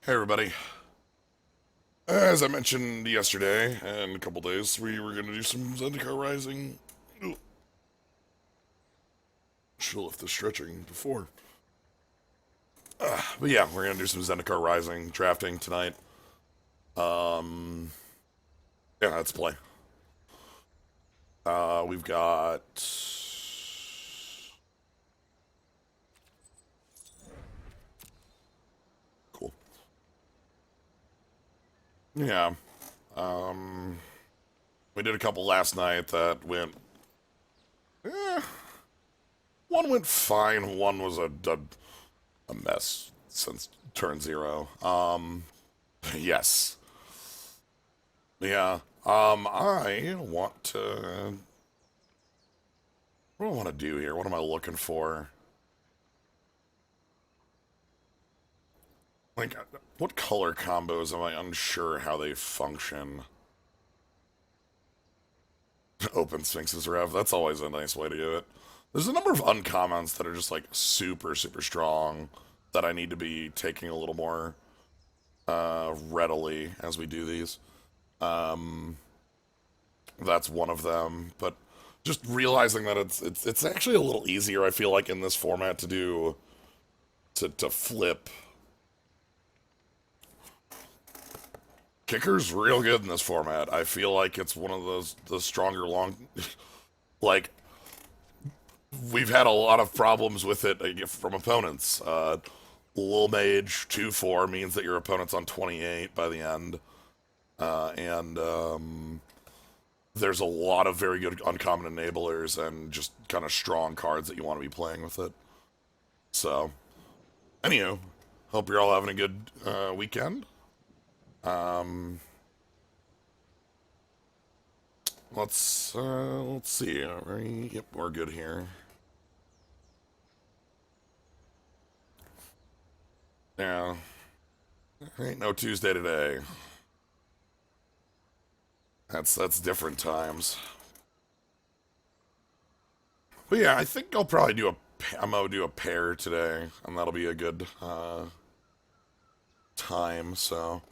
Hey everybody. As I mentioned yesterday and a couple days, we were going to do some Zendikar Rising. Ooh, should have left the stretching before. But yeah, we're going to do some Zendikar Rising drafting tonight. Um, yeah, let's play. We've got... Cool. Yeah. Um, we did a couple last night that went... Eh, one went fine, one was a mess since turn zero. Yes. Yeah. I want to. What do I want to do here? What am I looking for? Like, what color combos am I unsure how they function? Open Sphinx's Rev. That's always a nice way to do it. There's a number of uncommons that are just like super, super strong that I need to be taking a little more readily as we do these. Um, that's one of them. But just realizing that it's actually a little easier. I feel like in this format to do to flip. Kicker's real good in this format. I feel like it's one of those the stronger long. Like we've had a lot of problems with it from opponents. Lil Mage 2-4 means that your opponent's on 28 by the end, and there's a lot of very good uncommon enablers and just kind of strong cards that you want to be playing with it. So, anywho, hope you're all having a good weekend. Um, let's see. Yep, we're good here. Yeah, ain't no Tuesday today. That's different times. But yeah, I think I'll probably do a. I'm gonna do a pair today, and that'll be a good time. So,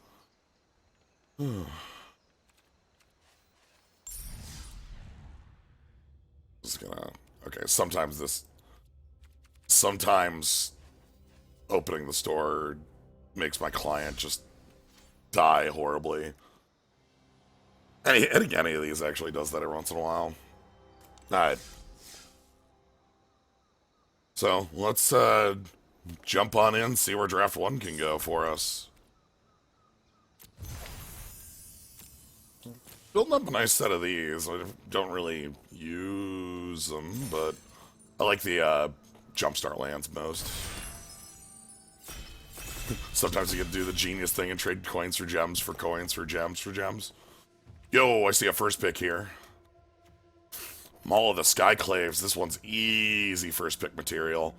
just gonna. Okay, sometimes opening the store makes my client just die horribly. Any of these actually does that every once in a while. Alright, so let's jump on in, see where draft one can go for us. Building up a nice set of these. I don't really use them, but I like the jumpstart lands most. Sometimes you get to do the genius thing and trade coins for gems for coins for gems for gems. Yo, I see a first pick here. Maul of the Skyclaves. This one's easy first pick material.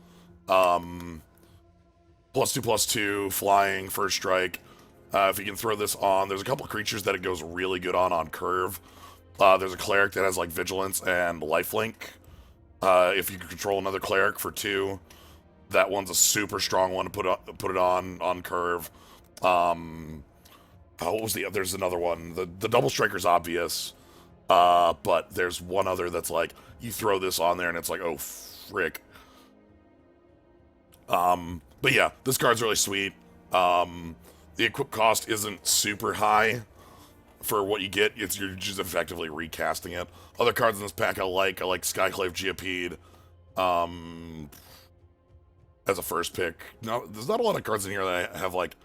+2/+2, flying, first strike. If you can throw this on, there's a couple creatures that it goes really good on curve. There's a cleric that has like vigilance and lifelink. If you can control another cleric for 2, that one's a super strong one to put it on curve. What was there's another one. The double striker's obvious. But there's one other that's like, you throw this on there and it's like, oh, frick. But yeah, this card's really sweet. The equip cost isn't super high for what you get. You're just effectively recasting it. Other cards in this pack I like Skyclave Geopede, as a first pick. No, there's not a lot of cards in here that have like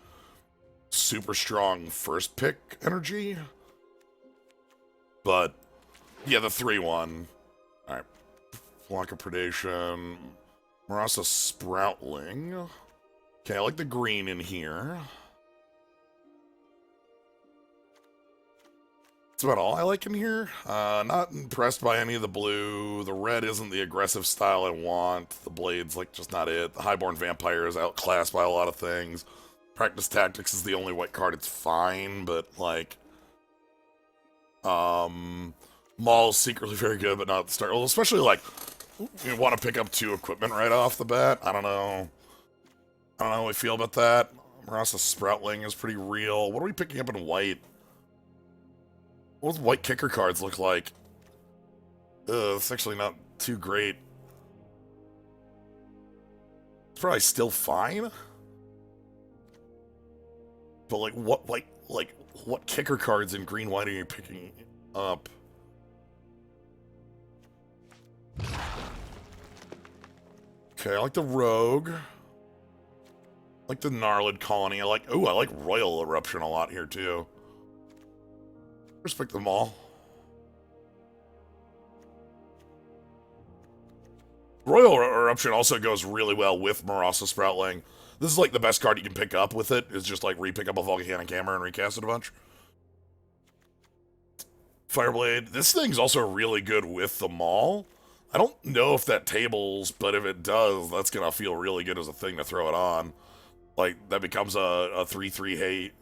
super strong first pick energy. But yeah, the 3/1. Alright. Flock of Predation. Marasa Sproutling. Okay, I like the green in here. That's about all I like in here. Not impressed by any of the blue. The red isn't the aggressive style I want. The blade's like just not it. The Highborn Vampire is outclassed by a lot of things. Practice Tactics is the only white card. It's fine, but like, Maul's secretly very good, but not at the start. Well, especially like, you want to pick up 2 equipment right off the bat. I don't know how I feel about that. Marasa Sproutling is pretty real. What are we picking up in white? What does white kicker cards look like? It's actually not too great. It's probably still fine. But like what kicker cards in green white are you picking up? Okay, I like the Rogue. I like the Gnarlid Colony. I like Royal Eruption a lot here too. Respect them all. Royal Eruption also goes really well with Marasa Sproutling. This is like the best card you can pick up with it, is just like re-pick up a Volcanic Hammer and recast it a bunch. Fireblade. This thing's also really good with the Maul. I don't know if that tables, but if it does, that's gonna feel really good as a thing to throw it on. Like, that becomes a 3/3 hate,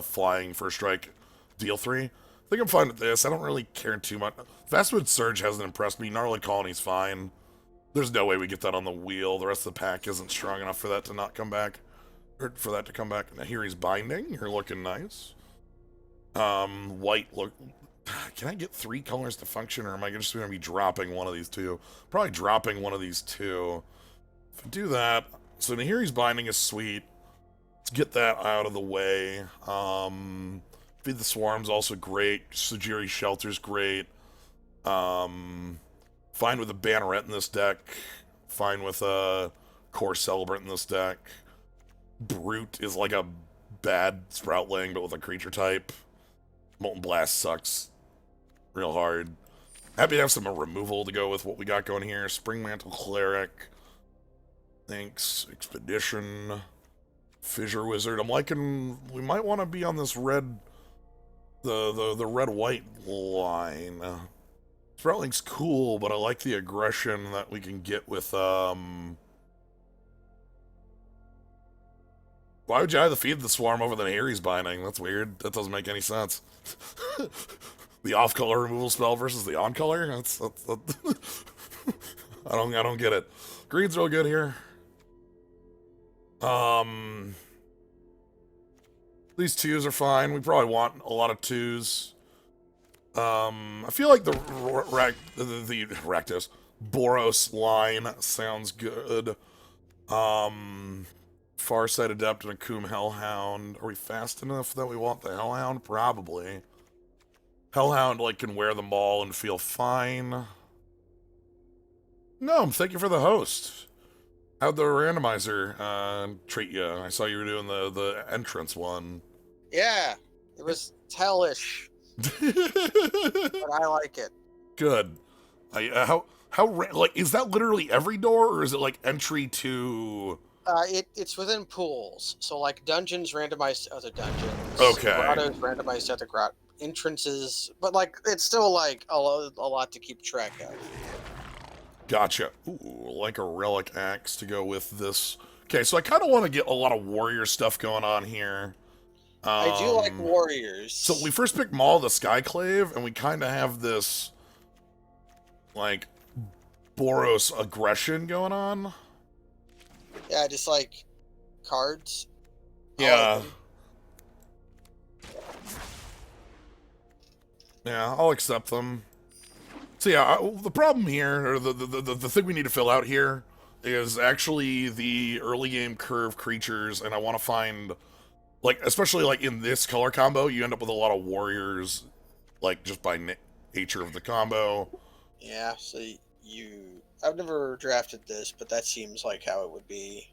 flying first strike, deal 3. I think I'm fine with this. I don't really care too much. Fastwood Surge hasn't impressed me. Gnarlid Colony's fine. There's no way we get that on the wheel. The rest of the pack isn't strong enough for that to not come back. Or for that to come back. Now here he's Binding. You're looking nice. White look... Can I get 3 colors to function, or am I just going to be dropping one of these two? Probably dropping one of these two. If I do that... So now here he's Binding is sweet. Let's get that out of the way. Feed the Swarm's also great. Sujiri Shelter's great. Fine with a Banneret in this deck. Fine with a Core Celebrant in this deck. Brute is like a bad Sproutling, but with a creature type. Molten Blast sucks real hard. Happy to have some removal to go with what we got going here. Spring Mantle Cleric. Thanks. Expedition. Fissure Wizard. I'm liking... We might want to be on this red... The red-white line. Sproutling's cool, but I like the aggression that we can get with, Why would you either feed the Swarm over than Ares Binding? That's weird. That doesn't make any sense. The off-color removal spell versus the on-color? That's I don't get it. Green's real good here. These 2s are fine. We probably want a lot of 2s. I feel like the Rakdos Boros line sounds good. Farsight Adept and a Akum Hellhound. Are we fast enough that we want the Hellhound? Probably. Hellhound like can wear the Maul and feel fine. No, thank you for the host. How'd the randomizer treat you? I saw you were doing the entrance one. Yeah, it was hellish. But I like it. Good. Like, is that literally every door, or is it like entry to... It's within pools. So like dungeons randomized to other dungeons. Okay. Grottos randomized to other grotto entrances. But like it's still like a lot to keep track of. Gotcha. Ooh, like a relic axe to go with this. Okay, so I kind of want to get a lot of warrior stuff going on here. I do like warriors. So we first picked Maul the Skyclave, and we kind of have this, like, Boros aggression going on. Yeah, just like cards. Yeah. Yeah, I'll accept them. So yeah, the problem here, or the thing we need to fill out here, is actually the early game curve creatures, and I want to find, like, especially like in this color combo, you end up with a lot of warriors, like just by nature of the combo. Yeah, so I've never drafted this, but that seems like how it would be.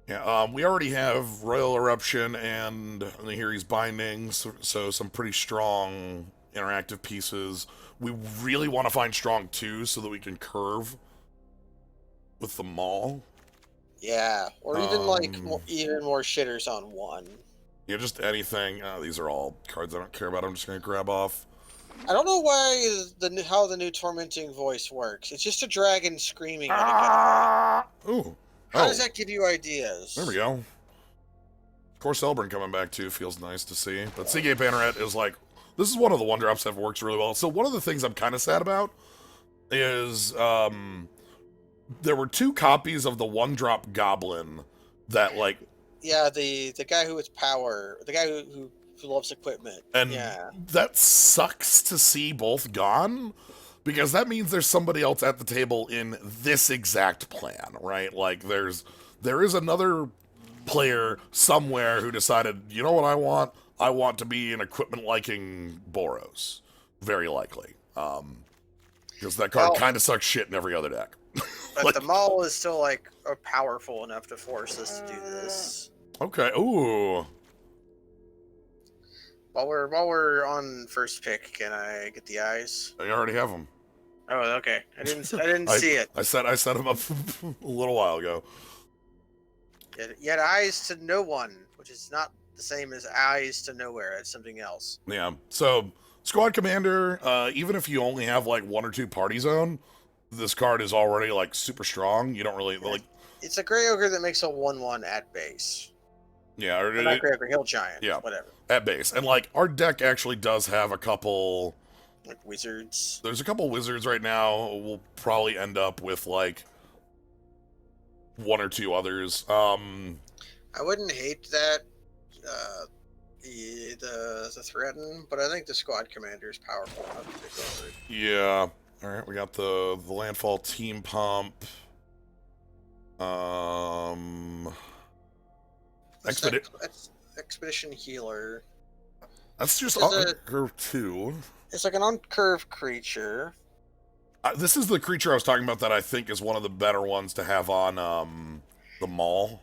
Yeah, we already have Royal Eruption and here he's Binding, so some pretty strong interactive pieces. We really want to find strong 2 so that we can curve with the Maul. Yeah, or even like even more shitters on 1. Yeah, just anything. These are all cards I don't care about. I'm just going to grab off. I don't know why how the new Tormenting Voice works. It's just a dragon screaming at a guy. Ooh. How does that give you ideas? There we go. Core Celebrant coming back too feels nice to see. But Seagate Banneret is like, this is one of the 1-drops that works really well. So one of the things I'm kind of sad about is there were 2 copies of the 1-drop Goblin that like Yeah, the guy who has power, the guy who loves equipment. And Yeah. that sucks to see both gone, because that means there's somebody else at the table in this exact plan, right? Like there is another player somewhere who decided, you know what I want? I want to be an equipment liking Boros. Very likely. Because that card Well, kind of sucks shit in every other deck. but Like, the mall is still like powerful enough to force us to do this. okay, ooh. While we're on first pick, can I get the eyes? I already have them. Oh, okay. I didn't see it. I set them up a little while ago. You had eyes to no one, which is not the same as eyes to nowhere. It's something else. Yeah. So, squad commander, even if you only have like 1 or 2 party zone, this card is already like super strong. You don't really like. It's a gray ogre that makes a 1/1 at base. Yeah, or Not gray ogre, hill giant. Yeah, whatever. At base, and like our deck actually does have a couple. Like wizards. There's a couple wizards right now. We'll probably end up with like 1 or 2 others. I wouldn't hate that. The threaten, but I think the squad commander is powerful enough to take over it. Yeah. All right, we got the landfall team pump. Expedition healer. That's just Is on it- curve 2. It's like an uncurved creature. This is the creature I was talking about that I think is one of the better ones to have on the mall.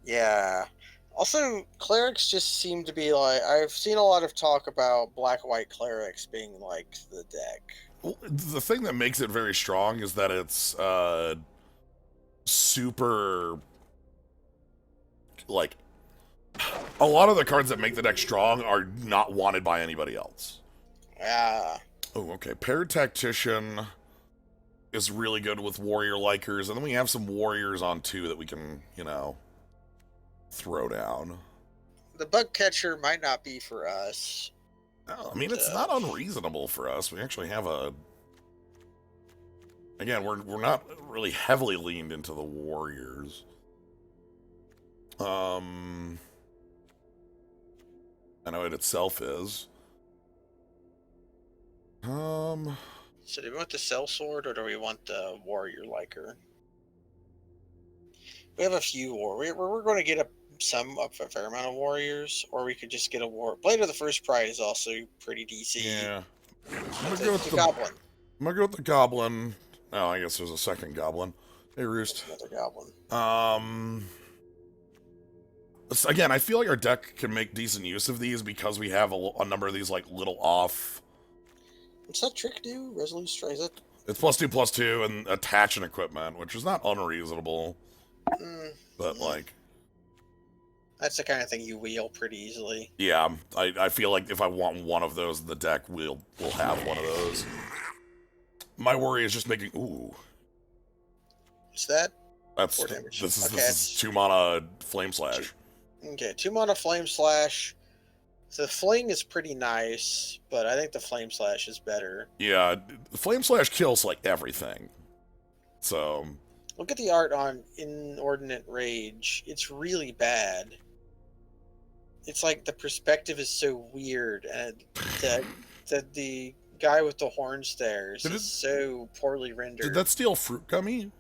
Yeah. Also, clerics just seem to be like, I've seen a lot of talk about black-white clerics being like the deck. Well, the thing that makes it very strong is that it's super, like, a lot of the cards that make the deck strong are not wanted by anybody else. Yeah. Oh, okay. Paired Tactician is really good with warrior likers, and then we have some warriors on 2 that we can, throw down. The bug catcher might not be for us. No, I mean, it's not unreasonable for us. We actually have a... Again, we're not really heavily leaned into the warriors. I know it itself is. So do we want the sellsword or do we want the warrior liker? We have a few we're going to get a fair amount of warriors, or we could just get a Blade of the First Pride is also pretty DC. Yeah. I'm gonna gonna go with the goblin. I'm gonna go with the goblin. Oh, I guess there's a second goblin. Hey, Roost. Another goblin. Again, I feel like our deck can make decent use of these because we have a number of these like little off. What's that trick do? Resolute strike. Is it? It's +2/+2 and attach an equipment, which is not unreasonable. But like, that's the kind of thing you wheel pretty easily. yeah, I feel like if I want one of those in the deck, we'll have one of those. My worry is just making. Ooh. What's that? That's 4 damage. this is 2 mana flame slash. Okay, 2 mana flame slash. The fling is pretty nice, but I think the flame slash is better. Yeah, the flame slash kills like everything. So look at the art on Inordinate Rage. It's really bad. It's like the perspective is so weird, and the guy with the horns there is so poorly rendered. Did that steal Fruit Gummy?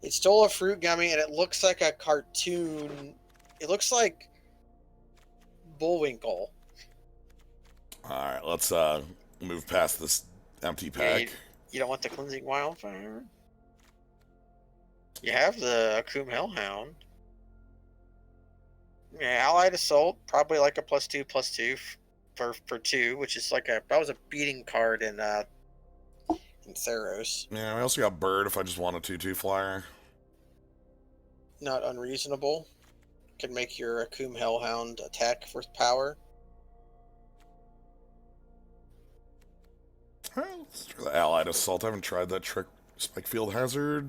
It stole a fruit gummy, and it looks like a cartoon. It looks like Bullwinkle. Alright, let's move past this empty pack. Yeah, you don't want the Cleansing Wildfire? You have the Akum Hellhound. Yeah, Allied Assault, probably like a +2/+2 for 2, which is like that was a beating card in Theros. Yeah, we also got Bird if I just want a 2/2 flyer. Not unreasonable. Can make your Akum Hellhound attack for power. Let's try the Allied Assault. I haven't tried that trick. Spike Field Hazard,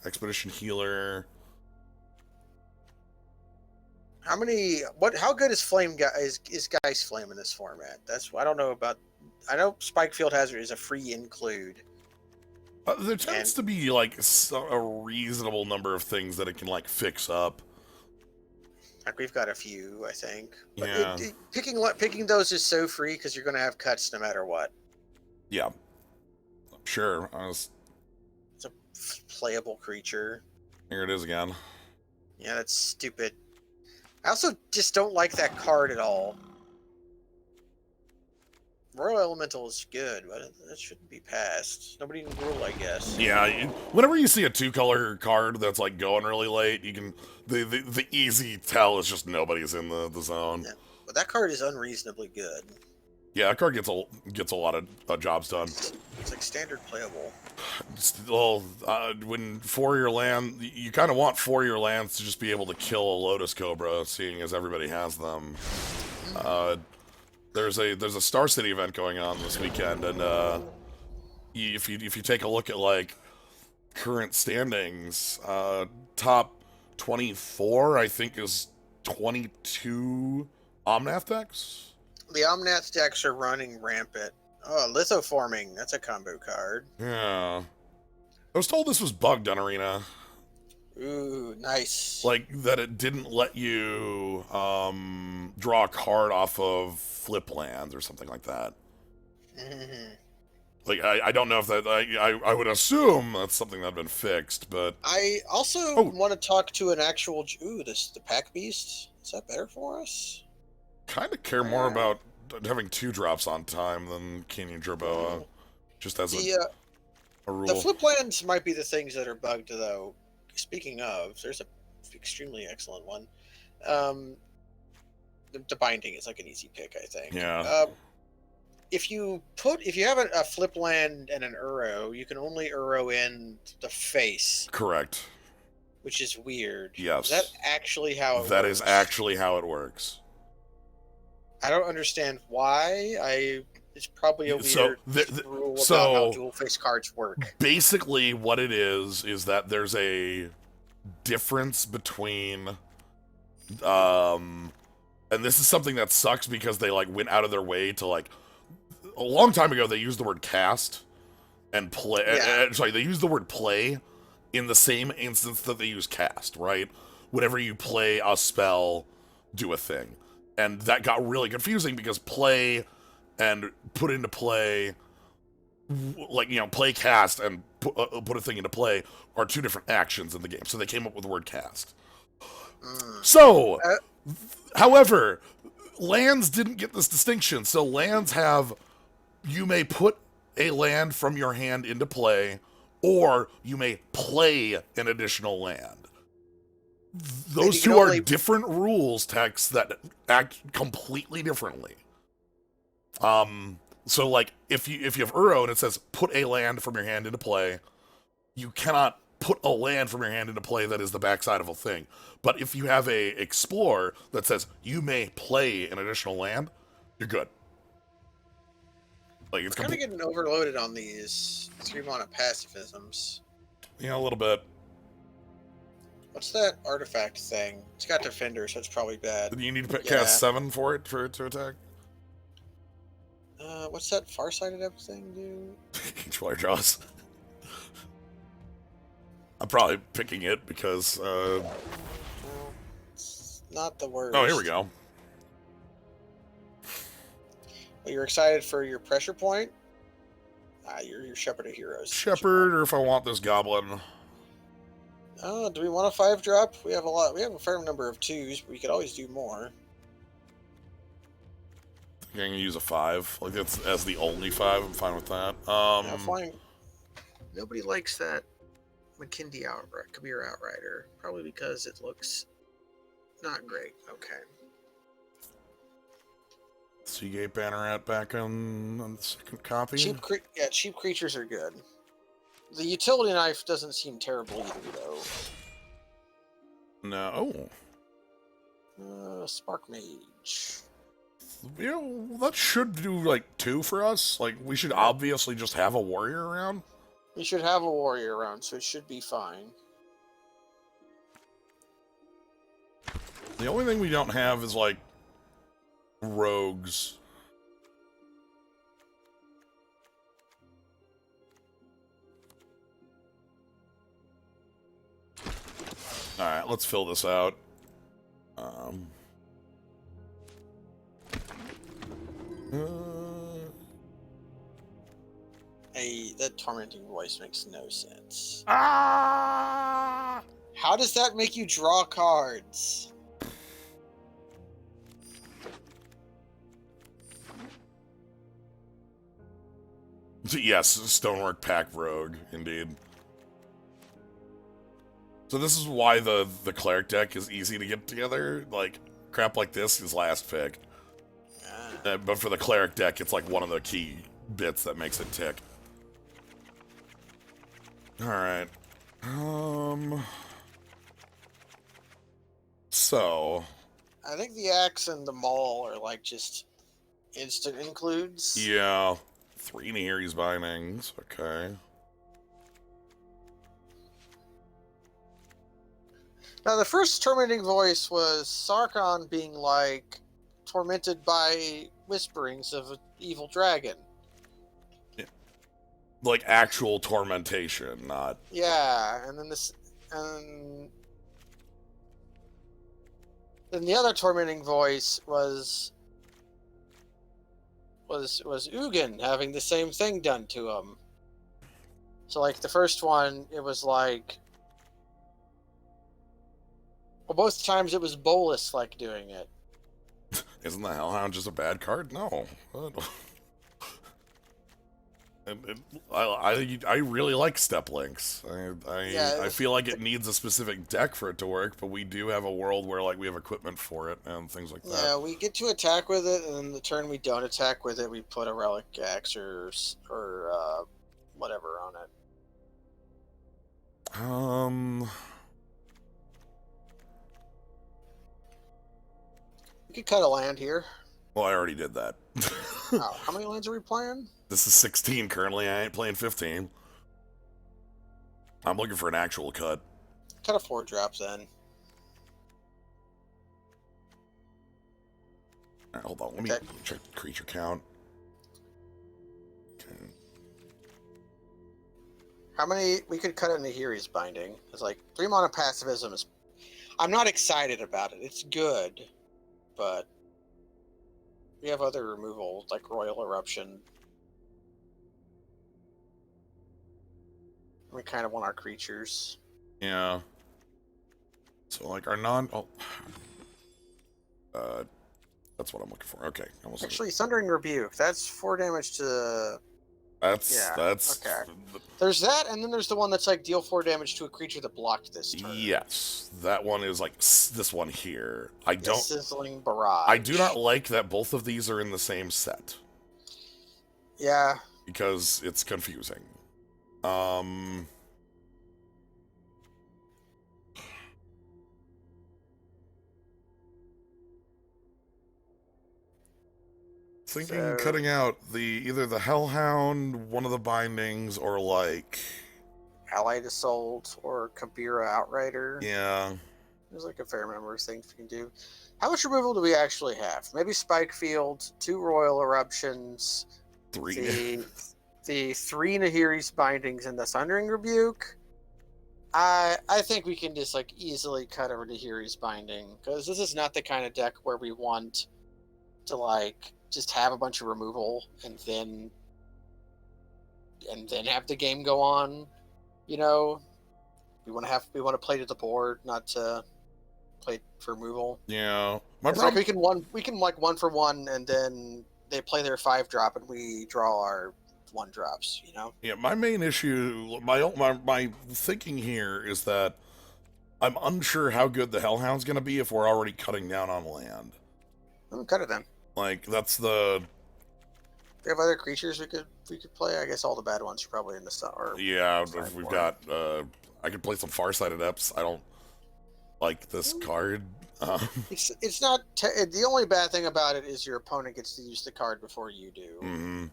Expedition Healer. How good is is Guy's Flame in this format? I don't know about. I know Spike Field Hazard is a free include. There tends to be like a reasonable number of things that it can like fix up. Like we've got a few, I think. But Yeah. picking those is so free because you're going to have cuts no matter what. Yeah. Sure. It's a playable creature. Here it is again. Yeah, that's stupid. I also just don't like that card at all. Royal Elemental is good, but that shouldn't be passed. Nobody can rule, I guess. Yeah, whenever you see a 2-color card that's like going really late, you can the easy tell is just nobody's in the zone. Yeah. But that card is unreasonably good. Yeah, that card gets a lot of jobs done. It's like standard playable. Still, when 4-year land, you kind of want 4-year lands to just be able to kill a Lotus Cobra, seeing as everybody has them. There's a Star City event going on this weekend, and if you take a look at like current standings, top 24 I think is 22 Omnath decks. The Omnath decks are running rampant. Oh, Lithoforming. That's a combo card. Yeah. I was told this was bugged on Arena. Ooh, nice. Like, that it didn't let you draw a card off of flip lands or something like that. Mm-hmm. Like, I don't know if that... I would assume that's something that had been fixed, but... I also want to talk to an actual... Ooh, the Pack Beast. Is that better for us? Kind of care more about having 2 drops on time than Canyon Jerboa. Just as a rule. The flip lands might be the things that are bugged, though. Speaking of, there's a extremely excellent one. The Binding is like an easy pick, I think. Yeah. If you have a flip land and an Uro, you can only Uro in the face. Correct. Which is weird. Yes. Is that actually how it works? That is actually how it works. I don't understand why. It's probably a weird rule about how dual face cards work. Basically, what it is that there's a difference between, and this is something that sucks because they like went out of their way to like, a long time ago they used the word cast and play. Sorry, they used the word play in the same instance that they use cast, right? Whenever you play a spell, do a thing. And that got really confusing because play and put into play, like, you know, play cast and put a thing into play are 2 different actions in the game. So they came up with the word cast. So, however, lands didn't get this distinction. So lands have, you may put a land from your hand into play, or you may play an additional land. Those 2 are different rules texts that act completely differently. So like if you have Uro and it says put a land from your hand into play, you cannot put a land from your hand into play that is the backside of a thing. But if you have a Explore that says you may play an additional land, you're good. Like, it's kind of getting overloaded on these 3-mana pacifisms. Yeah, a little bit. What's that artifact thing? It's got Defender, so it's probably bad. You need to cast 7 for it to attack? What's that Farsighted Up thing do? Each player draws. I'm probably picking it because... No, it's not the worst. Oh, here we go. Well, you're excited for your pressure point? Your Shepherd of Heroes. Shepherd, or if I want this Goblin. Do we want a 5-drop? We have a lot. We have a fair number of 2s, but we could always do more. I'm gonna use a 5. Like, that's as the only 5. I'm fine with that. Fine. Nobody likes that McKindy Kabir Outrider. Probably because it looks not great. Okay. Seagate Banneret back on the second copy. Cheap creatures are good. The utility knife doesn't seem terrible either, though. No. Spark Mage. You know, that should do, like, 2 for us. Like, we should obviously just have a warrior around. We should have a warrior around, so it should be fine. The only thing we don't have is, like, rogues. Alright, let's fill this out. That tormenting voice makes no sense. Ah! How does that make you draw cards? Yes, Stonework Pack Rogue, indeed. So this is why the cleric deck is easy to get together. Like, crap like this is last pick. But for the cleric deck, it's like one of the key bits that makes it tick. Alright. So... I think the axe and the maul are like just instant includes. Yeah. 3 Nehiri's Bindings. Okay. Now, the first tormenting voice was Sarkon being like tormented by whisperings of an evil dragon. Yeah. Like actual tormentation, not... Yeah, and then this, and then the other tormenting voice was Ugin having the same thing done to him. So, like the first one, it was like, well, both times it was Bolus like doing it. Isn't the Hellhound just a bad card? No. I really like Step Links. I feel like it needs a specific deck for it to work, but we do have a world where like we have equipment for it and things like that. Yeah, we get to attack with it, and then the turn we don't attack with it, we put a Relic Axe or whatever on it. We could cut a land here. Well, I already did that. Oh, how many lands are we playing? This is 16 currently. I ain't playing 15. I'm looking for an actual cut. Cut a 4-drop then. Right, hold on, let me check creature count. Okay. How many? We could cut a Nahiri's Binding. It's like 3 mana pacifism is. I'm not excited about it. It's good, but we have other removal like Royal Eruption. We kind of want our creatures. Yeah. So like our non. Oh. That's what I'm looking for. Okay. Actually, Thundering Rebuke. That's 4 damage to. That's okay. There's that, and then there's the one that's like deal 4 damage to a creature that blocked this turn. Yes, that one is like this one here. I don't. Sizzling Barrage. I do not like that both of these are in the same set. Yeah. Because it's confusing. Thinking cutting out either the Hellhound, one of the bindings, or like Allied Assault or Kabira Outrider. Yeah. There's like a fair number of things we can do. How much removal do we actually have? Maybe Spike Field, 2 Royal Eruptions, 3. The 3 Nahiri's Bindings, and the Thundering Rebuke. I think we can just like easily cut over Nahiri's Binding, because this is not the kind of deck where we want to like just have a bunch of removal and then have the game go on. You know, we want to play to the board, not to play for removal. Yeah, like we can 1 for 1, and then they play their 5-drop, and we draw our 1-drops. You know. Yeah, my main issue, my thinking here is that I'm unsure how good the Hellhound's going to be if we're already cutting down on land. Cut it then. Like that's the. We have other creatures we could play. I guess all the bad ones are probably in the star. Yeah, if we've got. I could play some Farsight Adepts. I don't like this card. It's not. The only bad thing about it is your opponent gets to use the card before you do. Mm-hmm.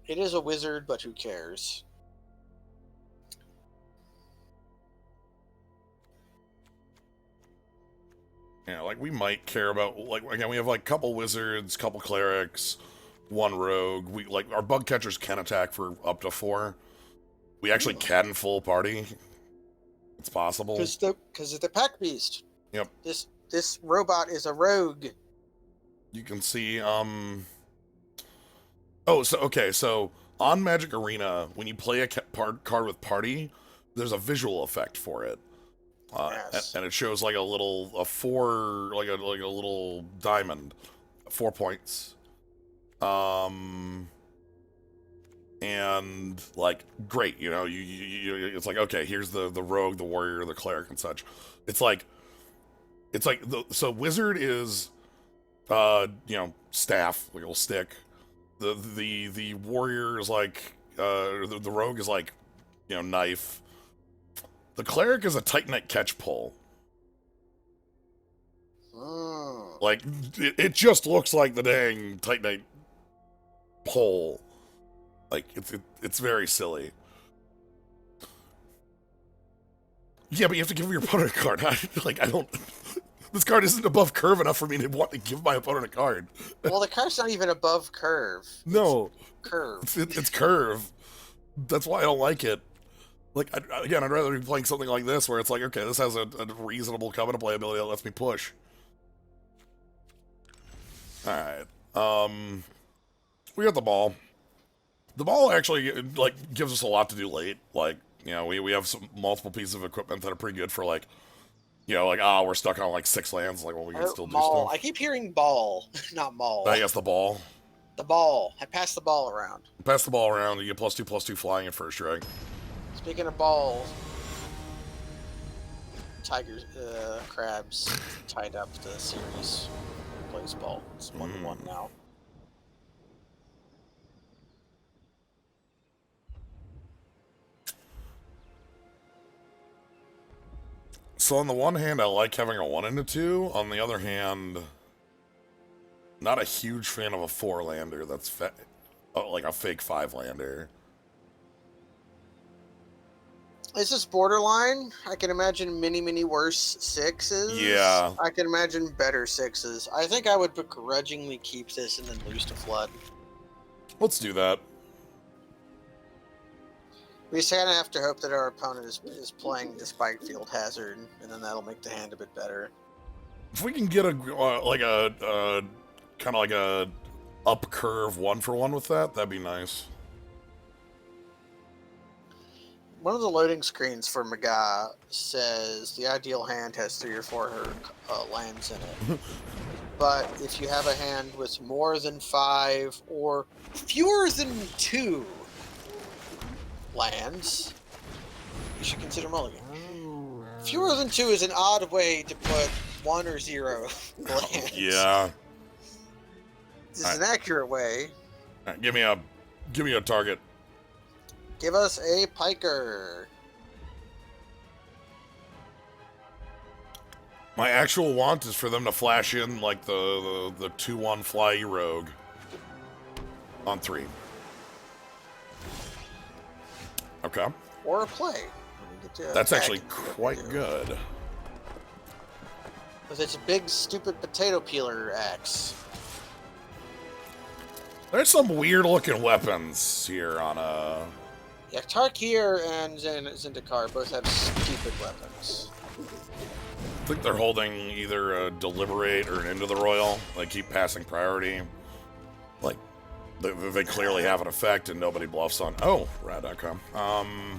It is a wizard, but who cares? Yeah, like we might care about like again we have like couple wizards, couple clerics, 1 rogue. We like our bug catchers can attack for up to 4. We actually can full party. It's possible. Because of the pack beast. Yep. This robot is a rogue. You can see Oh, so okay, so on Magic Arena, when you play a card with party, there's a visual effect for it, Yes. and it shows like a four, like a little diamond, 4 points, um, and like great, it's like okay, here's the rogue, the warrior, the cleric, and such. It's like so wizard is staff, like a little stick. The warrior is like the rogue is like knife. The cleric is a tight knit catch pole. Mm. Like it just looks like the dang tight knit pole. Like it's very silly. Yeah, but you have to give your opponent a card. I don't. This card isn't above curve enough for me to want to give my opponent a card. Well, the card's not even above curve. No, it's curve. It's curve. That's why I don't like it. Like again, I'd rather be playing something like this where it's like, okay, this has a reasonable covenant playability that lets me push. All right, we got the ball. The ball actually like gives us a lot to do late. Like we have some multiple pieces of equipment that are pretty good for like. We're stuck on like 6 lands. Like, well, we can still do Maul. stuff. I keep hearing ball, not maul. I guess the ball. The ball. I pass the ball around. Pass the ball around. You get +2/+2 flying at first strike. Speaking of balls, Tigers, Crabs tied up the series. Plays ball. It's 1-1 now. So on the one hand, I like having a 1 and a 2. On the other hand, not a huge fan of a 4-lander that's like a fake 5-lander. Is this borderline? I can imagine many worse 6s. Yeah. I can imagine better 6s. I think I would begrudgingly keep this and then lose to Flood. Let's do that. We just kind of have to hope that our opponent is playing despite Field Hazard, and then that'll make the hand a bit better. If we can get a kind of like a up curve 1-for-1 with that, that'd be nice. One of the loading screens for Maga says the ideal hand has 3 or 4 lands in it. But if you have a hand with more than 5 or fewer than 2 lands, you should consider mulligan. Fewer than 2 is an odd way to put 1 or 0 lands. Yeah. This is an accurate way. Right, give me a target. Give us a piker. My actual want is for them to flash in like the 2/1 fly rogue on 3. Okay. Or a play. That's actually quite good. Because it's a big, stupid potato peeler axe. There's some weird looking weapons here on a. Yeah, Tarkir and Zendikar both have stupid weapons. I think they're holding either a Deliberate or an Into the Royal. They keep passing priority. Like, they clearly have an effect and nobody bluffs on. Oh, rad.com. An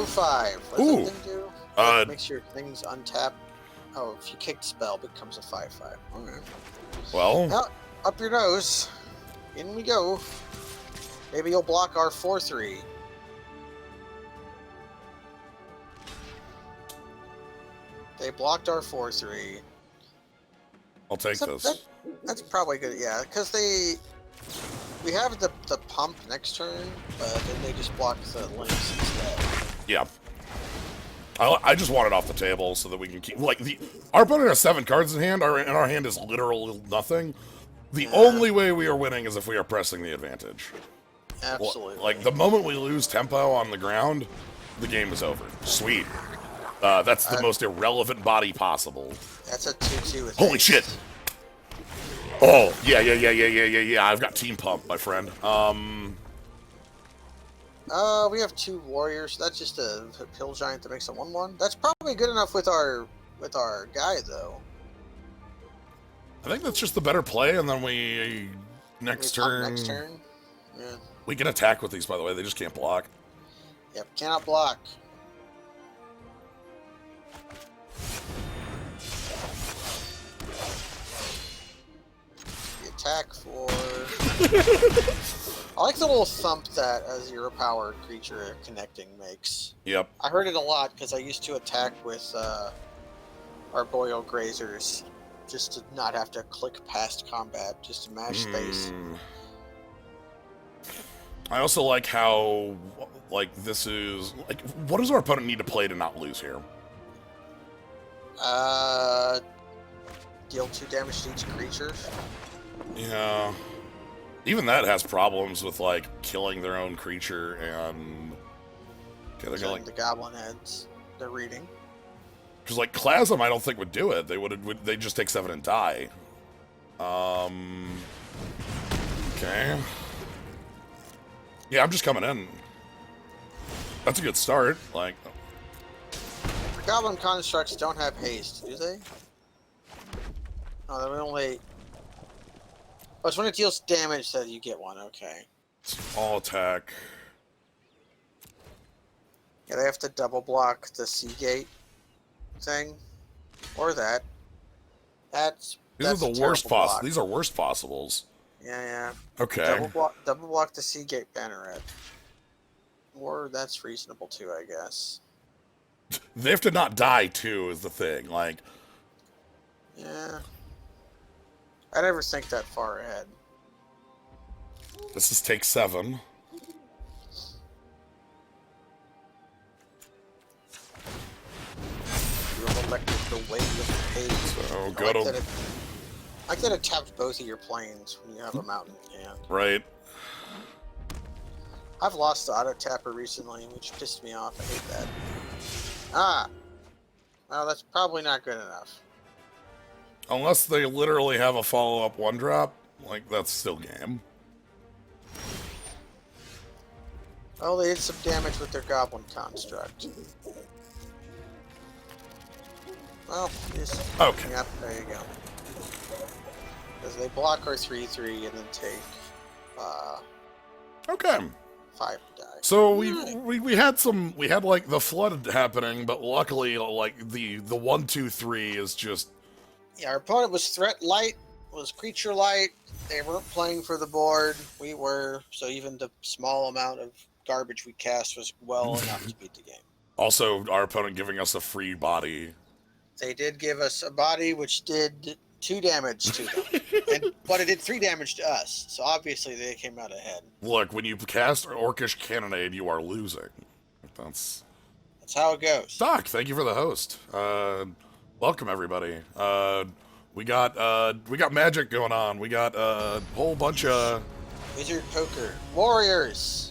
05. What Ooh. does that thing do? It makes your things untap. Oh, if you kick the spell, it becomes a 5/5. Okay. Well. Now, up your nose. In we go. Maybe you'll block our 4/3. They blocked our 4/3. I'll take this. That's probably good, yeah, because we have the pump next turn, but then they just block the links instead. Yeah. I just want it off the table so that we can keep our opponent has 7 cards in hand, and our hand is literal nothing. The only way we are winning is if we are pressing the advantage. Absolutely. Like the moment we lose tempo on the ground, the game is over. Sweet. That's the most irrelevant body possible. That's a 2/2 with Holy haste. shit! Oh, yeah. I've got team pump, my friend. We have 2 warriors. That's just a pill giant that makes a 1/1. That's probably good enough with our guy though. I think that's just the better play, and then we Next Pump turn. Next turn. Yeah. We can attack with these, by the way. They just can't block. Yep. Cannot block. The attack for. I like the little thump that a zero-powered creature connecting makes. Yep. I heard it a lot because I used to attack with arboreal grazers, just to not have to click past combat, just to mash space. I also like how, like, this is like, what does our opponent need to play to not lose here? Deal 2 damage to each creature. Yeah. Even that has problems with, like, killing their own creature and... Okay, they're Killing like... the goblin heads. They're reading. Because, like, Clasm I don't think would do it. They'd just take 7 and die. Okay. Yeah, I'm just coming in. That's a good start. Like... The goblin constructs don't have haste, do they? Oh, they only... Oh, it's when it deals damage that you get one, okay. All attack. Yeah, they have to double block the Seagate thing. Or that. That's These are the worst possible. These are worst possibles. Yeah, yeah. Okay. Double block the Seagate banneret. Or that's reasonable too, I guess. They have to not die too, is the thing. Like, yeah. I never think that far ahead. this is take 7. You have elected the way of hate. So go to... I like that it tapped both of your planes when you have a mountain in hand. Right. I've lost the auto tapper recently, which pissed me off. I hate that. Ah! Well, that's probably not good enough. Unless they literally have a follow-up 1-drop, like, that's still game. Well, they did some damage with their goblin construct. Well, just Okay. Yep, there you go. Because they block our 3/3 and then take Okay. 5 die. So we had like the flood happening, but luckily like the 1, 2, 3 is just... Yeah, our opponent was threat light, was creature light. They weren't playing for the board. We were, so even the small amount of garbage we cast was well enough to beat the game. Also, our opponent giving us a free body. They did give us a body which did 2 damage to them, but it did 3 damage to us. So obviously they came out ahead. Look, when you cast Orcish Cannonade, you are losing. That's how it goes. Doc, thank you for the host. Welcome everybody. We got magic going on. We got a whole bunch of Wizard Poker Warriors.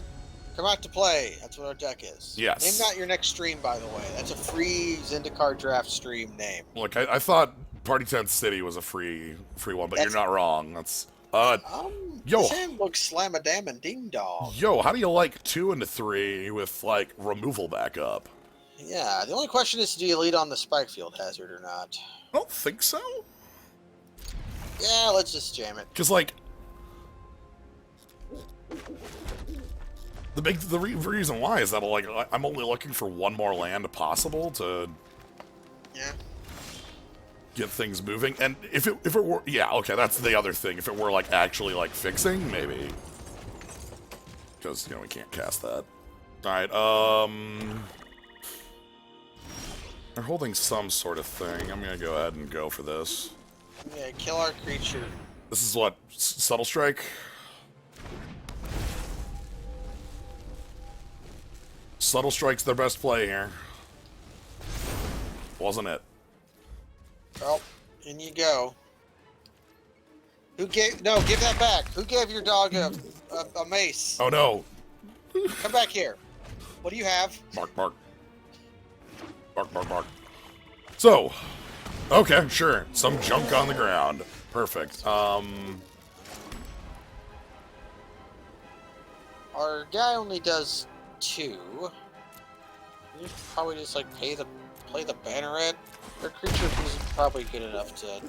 Come out to play. That's what our deck is. Yes. Name that your next stream, by the way. That's a free Zendikar draft stream name. Look, I thought Party Tent City was a free one, but you're not wrong. That's yo, Sandbook slam a damn and ding dong. Yo, how do you like 2 into 3 with like removal backup? Yeah, the only question is, do you lead on the spike field hazard or not? I don't think so. Yeah, let's just jam it. Because like the reason why is that like I'm only looking for 1 more land possible to get things moving, and if it were, yeah, okay, that's the other thing. If it were like actually like fixing, maybe, because we can't cast that. All right, they're holding some sort of thing. I'm gonna go ahead and go for this. Yeah, kill our creature. This is what, Subtle Strike? Subtle Strike's their best play here. Wasn't it? Well, in you go. Who gave... No, give that back. Who gave your dog a mace? Oh, no. Come back here. What do you have? Bark, bark. Bark, bark, bark. So, okay, sure. Some junk on the ground. Perfect. Our guy only does 2. You probably just like play the banneret. Their creature is probably good enough to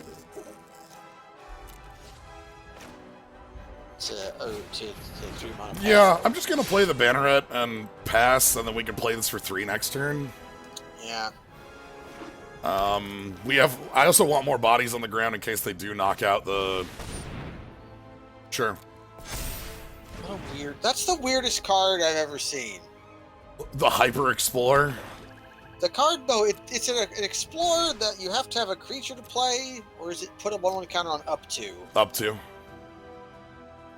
to 3 mana. Yeah, I'm just gonna play the Banneret and pass, and then we can play this for 3 next turn. Yeah. I also want more bodies on the ground in case they do knock out the... Sure. What a weird... That's the weirdest card I've ever seen. The Hyper Explorer? The card, though, it's an Explorer that you have to have a creature to play, or is it put a 1/1 counter on up to? Up to.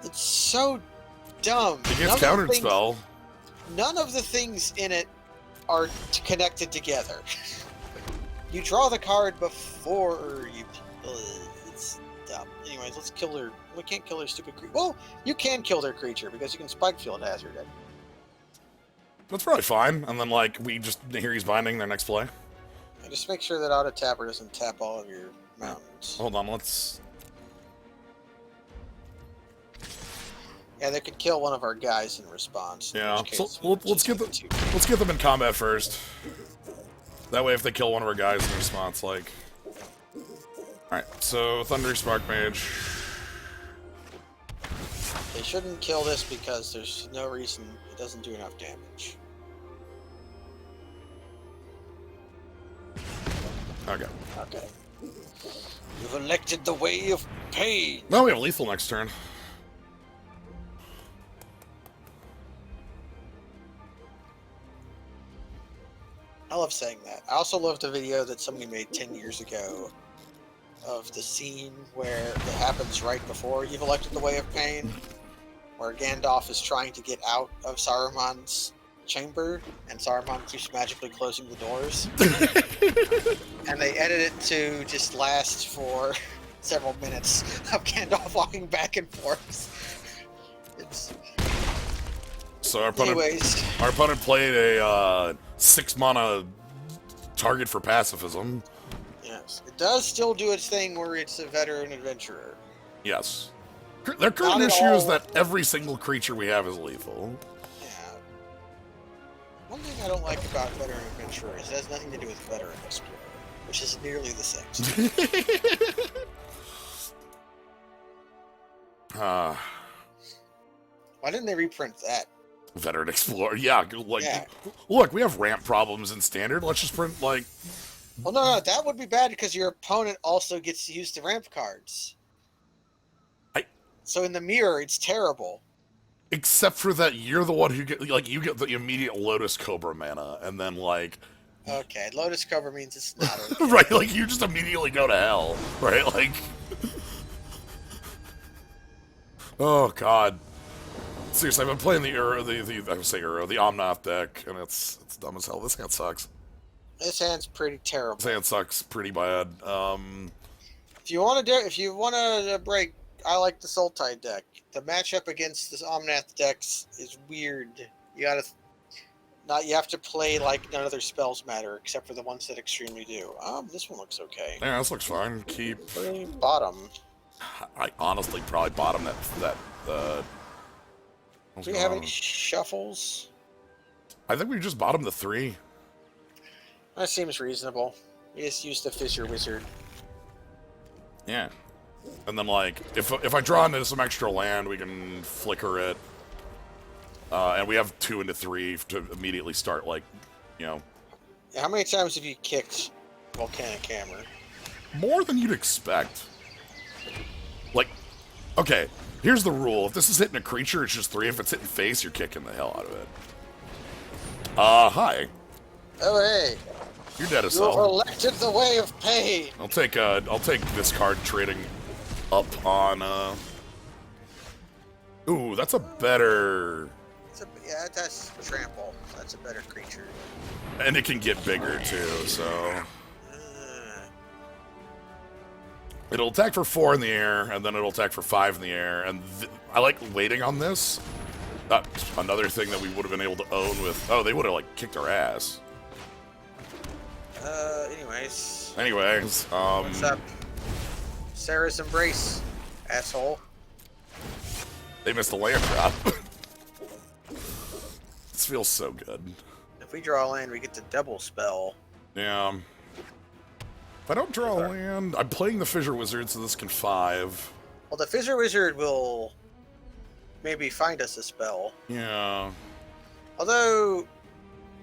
It's so dumb. It gets countered spell. None of the things in it are connected together. You draw the card before you... it's dumb. Anyways, let's kill their... We can't kill their stupid creature. Well, you can kill their creature, because you can Spike Field Hazard it. That's probably fine. And then, like, we just hear he's binding their next play. And just make sure that Auto Tapper doesn't tap all of your mountains. Hold on, let's... Yeah, they could kill one of our guys in response. Yeah, so let's get them in combat first. That way, if they kill one of our guys in response, like... Alright, so Thundery Spark Mage. They shouldn't kill this because there's no reason it doesn't do enough damage. Okay. Okay. You've elected the way of pain. No, we have lethal next turn. I love saying that. I also love the video that somebody made 10 years ago of the scene where it happens right before you've elected the way of pain, where Gandalf is trying to get out of Saruman's chamber, and Saruman keeps magically closing the doors. And they edit it to just last for several minutes of Gandalf walking back and forth. It's... So our opponent played a 6 mana target for pacifism. Yes. It does still do its thing where it's a veteran adventurer. Yes. Their current issue is that every single creature we have is lethal. Yeah. One thing I don't like about veteran adventurer is it has nothing to do with veteran explorer, which is nearly the same. Why didn't they reprint that? Veteran Explorer, yeah, like, look, we have ramp problems in Standard. Let's just print, like... Well, no, that would be bad because your opponent also gets to use the ramp cards. So in the mirror, it's terrible. Except for that you're the one who get, like, you get the immediate Lotus Cobra mana, and then, like... Okay, Lotus Cobra means it's not okay. Right, like, you just immediately go to hell, right? Like... Oh, God. Seriously, I've been playing the Omnath deck, and it's dumb as hell. This hand sucks. This hand's pretty terrible. This hand sucks pretty bad. If you want to break, I like the Sultai deck. The matchup against this Omnath decks is weird. You have to play like none of their spells matter, except for the ones that extremely do. This one looks okay. Yeah, this looks fine. Keep bottom. I honestly probably bottom that. Do you have any shuffles? I think we just bottom the 3. That seems reasonable. You just use the Fissure Wizard. Yeah. And then, like, if I draw into some extra land, we can flicker it. And we have 2 into 3 to immediately start, like, you know. Yeah, how many times have you kicked Volcanic Hammer? More than you'd expect. Like, okay, here's the rule. If this is hitting a creature, it's just 3. If it's hitting face, you're kicking the hell out of it. Hi. Oh, hey. You're dead as hell. hell. You elected the way of pain. I'll take this card trading up on, Ooh, that's a better... Yeah, that's trample. That's a better creature. And it can get bigger, too, so... It'll attack for 4 in the air, and then it'll attack for 5 in the air, and I like waiting on this. Another thing that we would have been able to own with... Oh, they would have, like, kicked our ass. Anyways. What's up? Sarah's Embrace, asshole. They missed a land drop. This feels so good. If we draw a land, we get to double spell. Yeah. If I don't draw a land, I'm playing the Fissure Wizard, so this can 5. Well, the Fissure Wizard will maybe find us a spell. Yeah. Although,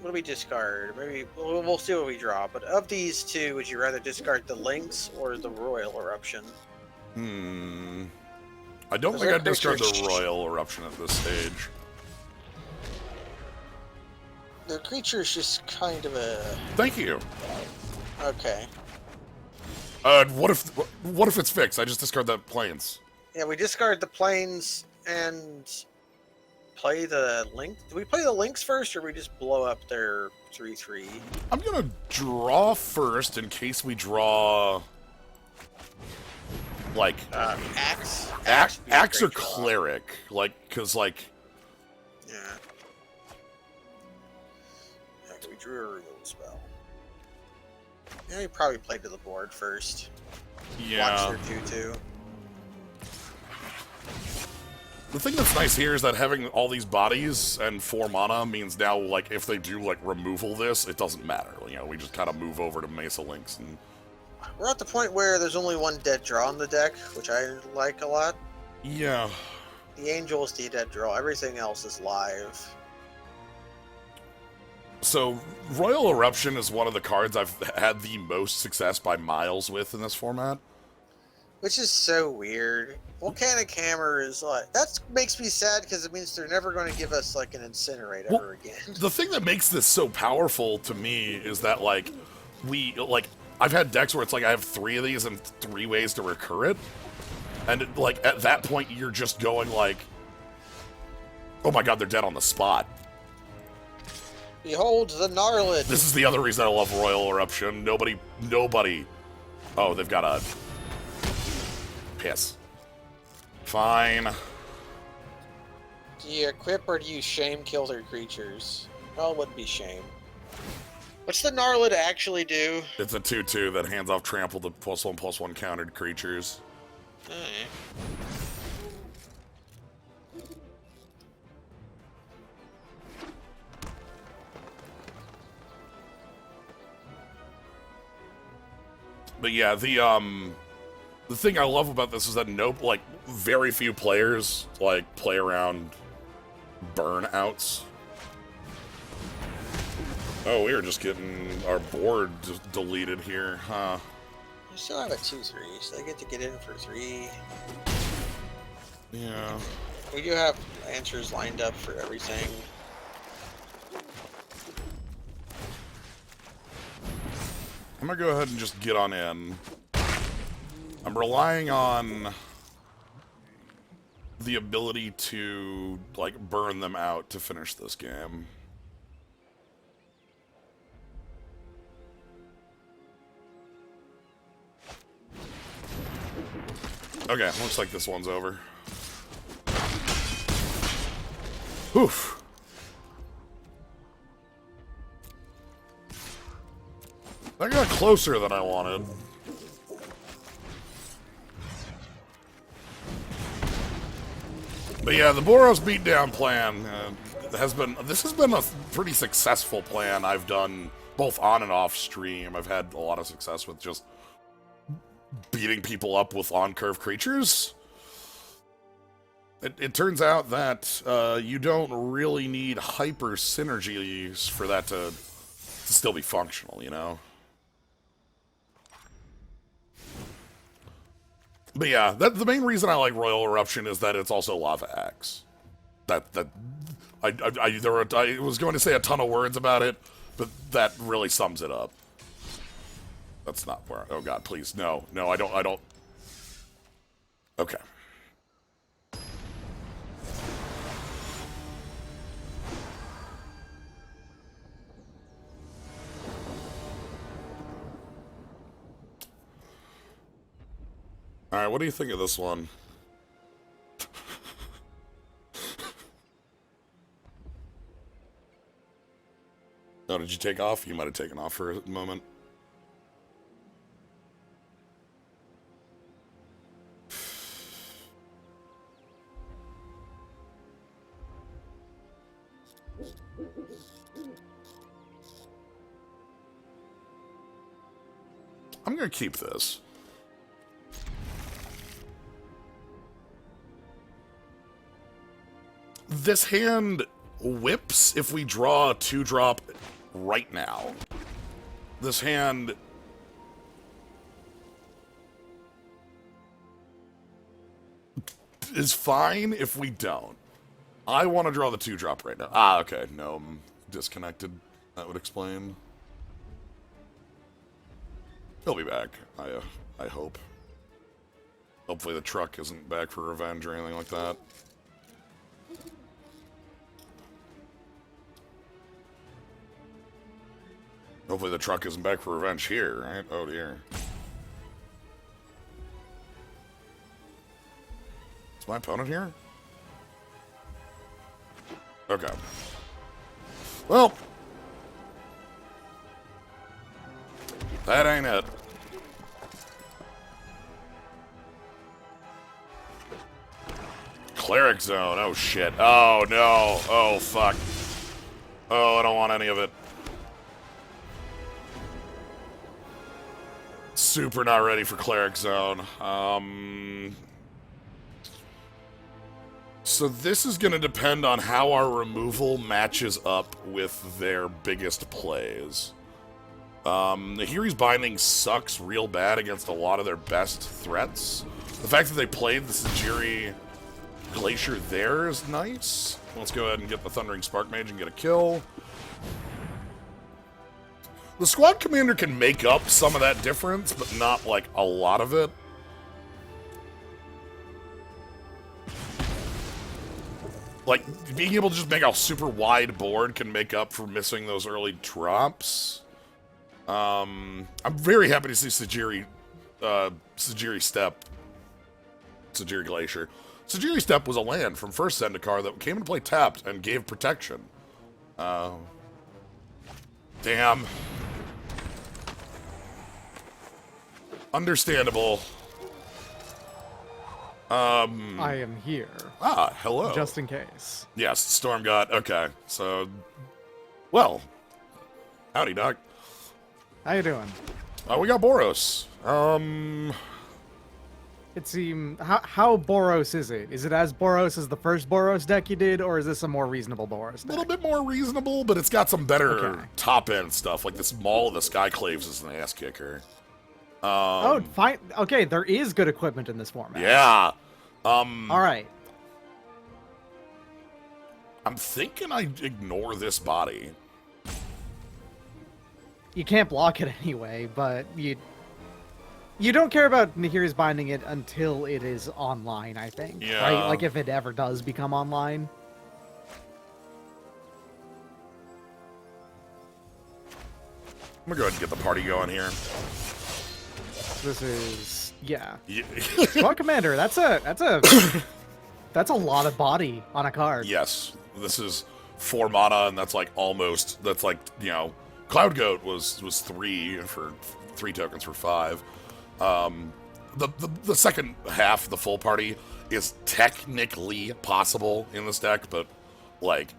what do we discard? Maybe we'll see what we draw. But of these two, would you rather discard the Lynx or the Royal Eruption? I don't think our I'd discard the creatures- Royal Eruption at this stage. The creature's just kind of a... Thank you. Okay. What if it's fixed? I just discard the planes. Yeah, we discard the planes and play the Lynx. Do we play the Lynx first, or we just blow up their 3/3? I'm gonna draw first in case we draw like Axe. Axe would be a great or draw. Cleric, like because like Yeah. Okay, we drew a removal spell. Yeah, we probably played to the board first. yeah. Watch their 2/2. The thing that's nice here is that having all these bodies and 4 mana means now, like, if they do, like, removal this, it doesn't matter. You know, we just kind of move over to Mesa Lynx and... We're at the point where there's only one dead draw on the deck, which I like a lot. Yeah. The Angel is the dead draw. Everything else is live. So, Royal Eruption is one of the cards I've had the most success by miles with in this format. Which is so weird. Volcanic Hammer is like... That makes me sad because it means they're never going to give us, like, an Incinerate ever again. The thing that makes this so powerful to me is that, like, I've had decks where it's like I have 3 of these and 3 ways to recur it. And, like, at that point, you're just going, like, oh my god, they're dead on the spot. Behold the Gnarlid! This is the other reason I love Royal Eruption. Nobody... Oh, they've got a... Piss. Fine. Do you equip or do you shame kill their creatures? Well, it wouldn't be shame. What's the Gnarlid actually do? It's a 2/2 that hands off trample to +1/+1 countered creatures. Alright. But yeah, the thing I love about this is that very few players like play around burnouts. Oh, we were just getting our board deleted here, huh? You still have a 2/3, so they get to get in for 3. Yeah. We do have answers lined up for everything. I'm gonna go ahead and just get on in. I'm relying on the ability to, like, burn them out to finish this game. Okay, looks like this one's over. Oof. That got closer than I wanted. But yeah, the Boros beatdown plan this has been a pretty successful plan I've done both on and off stream. I've had a lot of success with just beating people up with on-curve creatures. It turns out that you don't really need hyper synergies for that to still be functional, you know? But yeah, the main reason I like Royal Eruption is that it's also Lava Axe. I was going to say a ton of words about it, but that really sums it up. That's not where... Oh god, please, no. No, I don't... Okay. Alright, what do you think of this one? Oh, did you take off? You might have taken off for a moment. I'm gonna keep this. This hand whips if we draw a 2-drop right now. This hand... is fine if we don't. I want to draw the 2-drop right now. Ah, okay. No, I'm disconnected. That would explain. He'll be back. I hope. Hopefully the truck isn't back for revenge or anything like that. Hopefully the truck isn't back for revenge here, right? Oh dear. Is my opponent here? Okay. Well. That ain't it. Cleric zone. Oh shit. Oh no. Oh fuck. Oh, I don't want any of it. Super not ready for cleric zone. So this is going to depend on how our removal matches up with their biggest plays. Nahiri's Binding sucks real bad against a lot of their best threats. The fact that they played the Sajiri Glacier there is nice. Let's go ahead and get the Thundering Spark Mage and get a kill. The squad commander can make up some of that difference, but not, like, a lot of it. Like, being able to just make a super wide board can make up for missing those early drops. I'm very happy to see Sajiri Steppe. Sajiri Glacier. Sajiri Steppe was a land from first Zendikar that came into play tapped and gave protection. Damn. Understandable. I am here. Ah, hello. Just in case. Yes, Storm God. Okay, so... Well. Howdy, Doc. How you doing? We got Boros. It seemed... How Boros is it? Is it as Boros as the first Boros deck you did, or is this a more reasonable Boros A deck? little bit more reasonable, but it's got some better Okay. top-end stuff. Like this Maul of the Skyclaves is an ass-kicker. Oh, fine. Okay, there is good equipment in this format. Yeah. All right. I'm thinking I ignore this body. You can't block it anyway, but you don't care about Nahiri's Binding it until it is online, I think. Yeah. Right? Like if it ever does become online. I'm gonna go ahead and get the party going here. This is yeah. Yeah. Squad Commander, that's a that's a lot of body on a card. Yes, this is 4 mana, and that's like almost. That's like, you know, Cloud Goat was 3 for 3 tokens for 5. The second half, the full party, is technically possible in this deck, but like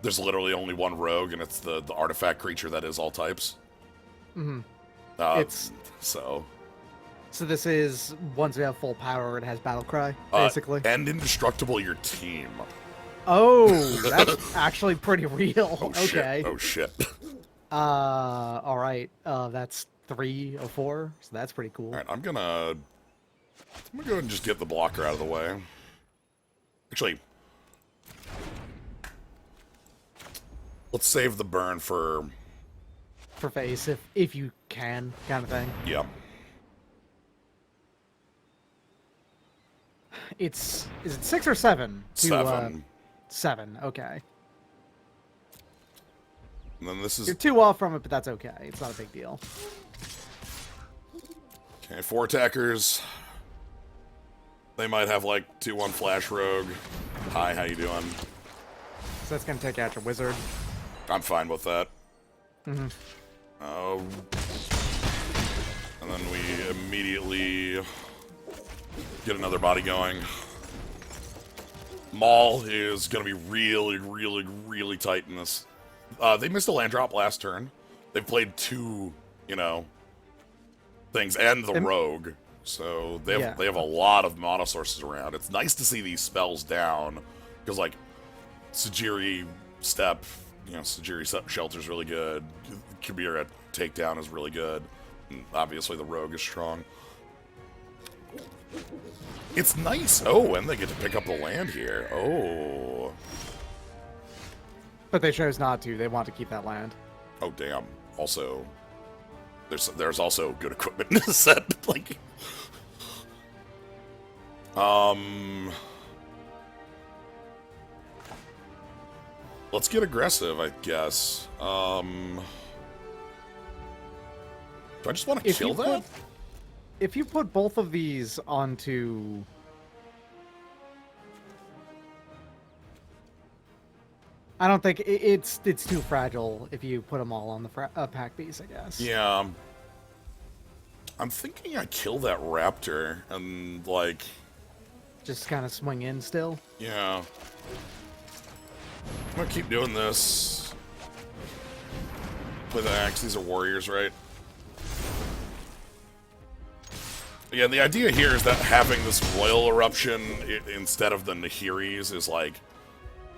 there's literally only one rogue, and it's the artifact creature that is all types. Mm-hmm. It's So this is, once we have full power, it has Battle Cry, basically. and indestructible your team. Oh, that's actually pretty real. Oh shit! Okay. Oh shit! All right. That's 3 or 4, so that's pretty cool. All right, I'm gonna go ahead and just get the blocker out of the way. Actually, let's save the burn for face, if you can, kind of thing. yeah. Is it 6 or 7? 7. 7. Okay. And then this is You're 2 off from it, but that's okay. It's not a big deal. okay. 4 attackers. They might have like 2/1 flash rogue. Hi, how you doing? So that's gonna take out your wizard. I'm fine with that. Mm-hmm. And then we immediately get another body going. Maul is going to be really, really, really tight in this. They missed a land drop last turn. They played 2, you know, things, and the rogue. So they have a lot of mana sources around. It's nice to see these spells down, because like Sajiri step, Sajiri shelter's really good. Kabira takedown is really good. And obviously the rogue is strong. It's nice. Oh, and they get to pick up the land here. Oh. But they chose not to. They want to keep that land. Oh, damn. Also, there's also good equipment in this set. Like, let's get aggressive, I guess. Do I just want to kill that? If you put both of these onto... I don't think it's too fragile if you put them all on the pack piece, I guess. Yeah. I'm thinking I kill that raptor and, like... Just kind of swing in still? Yeah. I'm gonna keep doing this. Play the axe. These are warriors, right? Yeah, the idea here is that having this royal eruption instead of the Nahiris is, like,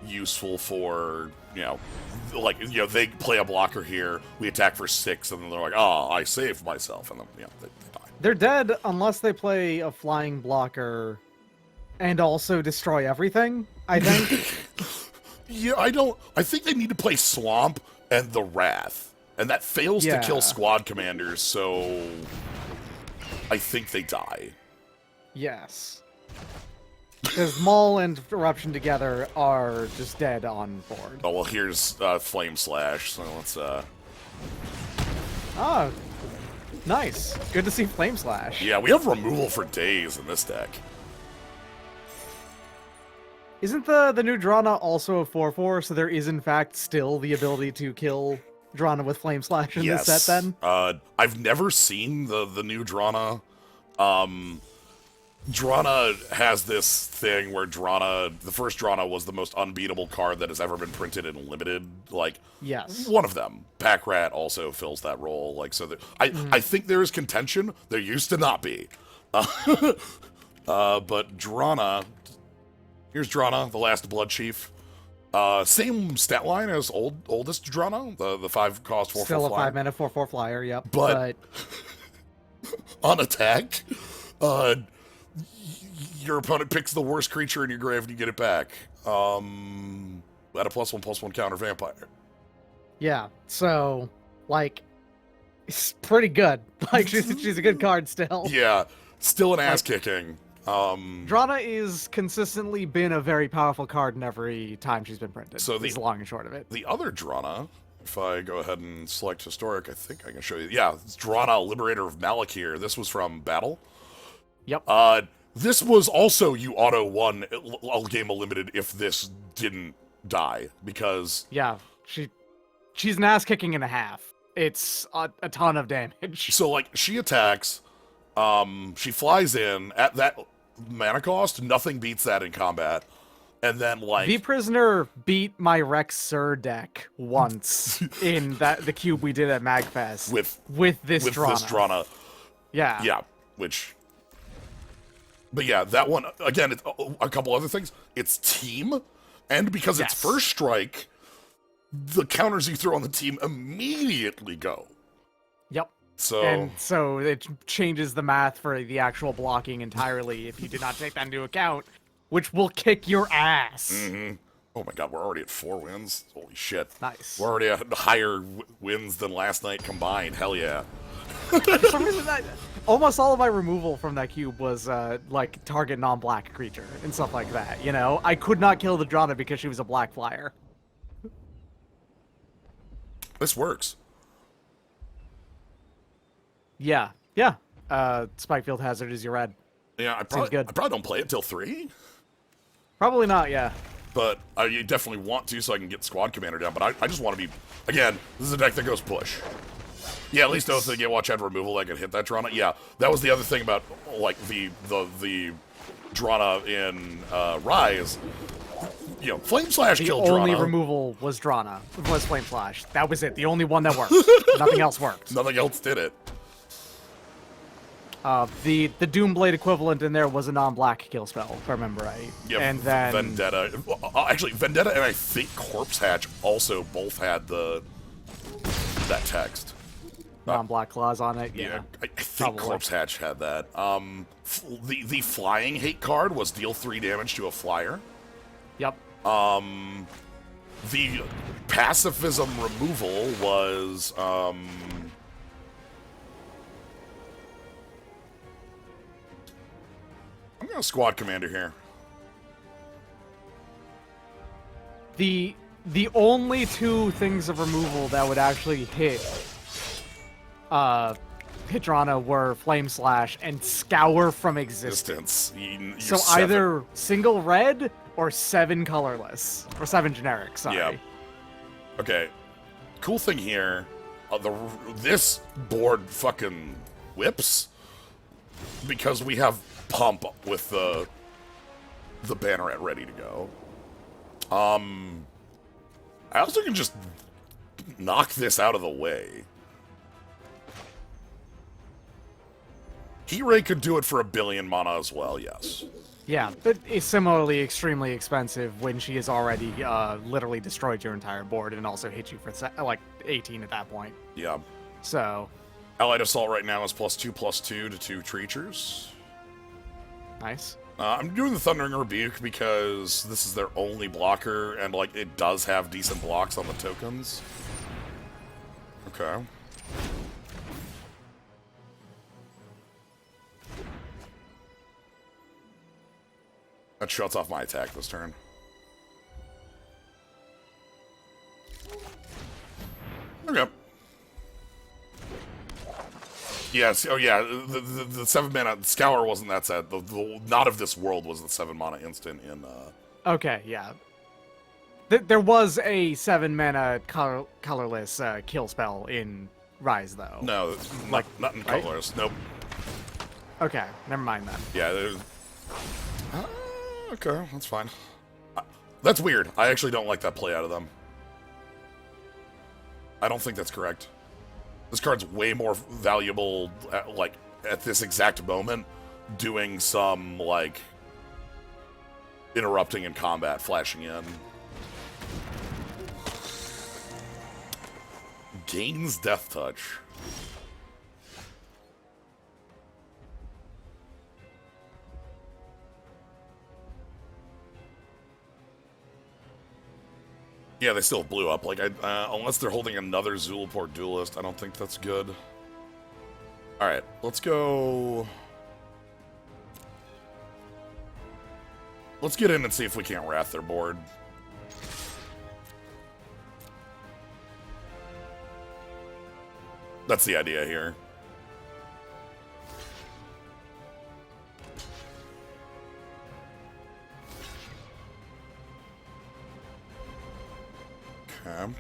useful for, they play a blocker here, we attack for 6, and then they're like, oh, I saved myself, and then, they die. They're dead unless they play a flying blocker and also destroy everything, I think. Yeah, I think they need to play Swamp and the Wrath, and that fails to kill squad commanders, so I think they die. Yes. Because Maul and Eruption together are just dead on board. Oh, well, here's Flame Slash, so let's, Oh, nice. Good to see Flame Slash. Yeah, we have removal for days in this deck. Isn't the new Drana also a 4/4, so there is in fact still the ability to kill Drana with Flame Slash in this set then? I've never seen the new Drana. Drana has this thing where the first Drana was the most unbeatable card that has ever been printed in Limited. Like, yes, one of them. Pack Rat also fills that role. Like, so I think there is contention. There used to not be. But Drana, here's Drana, the last Blood Chief. Same stat line as oldest Drana, the 5 cost 4/4 still a flyer. 5-mana 4/4 flyer. Yep, but on attack, your opponent picks the worst creature in your grave and you get it back. At a +1/+1 counter vampire. Yeah, so, like, it's pretty good. Like, she's a good card still. Yeah, still an ass kicking. Drana is consistently been a very powerful card in every time she's been printed. So is the long and short of it. The other Drana, if I go ahead and select Historic, I think I can show you. Yeah, it's Drana, Liberator of Malakir. This was from Battle. Yep. This was also you auto won a game of Limited if this didn't die, because... Yeah, she's an ass kicking and a half. It's a ton of damage. So, like, she attacks, she flies in, at that mana cost, nothing beats that in combat, and then, like... The Prisoner beat my Rex Sur deck once in the cube we did at MagFest. With this Drana. Yeah. Yeah, which... But yeah, that one, again, it's a couple other things. It's team, and because it's first strike, the counters you throw on the team immediately go. Yep. So it changes the math for the actual blocking entirely if you do not take that into account, which will kick your ass. Mm-hmm. Oh my god, we're already at 4 wins? Holy shit. Nice. We're already at higher wins than last night combined. Hell yeah. For some reason, almost all of my removal from that cube was, like, target non-black creature and stuff like that, you know? I could not kill the Drana because she was a black flyer. This works. Yeah. Spikefield Hazard is your red. Yeah, I Seems good. probably don't play it till 3. Probably not, yeah. But you definitely want to so I can get Squad Commander down. But I just want to be... Again, this is a deck that goes push. Yeah, at least if they get Watch had removal, I can hit that Drana. Yeah, that was the other thing about, like, the Drana in Rise. You know, Flame Slash killed Drana. The only removal was Drana. Was Flame Slash. That was it. The only one that worked. Nothing else worked. Nothing else did it. The Doomblade equivalent in there was a non-black kill spell, if I remember right. Yeah, and then Vendetta. Actually, Vendetta and I think Corpse Hatch also both had that text. non-black claws on it. Yeah, Yeah, I think probably. Corpse Hatch had that. The flying hate card was deal 3 damage to a flyer. Yep. The pacifism removal was I'm gonna squad commander here. The only two things of removal that would actually hit Hydrona were Flame Slash and Scour from Existence. You're So 7. either single red or 7 colorless. Or 7 generic, sorry. Yeah. Okay. Cool thing here, this board fucking whips because we have Pump with the Banneret ready to go. I also can just knock this out of the way. Heat Ray could do it for 1 billion mana as well, yes. Yeah, but it's similarly extremely expensive when she has already literally destroyed your entire board and also hit you for like 18 at that point. Yeah. So, Allied Assault right now is +2/+2 to 2 Treachers. nice. I'm doing the Thundering Rebuke because this is their only blocker, and like it does have decent blocks on the tokens. Okay. That shuts off my attack this turn. Okay. Yes. Oh, yeah. The 7 mana Scour wasn't that sad. The Not of This World was the 7 mana instant in. Okay, yeah. There was a 7 mana colorless kill spell in Rise, though. No, Like, not in right? colors. Nope. Okay, never mind then. Yeah. Okay, that's fine. That's weird. I actually don't like that play out of them. I don't think that's correct. This card's way more valuable, at this exact moment, doing some, like, interrupting in combat, flashing in. Gains Death Touch. Yeah, they still blew up. Like, unless they're holding another Zulaport Duelist, I don't think that's good. Alright, let's go... Let's get in and see if we can't Wrath their board. That's the idea here. Okay.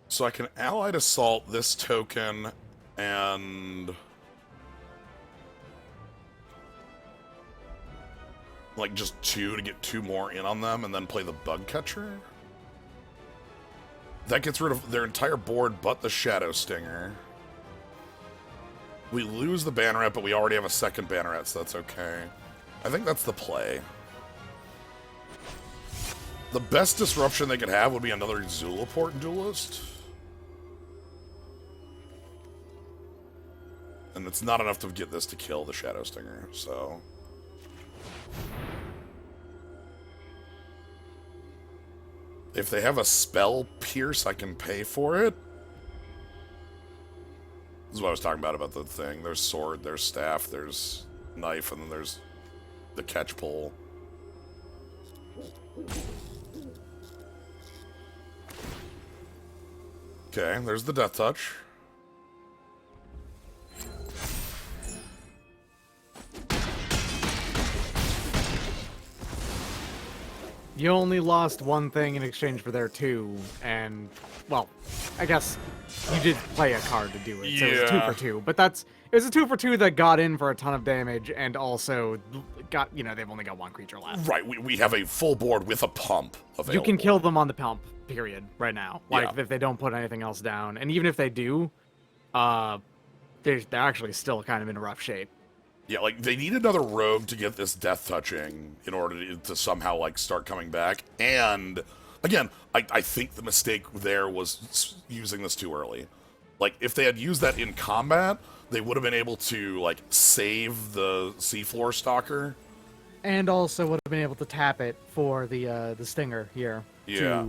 So I can Allied Assault this token and... like, just 2 to get 2 more in on them and then play the Bug Catcher? That gets rid of their entire board but the Shadow Stinger. We lose the Banneret, but we already have a second Banneret, so that's okay. I think that's the play. The best disruption they could have would be another Zulaport Duelist. And it's not enough to get this to kill the Shadow Stinger, so... If they have a Spell Pierce, I can pay for it. This is what I was talking about the thing. There's sword, there's staff, there's knife, and then there's the catch pole. Okay, there's the Death Touch. You only lost one thing in exchange for their 2, and, well, I guess you did play a card to do it, so it was Yeah. 2 for 2. But it was a 2 for 2 that got in for a ton of damage, and also got, they've only got 1 creature left. Right, we have a full board with a pump available. You can kill them on the pump, period, right now. Like, Yeah. if they don't put anything else down. And even if they do, they're actually still kind of in rough shape. Yeah, like, they need another rogue to get this death touching in order to somehow, like, start coming back. And, again, I think the mistake there was using this too early. Like, if they had used that in combat, they would have been able to, like, save the Seafloor Stalker. And also would have been able to tap it for the Stinger here. Yeah.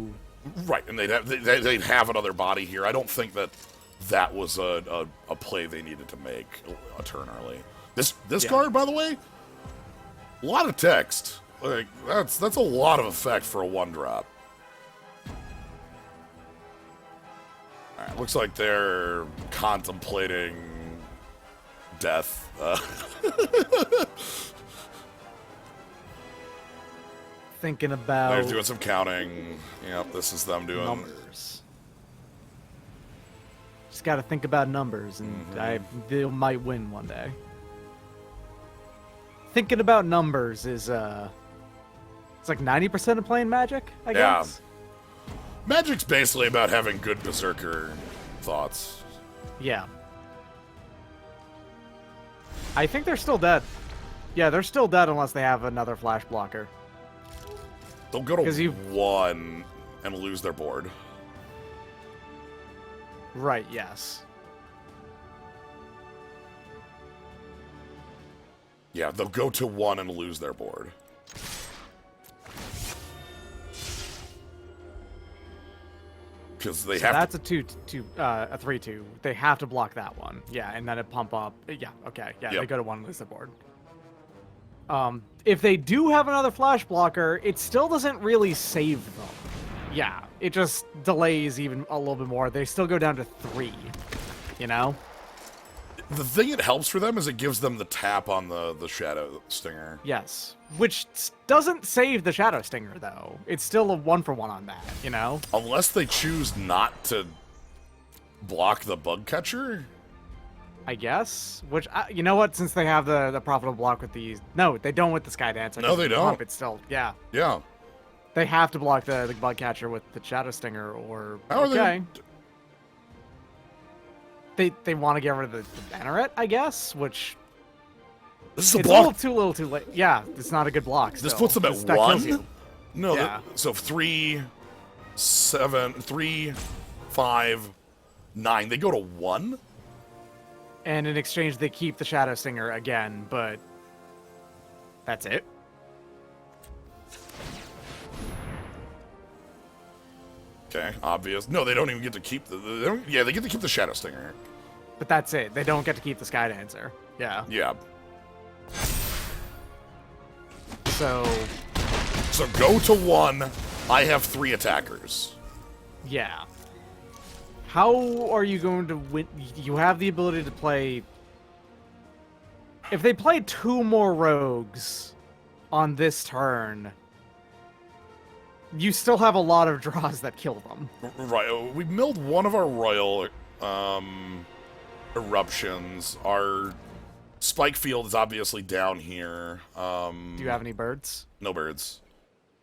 Right, and they'd have another body here. I don't think that was a play they needed to make a turn early. This card, by the way, a lot of text. Like that's a lot of effect for a 1-drop. All right, looks like they're contemplating death. Thinking about They're doing some counting. Yep, this is them doing numbers. Just got to think about numbers, and they might win one day. Thinking about numbers is it's like 90% of playing Magic, I guess. Magic's basically about having good berserker thoughts. Yeah. I think they're still dead. Yeah, they're still dead unless they have another flash blocker. They'll go to 1 and lose their board. Right, yes. Yeah, they'll go to 1 and lose their board. Because they have that's a 3/2. They have to block that one. Yeah, and then it pump up. Yeah, okay. Yeah, Yep. they go to 1 and lose their board. If they do have another flash blocker, it still doesn't really save them. Yeah, it just delays even a little bit more. They still go down to 3, you know? The thing it helps for them is it gives them the tap on the Shadow Stinger. Yes. Which doesn't save the Shadow Stinger, though. It's still a 1-for-1 on that, you know? Unless they choose not to block the Bug Catcher. I guess. Which, you know what? Since they have the profitable block with these... No, they don't with the Sky Dancer. No, they don't. It's still... Yeah. Yeah. They have to block the Bug Catcher with the Shadow Stinger, or... How are they... They want to get rid of the Banneret, I guess, which... This is a it's block. a little too late. Yeah, it's not a good block. This still. puts them at That kills 1? you. No, Yeah. so 3, 7, 3, 5, 9. They go to 1? And in exchange, they keep the Shadow Stinger again, but... That's it. Okay, obvious. No, they don't even get to keep the... yeah, they get to keep the Shadow Stinger. But that's it. They don't get to keep the Sky Dancer. Yeah. Yeah. So go to 1. I have 3 attackers. yeah. How are you going to win? You have the ability to play... If they play 2 more rogues on this turn, you still have a lot of draws that kill them. Right, we milled one of our royal eruptions. Our spike field is obviously down here. Do you have any birds? No birds.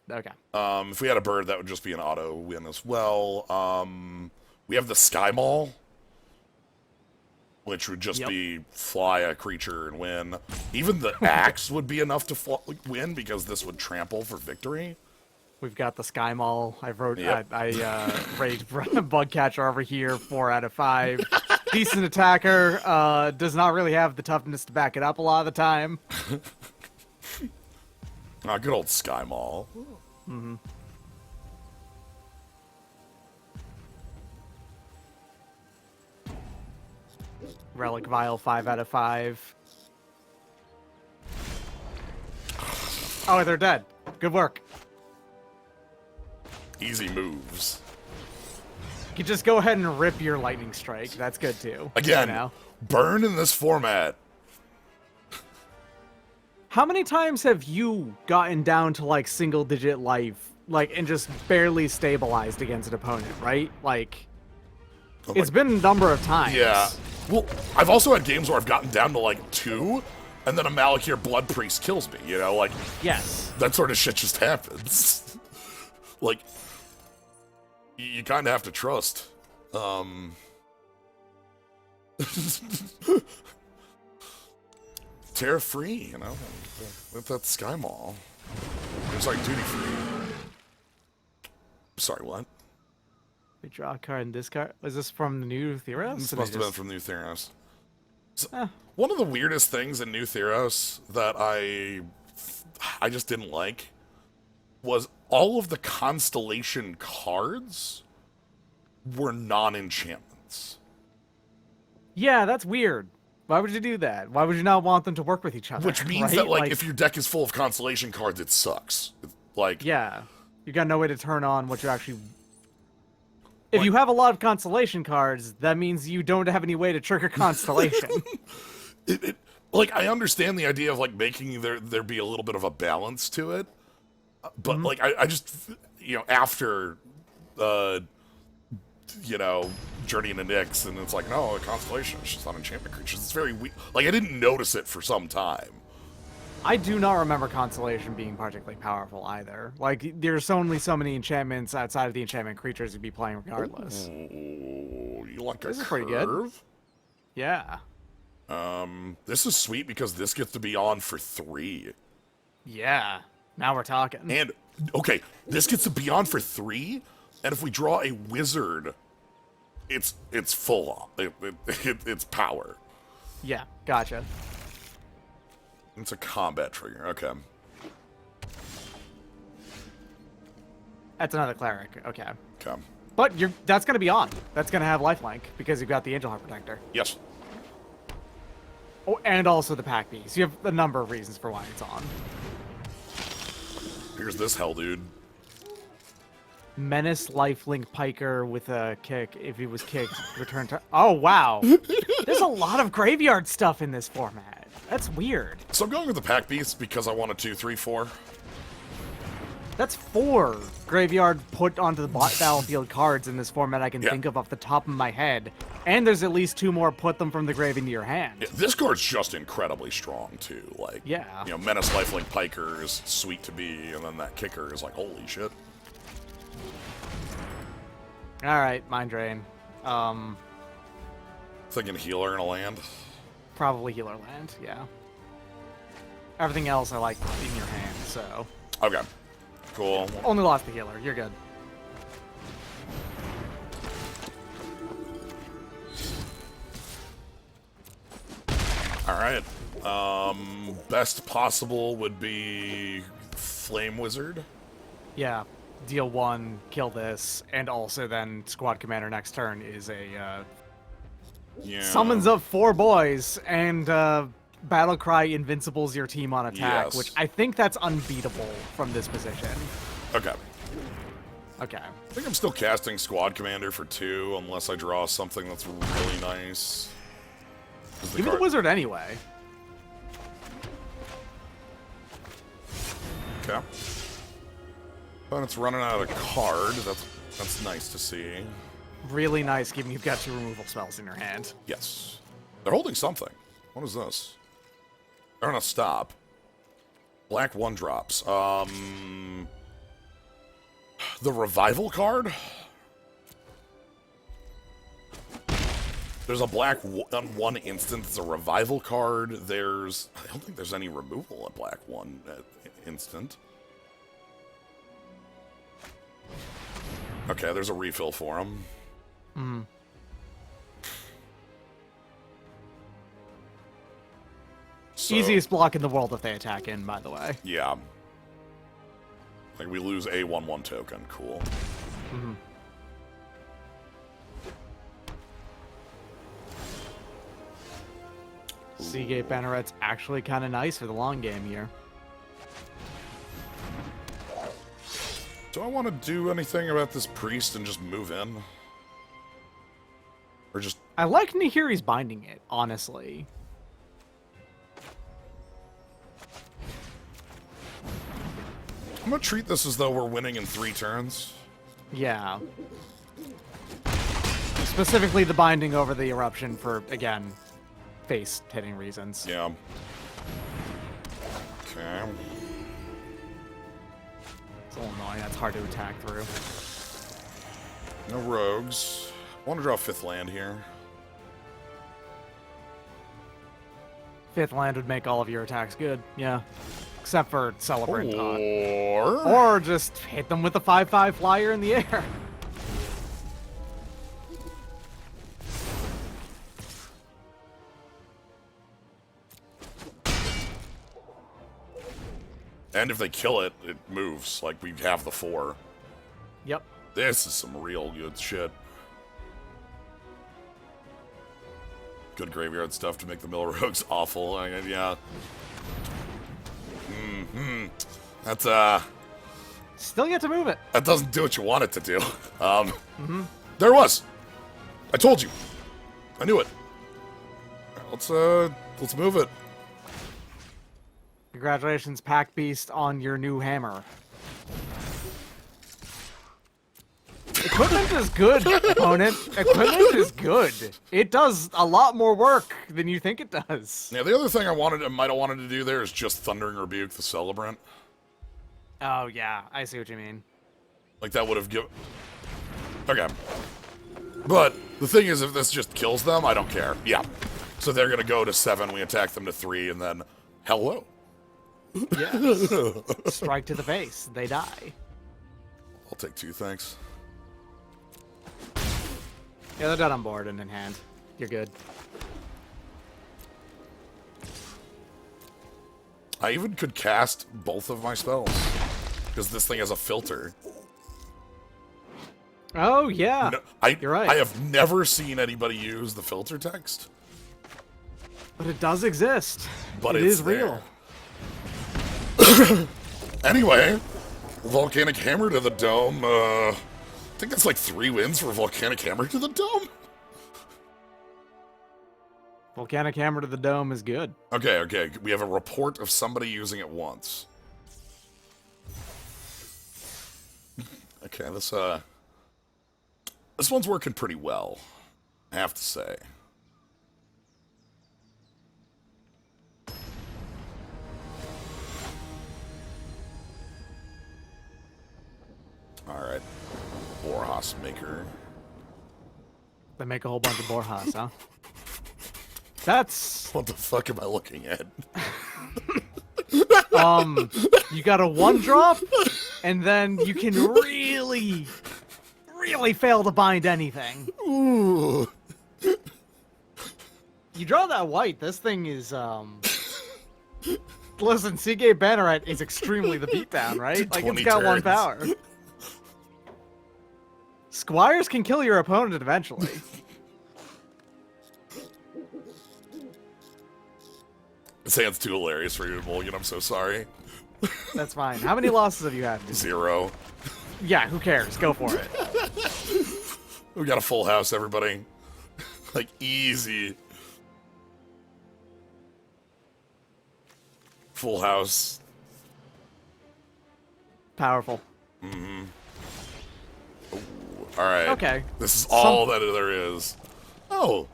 Okay. If we had a bird, that would just be an auto win as well. We have the Sky Maul, which would just be fly a creature and win. Even the axe would be enough to win because this would trample for victory. We've got the Sky Maul. I Yep. rated Bug Catcher over here, 4 out of 5. Decent attacker. Does not really have the toughness to back it up a lot of the time. Good old Sky Maul. Mm-hmm. Relic Vial, 5 out of 5. Oh, they're dead. Good work. Easy moves. You can just go ahead and rip your Lightning Strike. That's good too. Again, You know? burn in this format. How many times have you gotten down to like single digit life, like, and just barely stabilized against an opponent, right? Like, I'm It's like, been a number of times. yeah. Well, I've also had games where I've gotten down to like 2, and then a Malakir Blood Priest kills me, you know? Like, Yes. that sort of shit just happens. Like, you kind of have to trust. Terra free, you know? With that Sky Mall. It's like duty free. Sorry, what? We draw a card in this card. Was this from the new Theros? This Did I must have been just- from New Theros. So, Eh. one of the weirdest things in New Theros that I just didn't like was all of the constellation cards were non-enchantments. Yeah, that's weird. Why would you do that? Why would you not want them to work with each other? Which means right? that, like, if your deck is full of constellation cards, it sucks. Like, Yeah. You got no way to turn on what you're actually... If you have a lot of constellation cards, that means you don't have any way to trigger constellation. like, I understand the idea of, like, making there be a little bit of a balance to it. But, like, I just, you know, after, you know, Journey into Nyx, and it's like, no, a constellation is just not enchantment creatures. It's very weak. Like, I didn't notice it for some time. I do not remember Constellation being particularly powerful either. Like, there's only so many enchantments outside of the enchantment creatures you'd be playing regardless. Oh, you like This a is pretty good. curve? Yeah. This is sweet because this gets to be on for 3. Yeah. Now we're talking. And, okay, this gets to be on for 3, and if we draw a wizard, it's full on. It's power. Yeah, gotcha. It's a combat trigger, okay. That's another cleric. Okay. Okay. But that's going to be on. That's going to have lifelink because you've got the Angel Heart Protector. Yes. Oh, and also the Pack Beast. You have a number of reasons for why it's on. Here's this hell, dude. Menace lifelink Piker with a kick. If he was kicked, return to... Oh, wow. There's a lot of graveyard stuff in this format. That's weird. So I'm going with the Pack Beast because I want a 2, 3, 4. That's 4 graveyard put onto the battlefield cards in this format I can think of off the top of my head. And there's at least 2 more put them from the grave into your hand. Yeah, this card's just incredibly strong, too. Like, Yeah. you know, Menace Lifelink Piker is sweet to be, and then that kicker is like, holy shit. Alright, Mind Drain. Thinking healer in a land. Probably Healer Land, yeah. Everything else I like in your hand, so... Okay. Cool. Only lost the healer, you're good. Alright. Best possible would be Flame Wizard. Yeah, deal 1, kill this, and also then Squad Commander next turn is a, Yeah. summons up 4 boys, and, Battlecry invincibles your team on attack, Yes. which I think that's unbeatable from this position. Okay. Okay. I think I'm still casting Squad Commander for 2, unless I draw something that's really nice. Give me the wizard anyway. Okay. But it's running out of card. That's nice to see. Really nice, given you've got 2 removal spells in your hand. Yes. They're holding something. What is this? They're on a stop. Black 1-drops. The Revival card? There's a black on 1 instant. It's a Revival card. I don't think there's any removal at black 1 instant. Okay, there's a refill for him. So, Easiest block in the world if they attack in, by the way. yeah. Like, we lose a 1/1 token. Cool. Seagate Banneret's actually kind of nice for the long game here. Do I want to do anything about this priest and just move in? Or just... I like Nahiri's binding it, honestly. I'm gonna treat this as though we're winning in 3 turns. Yeah. Specifically the binding over the eruption for, again, face hitting reasons. Yeah. Okay. It's a little annoying. That's hard to attack through. No rogues. I want to draw a 5th land here. 5th land would make all of your attacks good, yeah. Except for Celebrant Pot. Or Just hit them with a 5/5 flyer in the air. And if they kill it, it moves. Like, we have the 4. Yep. This is some real good shit. Good graveyard stuff to make the mill rogues awful. Yeah. That's, Still yet to move it. that doesn't do what you want it to do. There it was! I told you! I knew it. Let's move it. Congratulations, Pack Beast, on your new hammer. Equipment is good, opponent. Equipment is good. It does a lot more work than you think it does. Yeah, the other thing I might have wanted to do there is just Thundering Rebuke the Celebrant. Oh, yeah. I see what you mean. Like, that would have given... Okay. But, the thing is, if this just kills them, I don't care. Yeah. So they're gonna go to 7, we attack them to 3, and then... Hello. Yes. Strike to the face. They die. I'll take 2, thanks. Yeah, they're dead on board and in hand. You're good. I even could cast both of my spells. Because this thing has a filter. Oh, yeah. No, You're right. I have never seen anybody use the filter text. But it does exist. But it it's is real. there. Anyway, Volcanic Hammer to the Dome. I think that's like 3 wins for Volcanic Hammer to the Dome. Volcanic Hammer to the Dome is good. Okay. We have a report of somebody using it once. Okay, this one's working pretty well, I have to say. Alright. Boros Maker. They make a whole bunch of Borjas, huh? That's... What the fuck am I looking at? You got a 1-drop, and then you can really fail to bind anything. Ooh. You draw that white, this thing is, Listen, Seagate Banneret is extremely the beatdown, right? Like, it's got 1 power. Squires can kill your opponent eventually. This hand's too hilarious for you, Mulligan. I'm so sorry. That's fine. How many losses have you had? 0. Yeah, who cares? Go for it. We got a full house, everybody. Like, easy. Full house. Powerful. Mm-hmm. Alright. Okay. This is all that there is. Oh.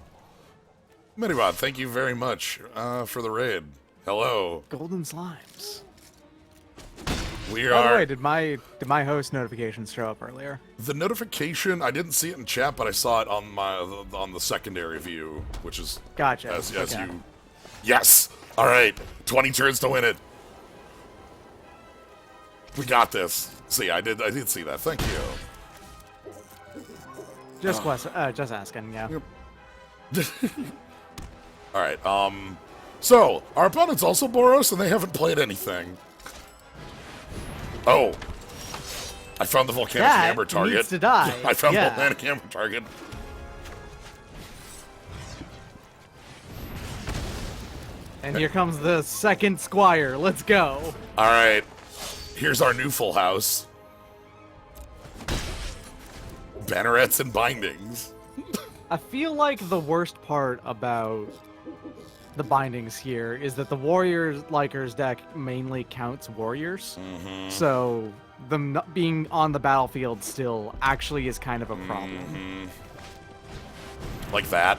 Minibot, thank you very much for the raid. Hello. Golden Slimes. We By the are... way, did my host notifications show up earlier? The notification, I didn't see it in chat, but I saw it on the secondary view, which is... Gotcha. As Okay. you... Yes! Alright. 20 turns to win it. We got this. See, I did see that. Thank you. Just asking, yeah. Yep. Alright, so, our opponent's also Boros, and they haven't played anything. Oh. I found the Volcanic Hammer target. Needs to die. I found the Yeah. Volcanic Hammer target. And here comes the second Squire. Let's go. Alright. Here's our new full house. Bannerets and bindings. I feel like the worst part about the bindings here is that the Warriors Likers deck mainly counts Warriors. Mm-hmm. So them not being on the battlefield still actually is kind of a problem. Mm-hmm. Like that.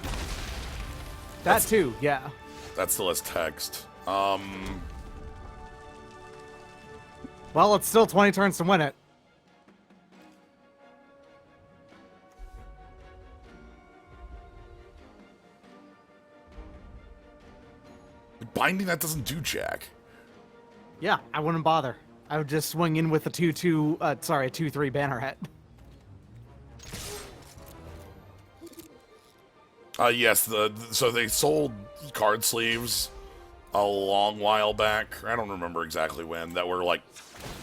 That too, yeah. That still has text. Well, it's still 20 turns to win it. Binding, that doesn't do jack. Yeah, I wouldn't bother. I would just swing in with a 2-2, a 2-3 banner hat. Yes, so they sold card sleeves a long while back. I don't remember exactly when. That were like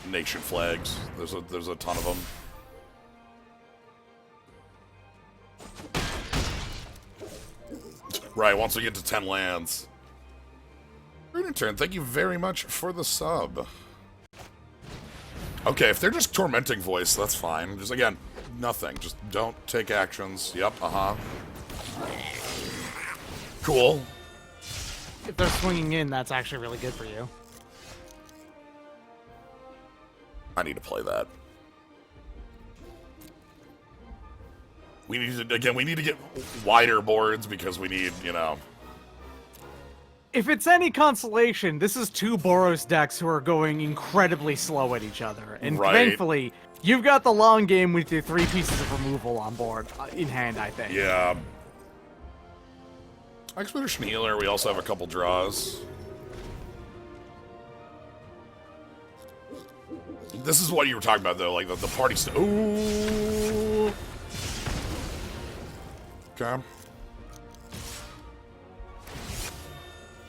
nation flags. There's a ton of them. Right, once we get to 10 lands. Turn, thank you very much for the sub. Okay, if they're just tormenting voice, that's fine. Just again, nothing. Just don't take actions. Yep, Cool. If they're swinging in, that's actually really good for you. I need to play that. We need to, we need to get wider boards because we need, you know... If it's any consolation, this is two Boros decks who are going incredibly slow at each other. And thankfully, you've got the long game with your 3 pieces of removal on board in hand, I think. Yeah. Expedition Healer, we also have a couple draws. This is what you were talking about, though, like the party stuff. Ooh. Okay.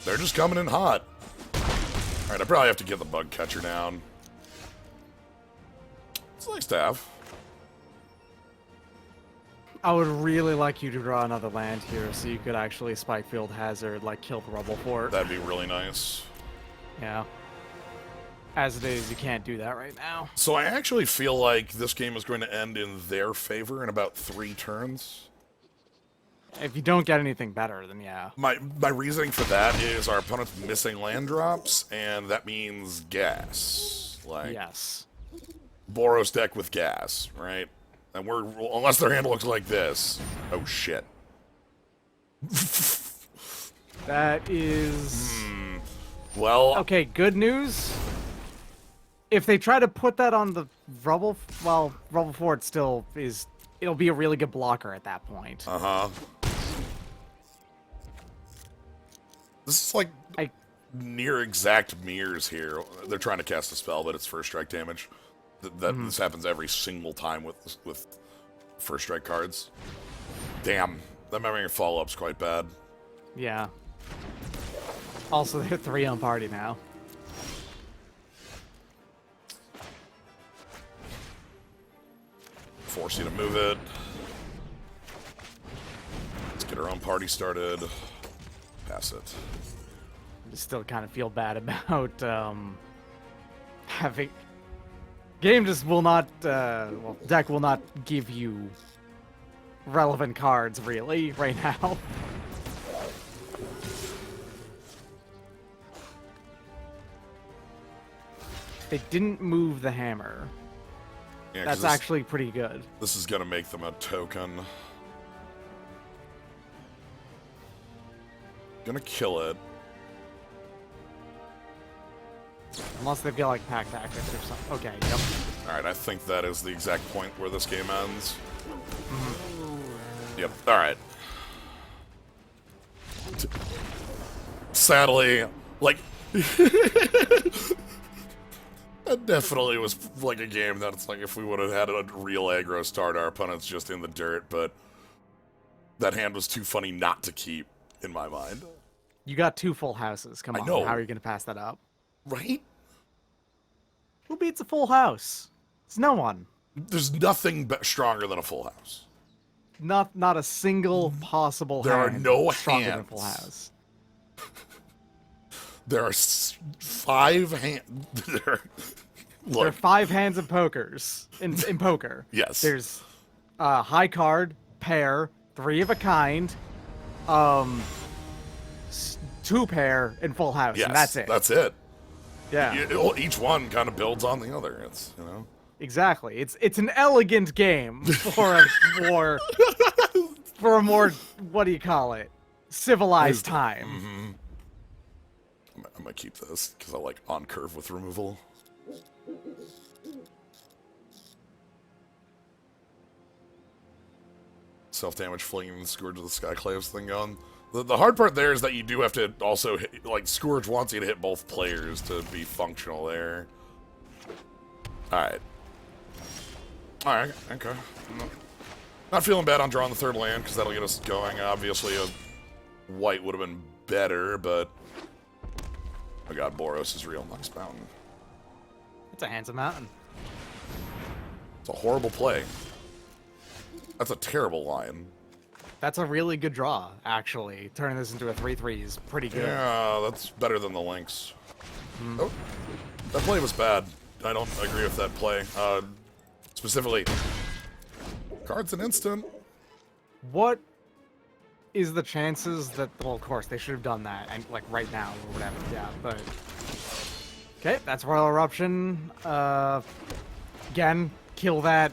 They're just coming in hot. Alright, I probably have to get the bug catcher down. It's nice to have. I would really like you to draw another land here so you could actually Spikefield Hazard, like, kill the Rubble Fort. That'd be really nice. Yeah. As it is, you can't do that right now. So I actually feel like this game is going to end in their favor in about 3 turns. If you don't get anything better, then yeah. My reasoning for that is our opponent's missing land drops, and that means gas. Like, yes. Boros deck with gas, right? And we're, unless their hand looks like this. Oh shit. That is... Well... Okay, good news. If they try to put that on the Rubble... Well, Rubble Fort still is... It'll be a really good blocker at that point. Uh-huh. This is like near exact mirrors here. They're trying to cast a spell, but it's first strike damage. This happens every single time with first strike cards. Damn, that memory follow-up's quite bad. Yeah. Also, they're 3 on party now. Force you to move it. Let's get our own party started. Pass it. I still kind of feel bad about having... Game just will not, well, deck will not give you relevant cards, really, right now. They didn't move the hammer. Yeah, that's actually pretty good. This is gonna make them a token. Gonna kill it. Unless they've got, like, pack tactics or something. Okay, yep. Alright, I think that is the exact point where this game ends. Yep, alright. Sadly, like... That definitely was, like, a game that it's like if we would have had a real aggro start, our opponent's just in the dirt, but... That hand was too funny not to keep, in my mind. You got 2 full houses. Come on, I know. How are you going to pass that up? Right? Who beats a full house? It's no one. There's nothing stronger than a full house. Not a single possible There are hand no stronger than a hands. full house. There are 5 hands. There are 5 hands of pokers in poker. Yes. There's high card, pair, 3 of a kind, 2 pair, and full house, Yes, and that's it. That's it. Yeah. Each one kind of builds on the other. It's, you know. Exactly. It's an elegant game for a war. for a more, what do you call it, civilized time. Mm-hmm. I'm gonna keep this because I like on curve with removal. Self-damage flinging the Scourge of the Skyclaves thing going. The hard part there is that you do have to also hit, like, Scourge wants you to hit both players to be functional there. Alright. Alright, okay. Not feeling bad on drawing the third land, because that'll get us going. Obviously, a white would have been better, but... Oh god, Boros is real. Nice mountain. It's a handsome mountain. It's a horrible play. That's a terrible line. That's a really good draw, actually. Turning this into a 3/3 is pretty good. Yeah, that's better than the Lynx. Oh, that play was bad. I don't agree with that play. Specifically, card's an instant. What is the chances that... Well, of course, they should have done that, and like right now or whatever. Yeah, but... Okay, that's Royal Eruption. Again, kill that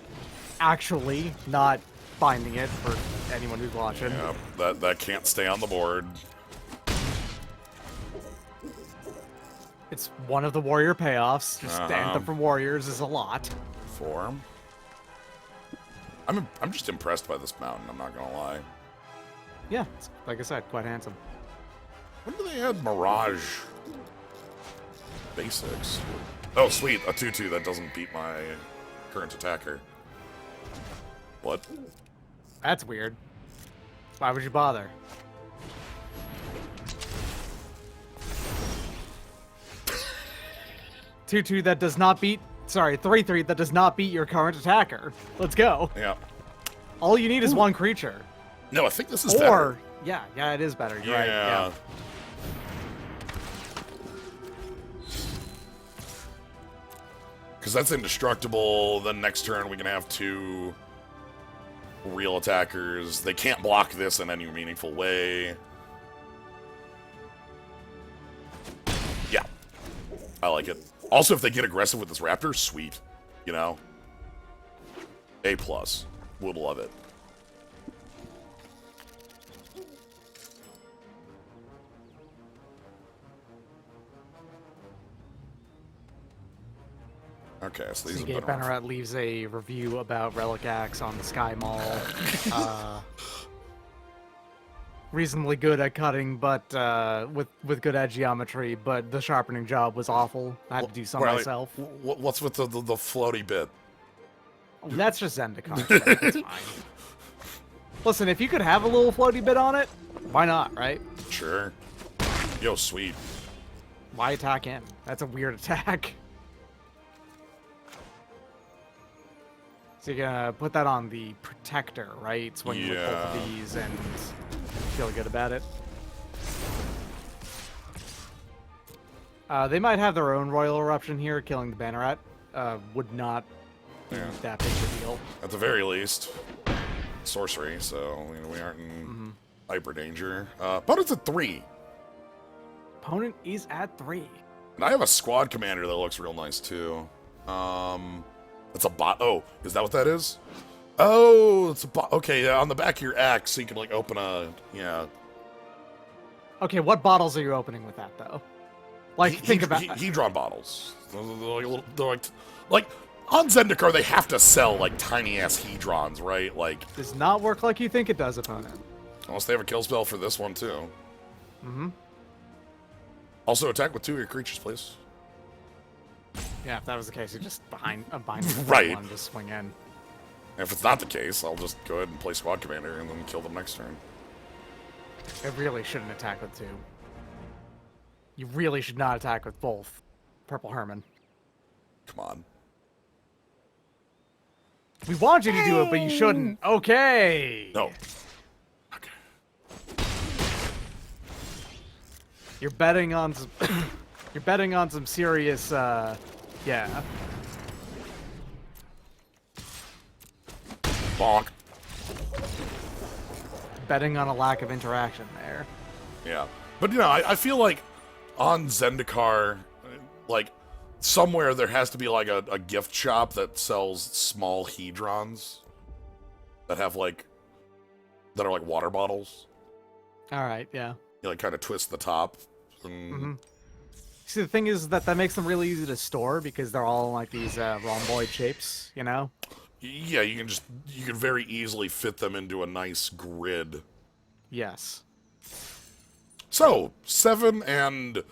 actually, not binding it for anyone who's watching. Yeah, that can't stay on the board. It's one of the warrior payoffs. Just Anthem for Warriors is a lot. Form. I'm just impressed by this mountain, I'm not gonna lie. Yeah, it's, like I said, quite handsome. When do they add Mirage basics? Oh, sweet, a 2/2 that doesn't beat my current attacker. What? That's weird. Why would you bother? Two that does not beat... Sorry, 3/3 that does not beat your current attacker. Let's go. Yeah. All you need is one creature. No, I think this is better. Yeah, it is better. You're right. Yeah. Because that's indestructible. Then next turn we can have 2 real attackers. They can't block this in any meaningful way. Yeah. I like it. Also, if they get aggressive with this raptor, sweet. You know? A+. Would love it. Okay, so these Seagate Banneret leaves a review about Relic Axe on the Sky Mall. Reasonably good at cutting, but with good at geometry, but the sharpening job was awful. I had to do some myself. What's with the floaty bit? That's just Zendikar. That's fine. Listen, if you could have a little floaty bit on it, why not, right? Sure. Yo, sweet. Why attack him? That's a weird attack. So you're gonna put that on the Protector, right? Swing with both of these and feel good about it. They might have their own Royal Eruption here. Killing the Banneret would not be that big of a deal. At the very least, sorcery, so we aren't in hyper danger. Opponent's at 3. Opponent is at 3. And I have a squad commander that looks real nice too. That's a bot. Oh, is that what that is? Oh, it's a bot. Okay, yeah, on the back of your axe, so you can like open a Okay, what bottles are you opening with that though? Like, think about Hedron bottles. They're like on Zendikar, they have to sell like tiny ass Hedrons, right? Like, does not work like you think it does, opponent. Unless they have a kill spell for this one too. Also, attack with 2 of your creatures, please. Yeah, if that was the case, you just bind right. one, just swing in. And if it's not the case, I'll just go ahead and play squad commander and then kill them next turn. It really shouldn't attack with 2. You really should not attack with both. Purple Herman. Come on. We want you to do it, but you shouldn't. Okay. No. Okay. You're betting on some. You're betting on some serious. Yeah. Bonk. Betting on a lack of interaction there. Yeah. But, you know, I feel like on Zendikar, like, somewhere there has to be, like, a gift shop that sells small Hedrons that have, like, that are like water bottles. All right, yeah. You like kind of twist the top. And... Mm-hmm. See, the thing is that makes them really easy to store because they're all like these rhomboid shapes, you know? Yeah, you can very easily fit them into a nice grid. Yes. So 7 and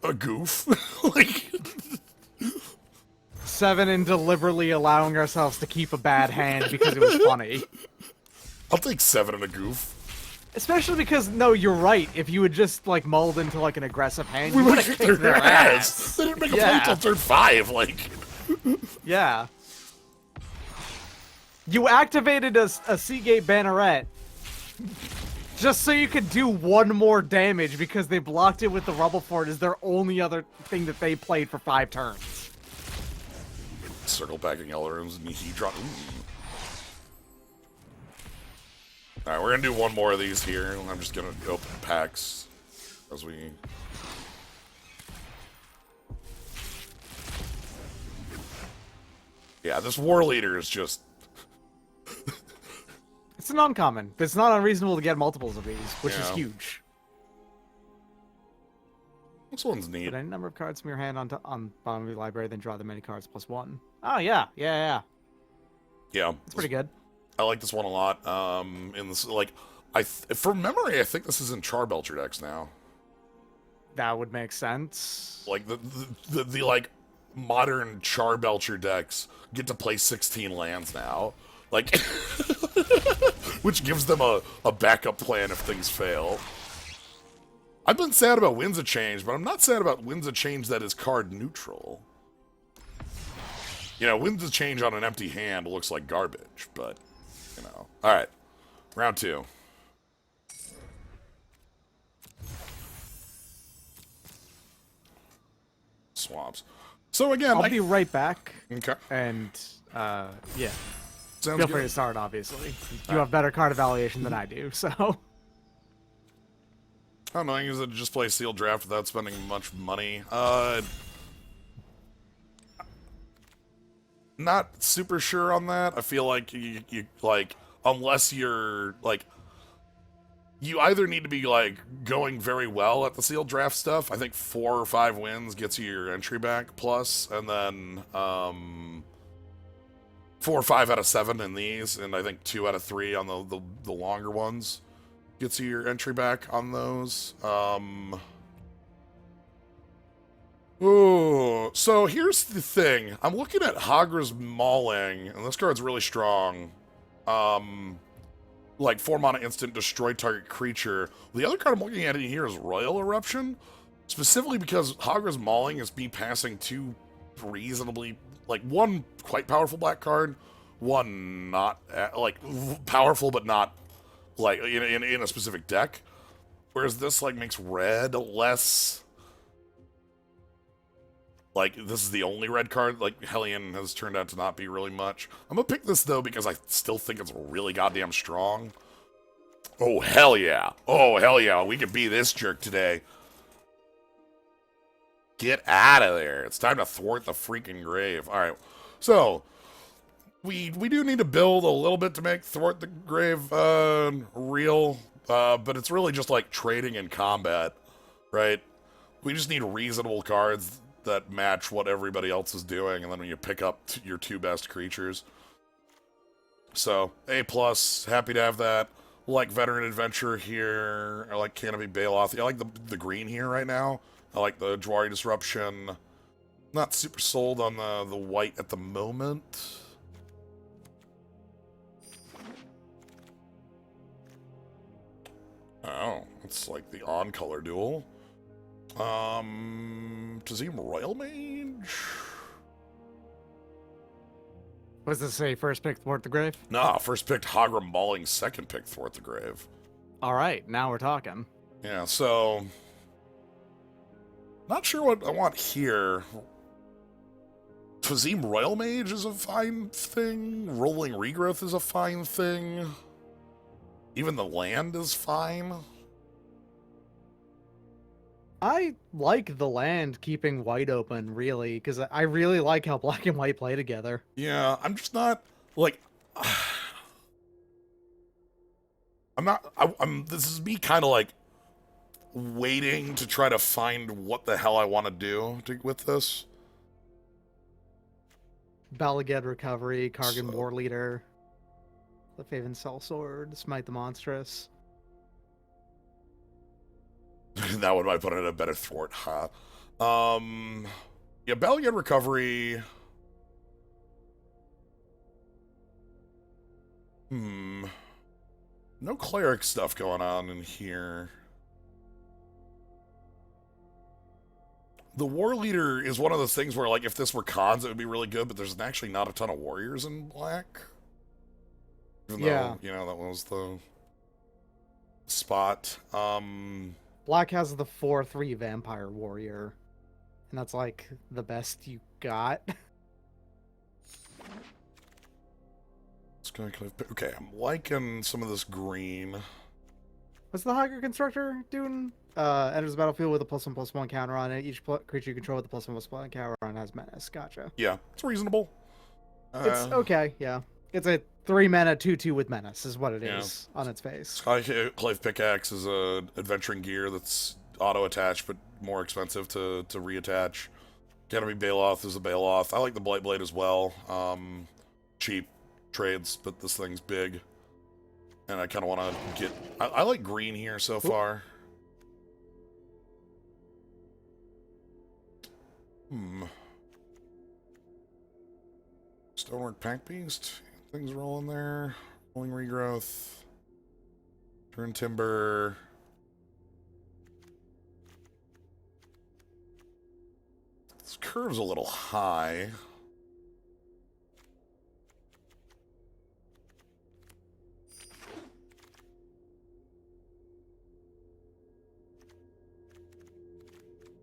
a goof, like 7 and deliberately allowing ourselves to keep a bad hand because it was funny. I'll take 7 and a goof. Especially because, no, you're right. If you had just, like, mulled into, like, an aggressive hand, We you would would have have kicked their ass. They didn't make a play till turn 5, like. Yeah. You activated a Seagate Banneret just so you could do 1 more damage because they blocked it with the Rubble Fort as their only other thing that they played for 5 turns. Circle backing Elrons and he dropped. Alright, we're gonna do 1 more of these here. I'm just gonna open packs as we. Yeah, this war leader is just. It's an uncommon. It's not unreasonable to get multiples of these, which is Yeah. huge. This one's neat. Put any number of cards from your hand on bottom of your library, then draw the many cards +1. Oh, yeah. Yeah. Yeah. It's pretty good. I like this one a lot. In this, like, from memory, I think this is in Charbelcher decks now. That would make sense. Like the like modern Charbelcher decks get to play 16 lands now, like, which gives them a backup plan if things fail. I've been sad about Winds of Change, but I'm not sad about Winds of Change that is card neutral. You know, Winds of Change on an empty hand looks like garbage, but, you know. Alright, round 2. Swamps. So again, I'll be right back. Okay. And, yeah. Sounds Feel good. free to start, obviously. You have better card evaluation than I do, so... How annoying is it to just play sealed draft without spending much money? Not super sure on that. I feel like you like, unless you're like, you either need to be like going very well at the sealed draft stuff. I think 4 or 5 wins gets you your entry back plus, and then 4 or 5 out of 7 in these, and I think 2 out of 3 on the longer ones gets you your entry back on those. Ooh, so here's the thing. I'm looking at Hagra's Mauling, and this card's really strong. Like 4 mana instant, destroy target creature. The other card I'm looking at in here is Royal Eruption, specifically because Hagra's Mauling is me passing 2 reasonably, like 1 quite powerful black card, 1 not, like, powerful but not, like, in a specific deck. Whereas this, like, makes red less... Like, this is the only red card. Like, Hellion has turned out to not be really much. I'm gonna pick this, though, because I still think it's really goddamn strong. Oh, hell yeah. Oh, hell yeah. We can be this jerk today. Get out of there. It's time to thwart the freaking grave. All right. So, we do need to build a little bit to make thwart the grave real. But it's really just like trading in combat, right? We just need reasonable cards that match what everybody else is doing, and then when you pick up your 2 best creatures. So, A+, happy to have that. Like Veteran Adventure here. I like Canopy Baloth. I like the green here right now. I like the Jwari Disruption. Not super sold on the white at the moment. Oh, it's like the on-color duel. Tazim Royal Mage? What does this say? First pick Thwart the Grave? Nah, first picked Hagra Mauling, second pick Thwart the Grave. Alright, now we're talking. Yeah, so... Not sure what I want here. Tazim Royal Mage is a fine thing. Rolling Regrowth is a fine thing. Even the land is fine. I like the land keeping white open, really, because I really like how black and white play together. Yeah, I'm just not, like... I'm not. This is me kind of like waiting to try to find what the hell I want to do with this. Balaged Recovery, Kargan So- War Leader, the Faven Cell Sword, Smite the Monstrous. That one might put it in a better thwart, huh? Yeah, Balaged Recovery. No cleric stuff going on in here. The War Leader is one of those things where, like, if this were cons, it would be really good, but there's actually not a ton of warriors in black. Even though, you know, that was the spot. Black has the 4/3 Vampire Warrior, and that's, like, the best you got. Okay, I'm liking some of this green. What's the Hager Constructor doing? Enters the battlefield with a +1/+1 counter on it. Each creature you control with a +1/+1 counter on has menace. Gotcha. Yeah, it's reasonable. It's okay, yeah. It's a 3-mana 2/2 with menace is what it is on its face. Skyclave Pickaxe is a adventuring gear that's auto-attached but more expensive to reattach. Canopy Baloth is a Baloth. I like the Blight Blade as well. Cheap trades, but this thing's big. And I kind of want to get... I like green here so far. Stonework Pack Beast. Things rolling there. Rolling Regrowth. Turn Timber. This curve's a little high.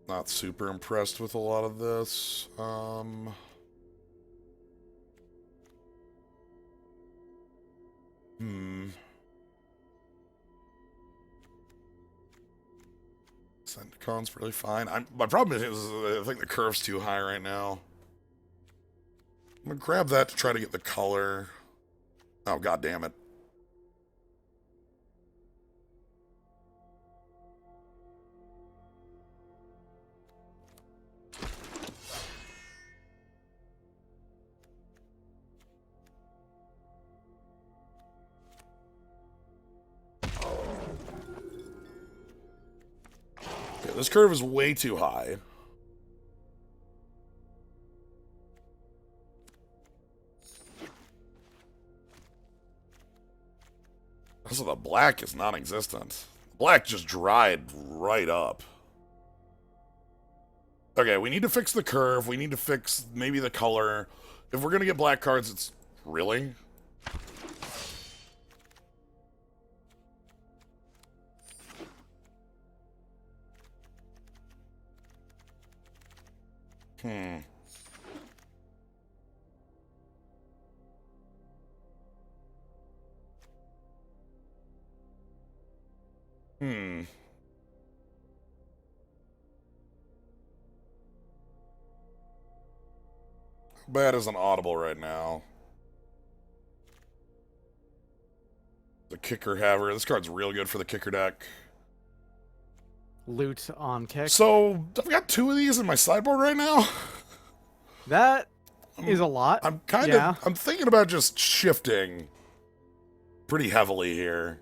Not super impressed with a lot of this. Zendikar's really fine. My problem is I think the curve's too high right now. I'm gonna grab that to try to get the color. Oh, god damn it. This curve is way too high. Also, the black is non-existent. Black just dried right up. Okay, we need to fix the curve. We need to fix maybe the color. If we're going to get black cards, it's... Really? Bad as an audible right now. The Kicker Haver. This card's real good for the Kicker deck. Loot on kick. So, I've got 2 of these in my sideboard right now. That is a lot. I'm kind of... I'm thinking about just shifting pretty heavily here.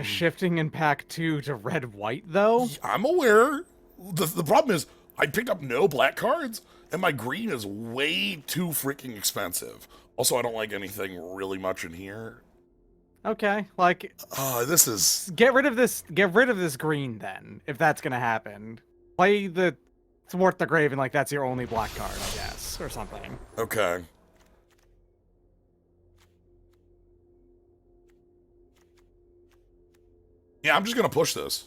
Shifting in pack 2 to red-white, though? I'm aware. The problem is, I picked up no black cards, and my green is way too freaking expensive. Also, I don't like anything really much in here. Okay, like... this is... Get rid of this green, then, if that's gonna happen. Play the Thwart the Grave, and, like, that's your only black card, I guess, or something. Okay. Yeah, I'm just gonna push this.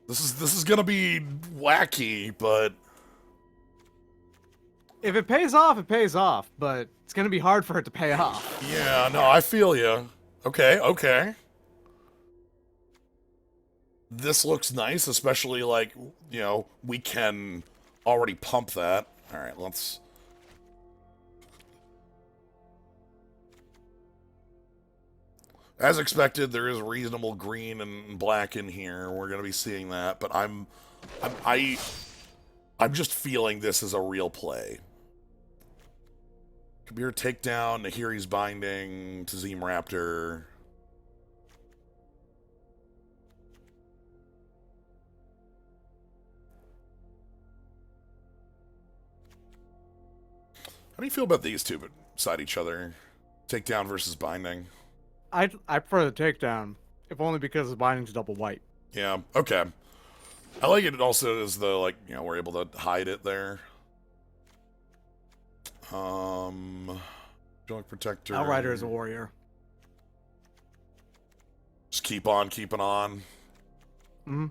This is gonna be wacky, but If it pays off, it pays off, but it's gonna be hard for it to pay off. yeah, no, I feel you. Okay, okay. This looks nice, especially like, you know, we can already pump that. All right, let's... As expected, there is reasonable green and black in here. We're going to be seeing that, but I'm just feeling this is a real play. Kabir takedown, Nahiri's binding, Tazim Raptor. How do you feel about these two beside each other? Takedown versus binding. I prefer the takedown, if only because the binding's double white. Yeah, okay. I like it also as the, like, you know, we're able to hide it there. Joint Protector. Outrider is a warrior. Just keep on keeping on. Mm-hmm.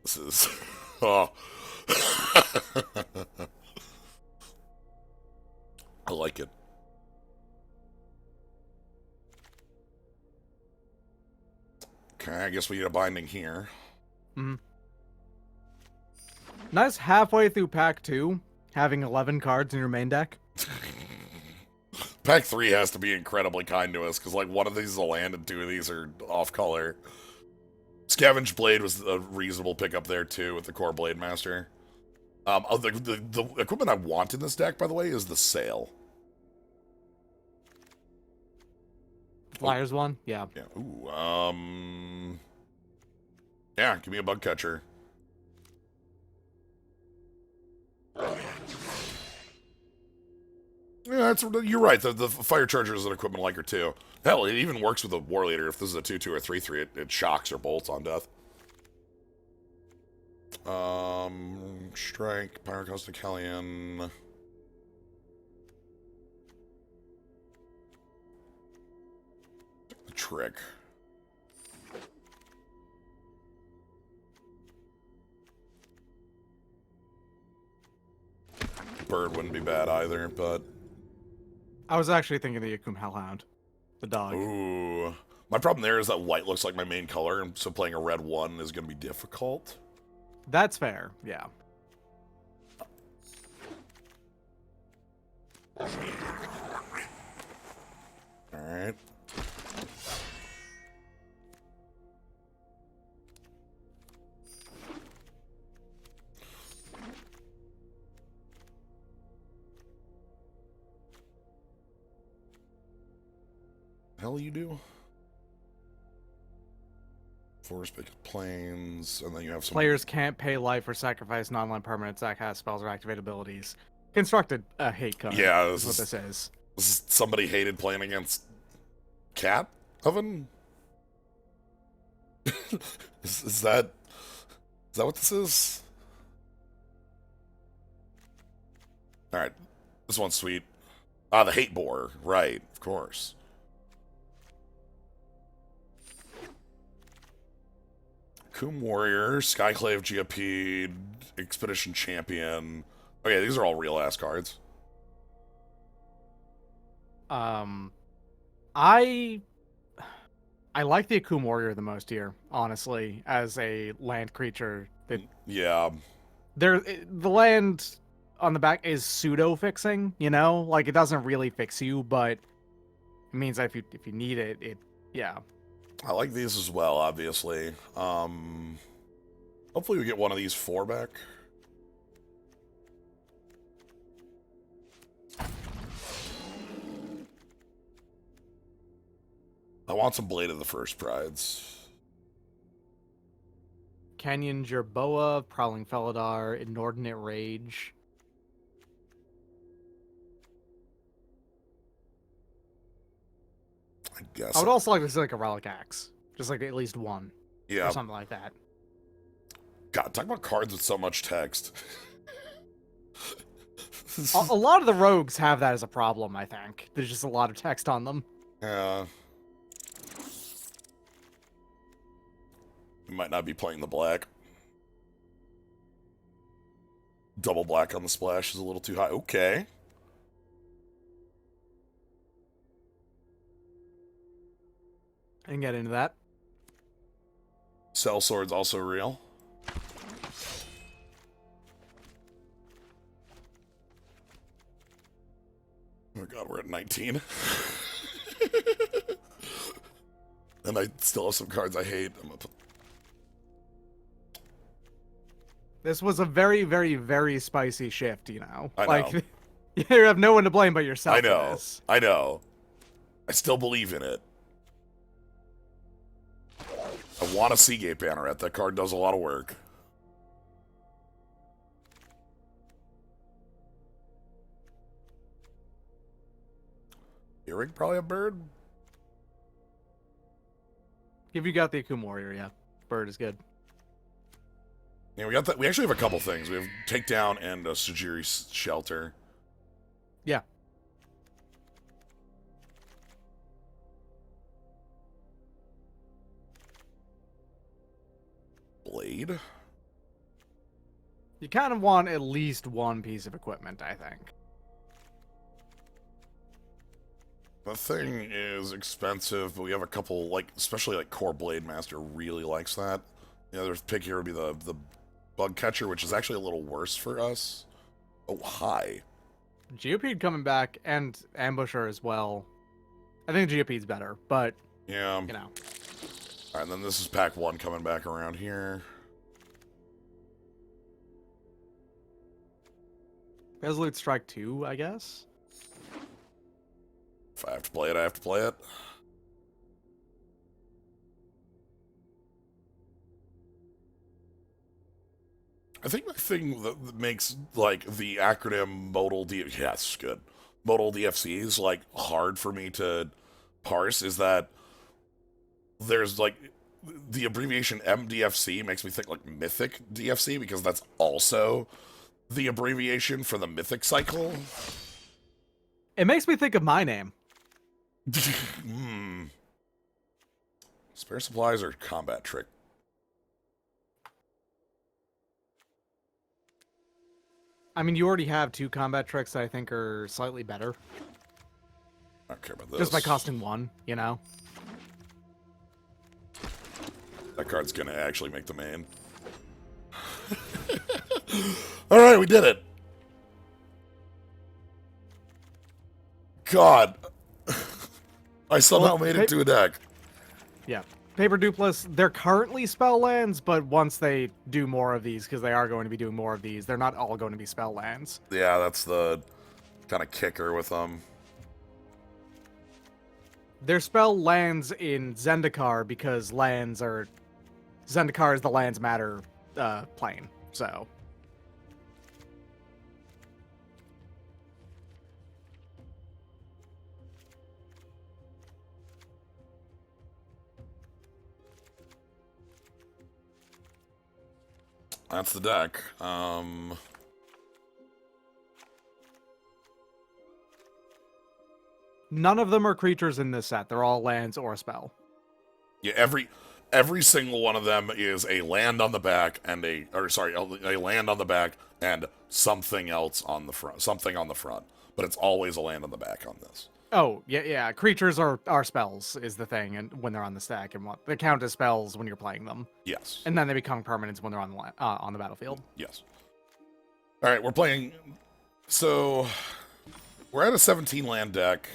This is... Oh. I like it. Okay, I guess we need a binding here. Mm-hmm. Nice halfway through pack 2, having 11 cards in your main deck. Pack 3 has to be incredibly kind to us, because, like, one of these is a land and two of these are off-color. Scavenge Blade was a reasonable pickup there, too, with the Core Blade Master. The equipment I want in this deck, by the way, is the Sail. Flyers one? Yeah. Yeah. Ooh, yeah, give me a Bug Catcher. Yeah, you're right. The Fire Charger is an equipment liker, too. Hell, it even works with a War Leader. If this is a 2/2 or 3/3, it shocks or bolts on death. Strike, Pyrocaustic Hellion. The trick. Bird wouldn't be bad either, but... I was actually thinking the Yakum Hellhound. The dog. Ooh. My problem there is that white looks like my main color, and so playing a red 1 is going to be difficult. That's fair, yeah. Alright. Hell you do? Forest Baked Plains, and then you have some... Players can't pay life or sacrifice non-land permanents that cast spells or activate abilities. Constructed a hate card. Yeah, is what this is. This is somebody hated playing against Cat Oven? is that what this is? Alright. This one's sweet. Ah, the Hate Boar. Right, of course. Coom Warrior, Skyclave GP, Expedition Champion. Okay, these are all real-ass cards. I like the Akum Warrior the most here, honestly, as a land creature. That Yeah. the land on the back is pseudo-fixing, you know? Like, it doesn't really fix you, but it means that if you need it, yeah. I like these as well, obviously. Hopefully we get one of these 4 back. I want some Blade of the First Prides. Canyon Jerboa, Prowling Felidar, Inordinate Rage. I guess. I would also like to see like a Relic Axe. Just like at least one. Yeah. Or something like that. God, talk about cards with so much text. A lot of the rogues have that as a problem, I think. There's just a lot of text on them. Yeah. We might not be playing the black. Double black on the splash is a little too high. Okay. And get into that. Cell Sword's also real. Oh god, we're at 19. And I still have some cards I hate. I'm gonna put... This was a very, very, very spicy shift, you know? I know. Like, you have no one to blame but yourself I know. for this. I know. I still believe in it. I want a Seagate Banneret. That card does a lot of work. Earring, probably a bird. If you got the Akum Warrior, yeah. Bird is good. Yeah, we got that. We actually have a couple things. We have Takedown and a Sujiri Shelter. Yeah. Blade. You kind of want at least one piece of equipment, I think. The thing is expensive, but we have a couple, like, especially like Core Blade Master really likes that. The other pick here would be the Bug Catcher, which is actually a little worse for us. Oh, hi. Geopede coming back, and Ambusher as well. I think Geopede's better, but, Yeah. you know. Alright, and then this is pack 1 coming back around here. Resolute Strike 2, I guess? If I have to play it, I have to play it. I think the thing that makes, like, the acronym modal yes, good. Modal DFCs, like, hard for me to parse is that there's, like, the abbreviation MDFC makes me think, like, Mythic DFC, because that's also the abbreviation for the Mythic cycle. It makes me think of my name. Spare supplies or combat trick? I mean, you already have 2 combat tricks that I think are slightly better. I don't care about this. Just by costing 1, you know? That card's gonna actually make the main. Alright, we did it! God. I somehow made it to a deck. Yeah. Paper Dupless, they're currently spell lands, but once they do more of these, because they are going to be doing more of these, they're not all going to be spell lands. Yeah, that's the kind of kicker with them. They're spell lands in Zendikar because lands are... Zendikar is the lands matter plane, so... That's the deck. None of them are creatures in this set. They're all lands or a spell. Yeah, every single one of them is a land on the back and a land on the back and something else on the front. Something on the front. But it's always a land on the back on this. Oh, yeah. Creatures are spells is the thing, and when they're on the stack, and they count as spells when you're playing them. Yes. And then they become permanents when they're on the battlefield. Yes. All right, we're playing. So we're at a 17 land deck,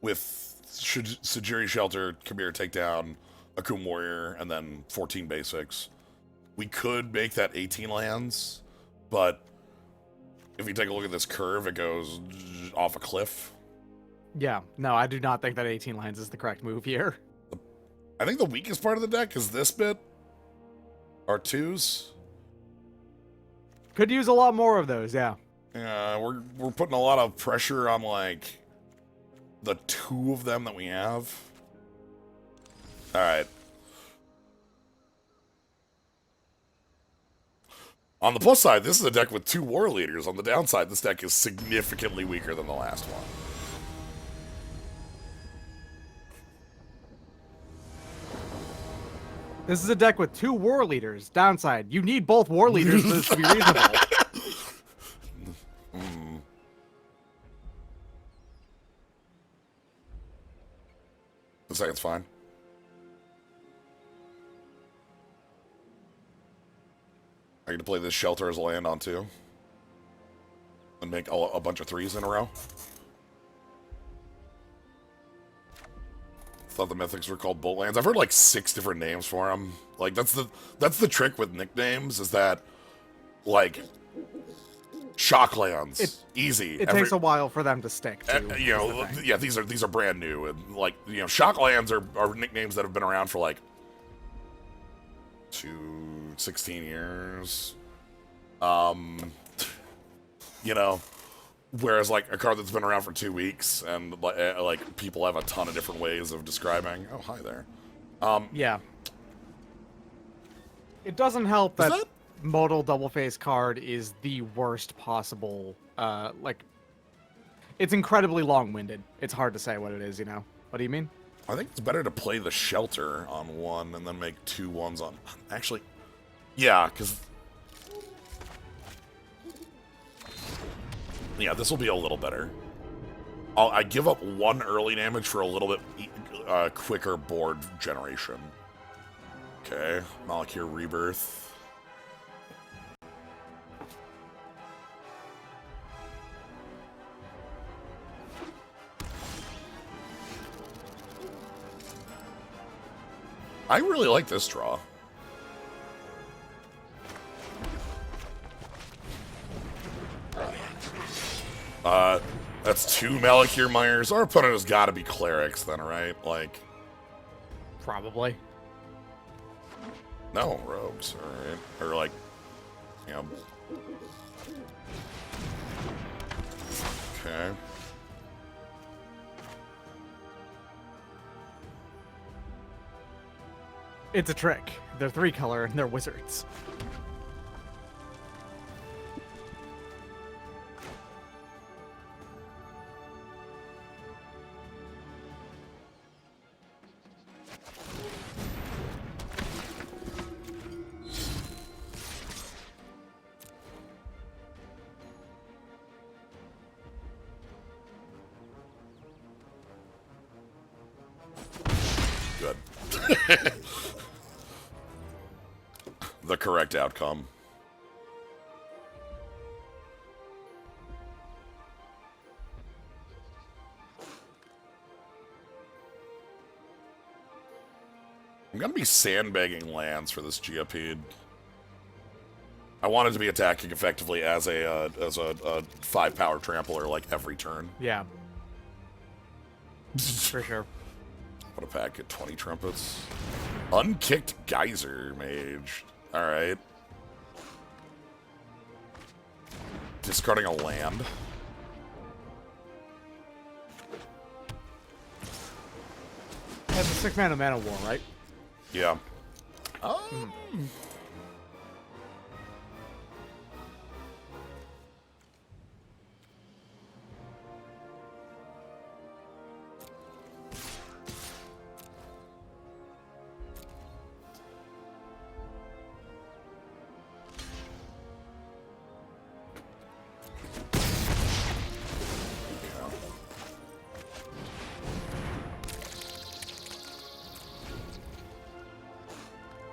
with Sujiri Shelter, Kabir Takedown, Akum Warrior, and then 14 basics. We could make that 18 lands, but if you take a look at this curve, it goes off a cliff. Yeah, no, I do not think that 18 lands is the correct move here. I think the weakest part of the deck is this bit. Our 2s. Could use a lot more of those, yeah. Yeah, we're putting a lot of pressure on, like, the 2 of them that we have. Alright. On the plus side, this is a deck with 2 war leaders. On the downside, this deck is significantly weaker than the last one. This is a deck with 2 war leaders. Downside, you need both war leaders for this to be reasonable. The second's fine. I get to play this shelter as a land on 2. And make a bunch of 3s in a row. Thought the mythics were called bolt lands. I've heard like 6 different names for them. Like that's the trick with nicknames is that like shocklands easy. It takes a while for them to stick. You know, yeah, these are brand new and like you know, shocklands are nicknames that have been around for like 16 years. You know. Whereas, like, a card that's been around for 2 weeks, and, like, people have a ton of different ways of describing... Oh, hi there. Yeah. It doesn't help that modal double-face card is the worst possible, like... It's incredibly long-winded. It's hard to say what it is, you know? What do you mean? I think it's better to play the shelter on 1 and then make 2 ones on... Actually, yeah, because... Yeah, this will be a little better. I give up 1 early damage for a little bit quicker board generation. Okay, Malakir Rebirth. I really like this draw. That's 2 Malakir Myers. Our opponent has got to be clerics then, right? Like... Probably. No, rogues, alright. Or like, you know... Okay. It's a trick. They're 3-color and they're wizards. Good. The correct outcome. I'm gonna be sandbagging lands for this Geopede. I wanted to be attacking effectively as a 5-power trampler like every turn. Yeah. For sure. What a pack at 20 trumpets. Unkicked Geyser Mage. Alright. Discarding a land. That's a 6-mana mana war, right? Yeah.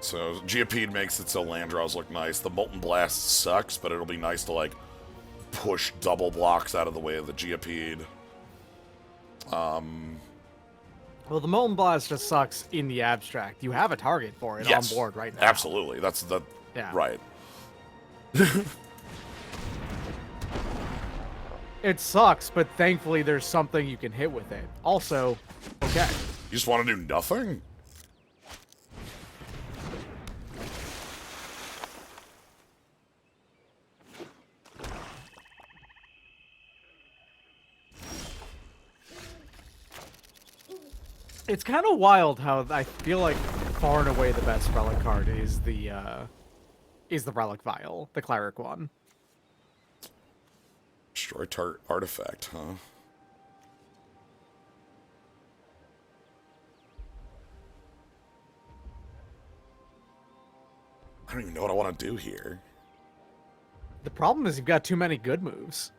So Geopede makes it so land draws look nice. The Molten Blast sucks, but it'll be nice to like push double blocks out of the way of the Geopede. Well, the Molten Blast just sucks in the abstract. You have a target for it on board right now. Absolutely. That's the right. It sucks, but thankfully there's something you can hit with it. Also, okay. You just want to do nothing? It's kind of wild how I feel like far and away the best relic card is the Relic Vial, the cleric one. Destroy target artifact, huh? I don't even know what I want to do here. The problem is you've got too many good moves.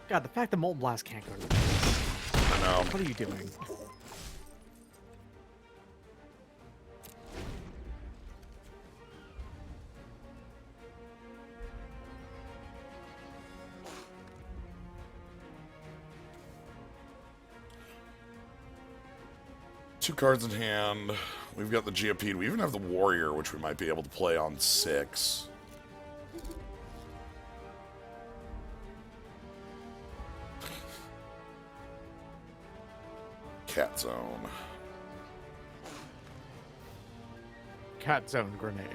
God, the fact that Molten Blast can't go to the base. I know. What are you doing? Two cards in hand. We've got the GOP. We even have the Warrior, which we might be able to play on 6. Cat Zone. Cat Zone Grenade.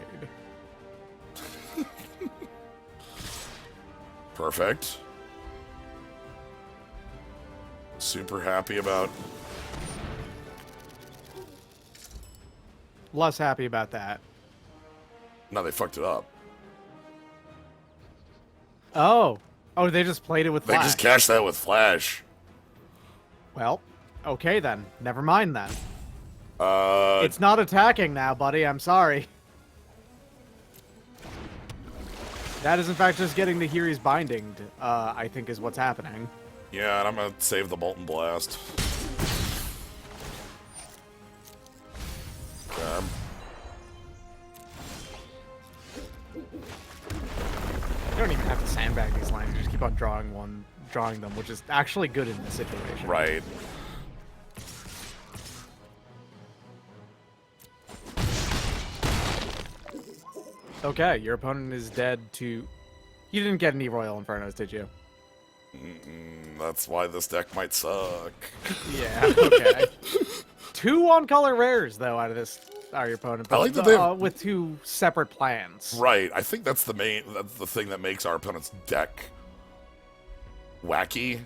Perfect. Super happy about... Less happy about that. No, they fucked it up. Oh. Oh, they just played it with They Flash. just cashed that with Flash. Well, okay then. Never mind then. Uh, It's not attacking now, buddy. I'm sorry. That is, in fact, just getting the Hiri's Binding, I think is what's happening. yeah, and I'm gonna save the Molten Blast. Okay. You don't even have to sandbag these lines. You just keep on drawing them, which is actually good in this situation. Right. Okay, your opponent is dead to... You didn't get any Royal Infernos, did you? That's why this deck might suck. Yeah, okay. 2 one-color rares, though, out of this are your opponent. But, I like that they have... with 2 separate plans. Right. I think that's the thing that makes our opponent's deck wacky.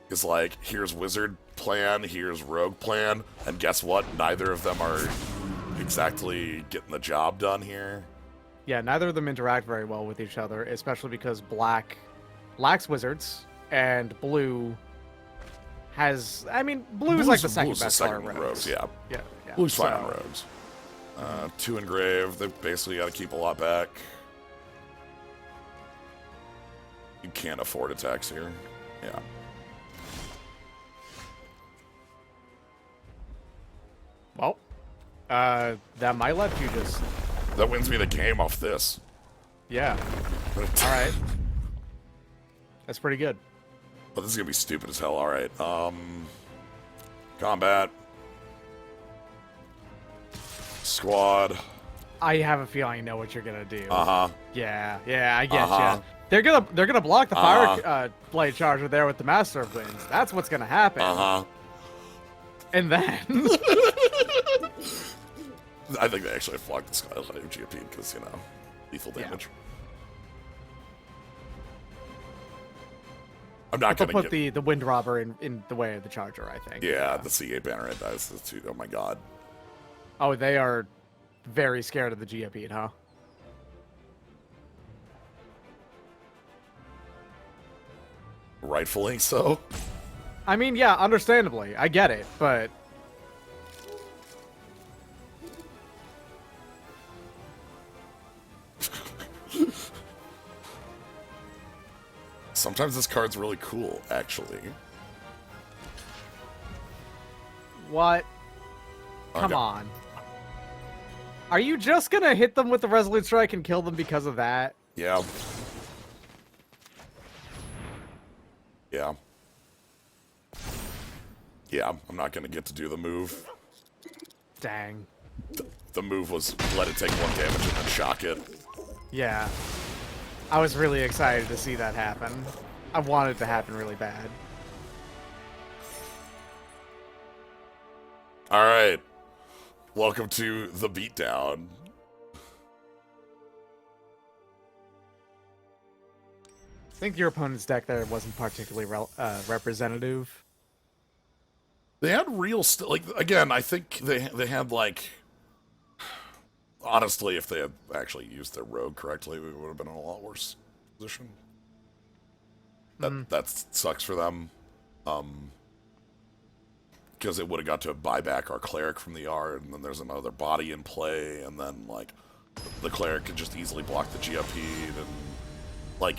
Is like, here's Wizard plan, here's Rogue plan, and guess what? Neither of them are exactly getting the job done here. Yeah, neither of them interact very well with each other, especially because black lacks wizards, and blue has... I mean, blue is like the second best card Blue's the second rogues. rogues, yeah. Yeah. Blue's fine so- on rogues. 2 engrave, they've basically got to keep a lot back. You can't afford attacks here. Yeah. Well, that might let you just... That wins me the game off this. Yeah. Alright. That's pretty good. But this is gonna be stupid as hell. Alright. Combat. Squad. I have a feeling I know what you're gonna do. Uh-huh. Yeah, I get Uh-huh. you. They're gonna block the fire blade charger there with the Master of Winds. That's what's gonna happen. Uh-huh. And then I think they actually blocked the Skyline of GP because, you know, lethal damage. I'm not they'll gonna put the Wind Robber in the way of the charger, I think. Yeah, the Seagate banner it dies. Oh my god. Oh, they are very scared of the Geopede, huh? Rightfully so. I mean, yeah, understandably. I get it, but... Sometimes this card's really cool, actually. What? Come Okay. on. Are you just gonna hit them with the Resolute Strike and kill them because of that? Yeah. Yeah. Yeah, I'm not gonna get to do the move. Dang. The move was let it take 1 damage and then shock it. Yeah. I was really excited to see that happen. I wanted it to happen really bad. Alright. Welcome to the beatdown. I think your opponent's deck there wasn't particularly representative. They had real like again, I think they had like honestly, if they had actually used their rogue correctly, we would have been in a lot worse position. That sucks for them. Because it would have got to buy back our cleric from the yard, and then there's another body in play, and then like the cleric could just easily block the GOP, and like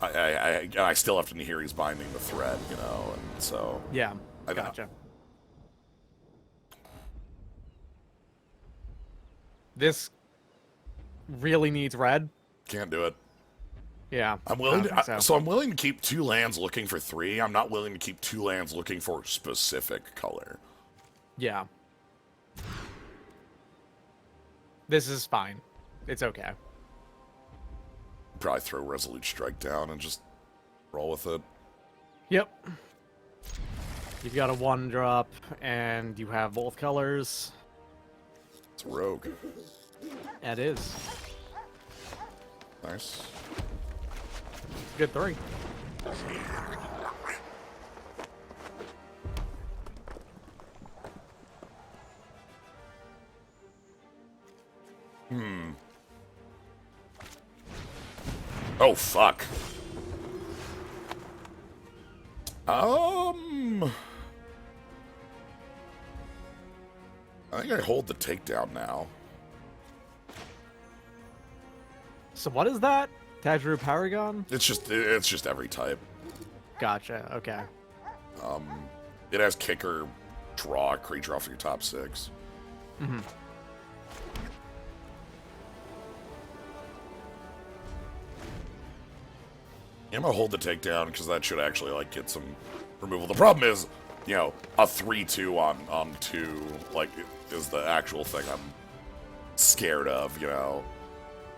I still have to hear he's binding the threat, you know, and so Yeah, I don't know. gotcha. This really needs red. Can't do it. Yeah, I'm willing I to, don't think so I'm willing to keep 2 lands looking for 3. I'm not willing to keep 2 lands looking for specific color. Yeah. This is fine. It's okay. Probably throw Resolute Strike down and just roll with it. Yep. You've got a 1-drop, and you have both colors. It's a rogue. It is. Nice. Good 3. Oh, fuck. I think I hold the takedown now. So what is that? Tajru Paragon? It's just every type. Gotcha, okay. It has kicker, draw, creature off your top 6. Mm-hmm. I'm gonna hold the takedown because that should actually like get some removal. The problem is, you know, a 3/2 on 2 like is the actual thing I'm scared of. You know,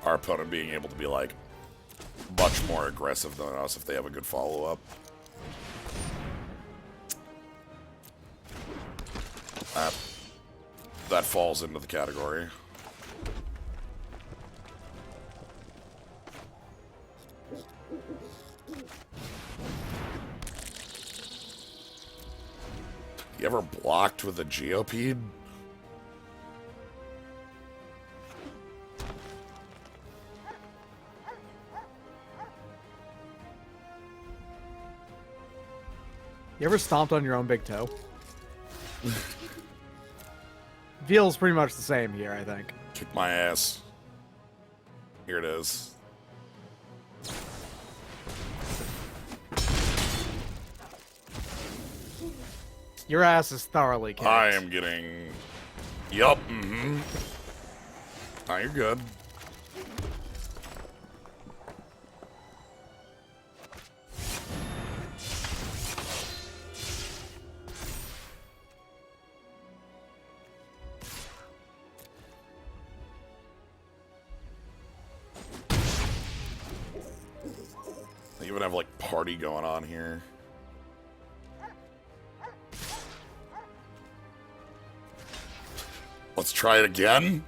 our opponent being able to be like much more aggressive than us if they have a good follow up. That falls into the category. You ever blocked with a Geopede? You ever stomped on your own big toe? Feels pretty much the same here, I think. Kick my ass. Here it is. Your ass is thoroughly kicked. I am getting... Yup, mm-hmm. Now you're good. They even have, like, party going on here. Let's try it again.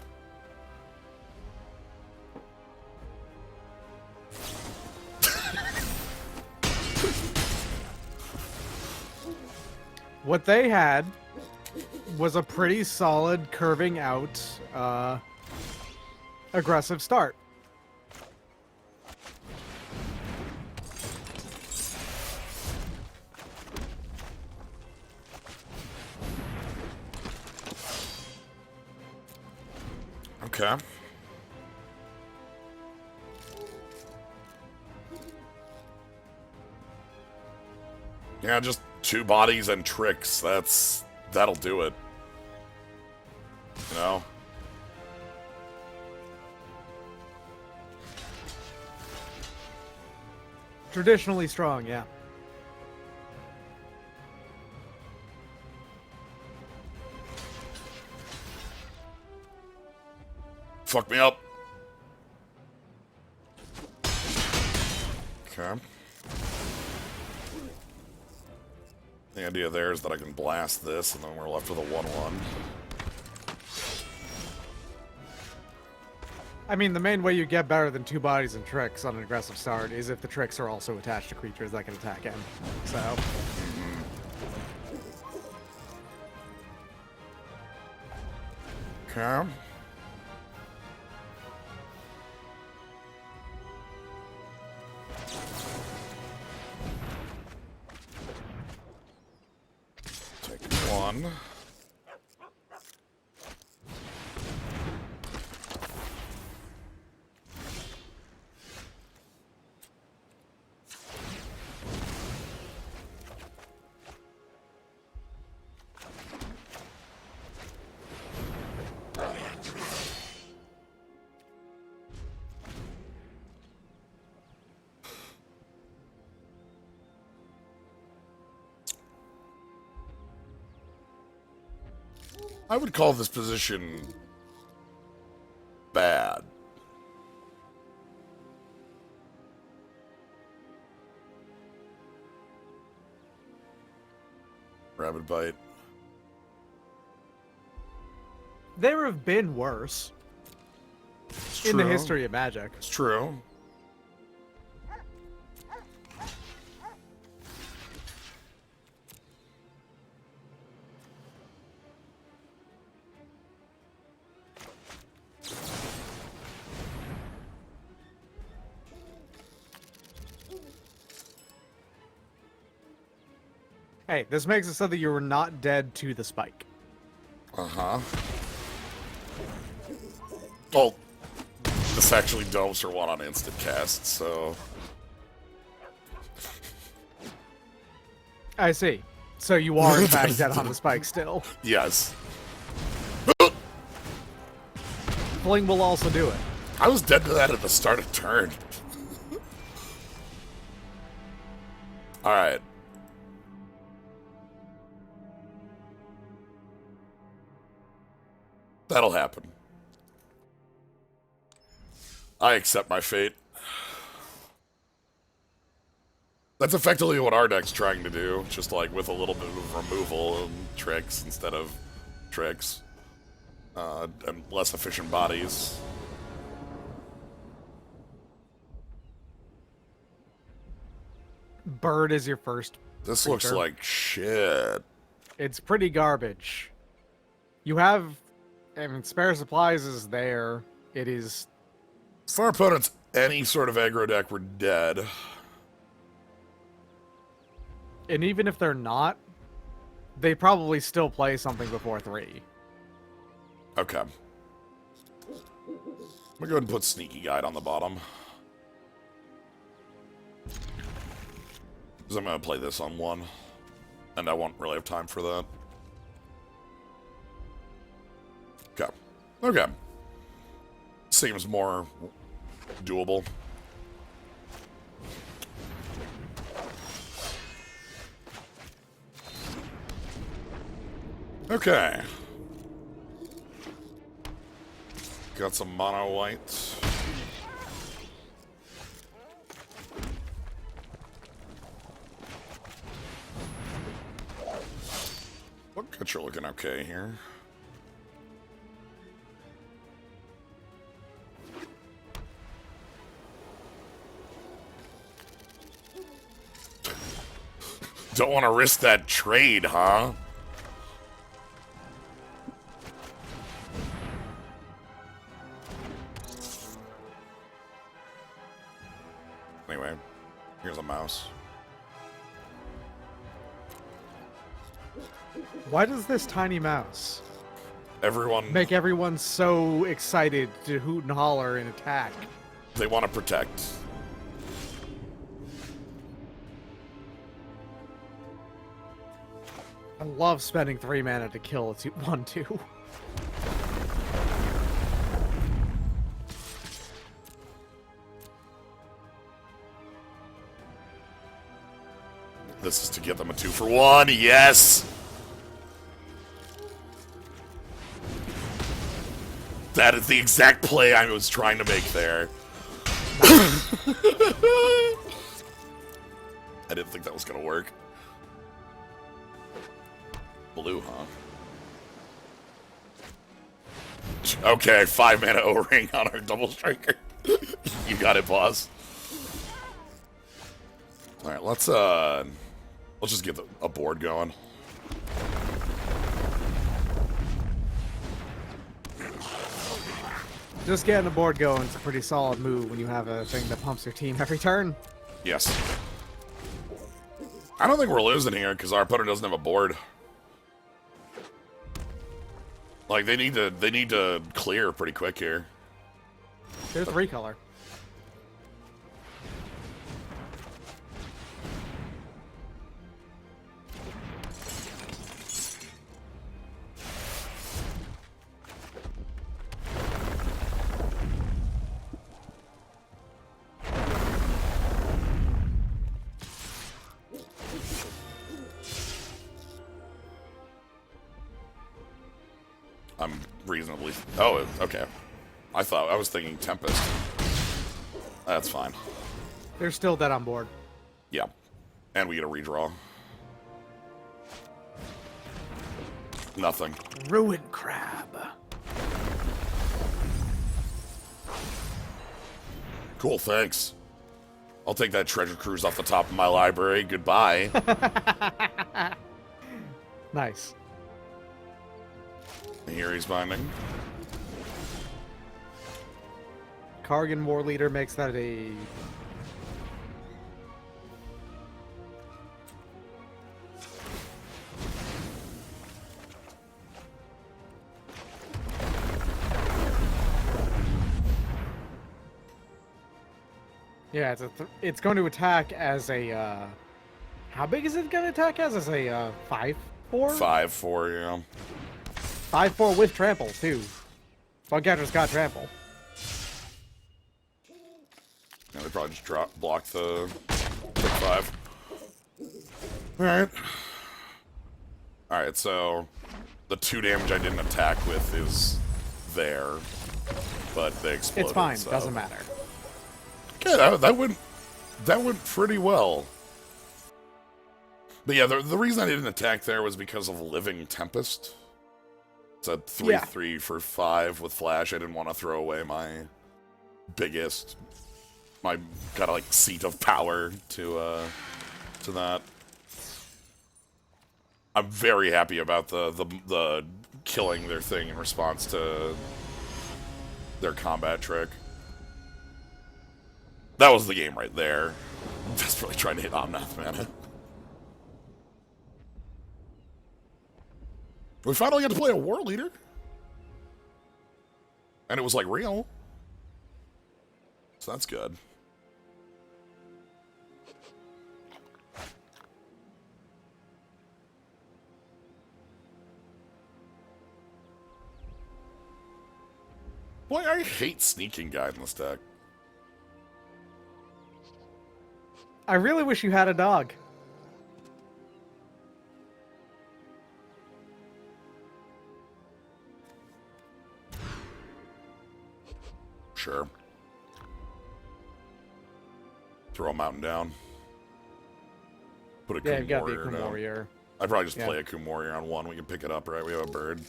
What they had was a pretty solid curving out aggressive start. Okay. Yeah, just 2 bodies and tricks. That'll do it. You know? Traditionally strong, yeah. Fuck me up. Okay. The idea there is that I can blast this, and then we're left with a 1/1. I mean, the main way you get better than 2 bodies and tricks on an aggressive start is if the tricks are also attached to creatures that can attack him. So... Okay. Take 1. I would call this position bad. Rabbit bite. There have been worse It's in the true. history of Magic. It's true. Hey, this makes it so that you were not dead to the spike. Uh-huh. Oh, this actually domes her one on instant cast, so... I see. So you are in fact dead on the spike still. Yes. Fling will also do it. I was dead to that at the start of turn. Alright. That'll happen. I accept my fate. That's effectively what our deck's trying to do, just like with a little bit of removal and tricks instead of tricks. And less efficient bodies. Bird is your first. This looks Flicker. like shit. It's pretty garbage. You have, I mean, spare supplies is there. It is. For our opponents, any sort of aggro deck, we're dead. And even if they're not, they probably still play something before 3. Okay. I'm gonna go ahead and put Sneaky Guide on the bottom. Because I'm gonna play this on 1. And I won't really have time for that. Okay. Okay. Seems more doable. Okay. Got some mono white. Look at you looking okay here. Don't want to risk that trade, huh? Anyway, here's a mouse. Why does this tiny mouse Everyone, make everyone so excited to hoot and holler and attack? they want to protect. I love spending 3 mana to kill a 1/2. This is to get them a 2-for-1. Yes! That is the exact play I was trying to make there. I didn't think that was going to work. Blue, huh? Okay, 5 mana O-ring on our double striker. You got it, boss. Alright, let's just get a board going. Just getting the board going is a pretty solid move when you have a thing that pumps your team every turn. Yes. I don't think we're losing here because our opponent doesn't have a board. Like they need to clear pretty quick here. They're 3-color. reasonably... Oh, okay. I was thinking Tempest. That's fine. They're still dead on board. Yeah. And we get a redraw. Nothing. Ruin crab. Cool, thanks. I'll take that treasure cruise off the top of my library. Goodbye. Nice. Here he's binding. Kargan War Leader makes that a... Yeah, it's going to attack as a, how big is it going to attack as? As a, 5-4? 5-4, yeah. 5-4 with trample, too. Bugcatcher's got trample. Yeah, they probably just block the quick 5. Alright. Alright, so the 2 damage I didn't attack with is there, but they exploded. It's fine, so. doesn't matter. Yeah, that went pretty well. But yeah, the reason I didn't attack there was because of Living Tempest. It's a 3/3 for 5 with flash. I didn't want to throw away my kind of like seat of power to that. I'm very happy about the killing their thing in response to their combat trick. That was the game right there. Desperately trying to hit Omnath mana. We finally got to play a war leader. And it was like real. So that's good. Boy, I hate Sneaking Guide in this deck. I really wish you had a dog. Sure. Throw a mountain down. Put a Yeah, you've got the Warrior Akum down. Warrior. I'd probably just play a Akum Warrior on 1. We can pick it up, right? We have a bird.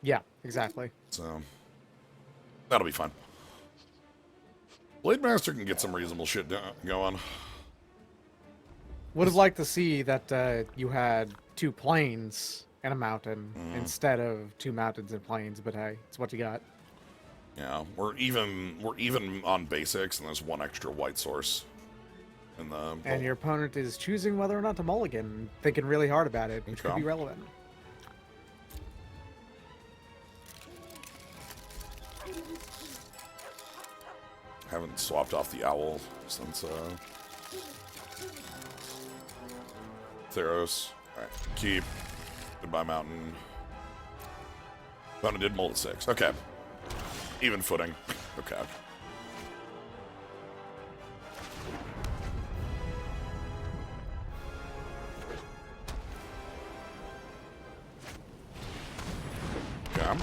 Yeah, exactly. So, that'll be fun. Blade Master can get some reasonable shit going. Would have liked to see that you had 2 plains and a mountain instead of 2 mountains and plains, but hey, it's what you got. Yeah, we're even on basics, and there's 1 extra white source in the. And your opponent is choosing whether or not to mulligan, thinking really hard about it, which could be relevant. Haven't swapped off the owl since Theros. Alright, keep. Goodbye, mountain. Mountain did mold at 6. Okay. Even footing. Okay. Okay.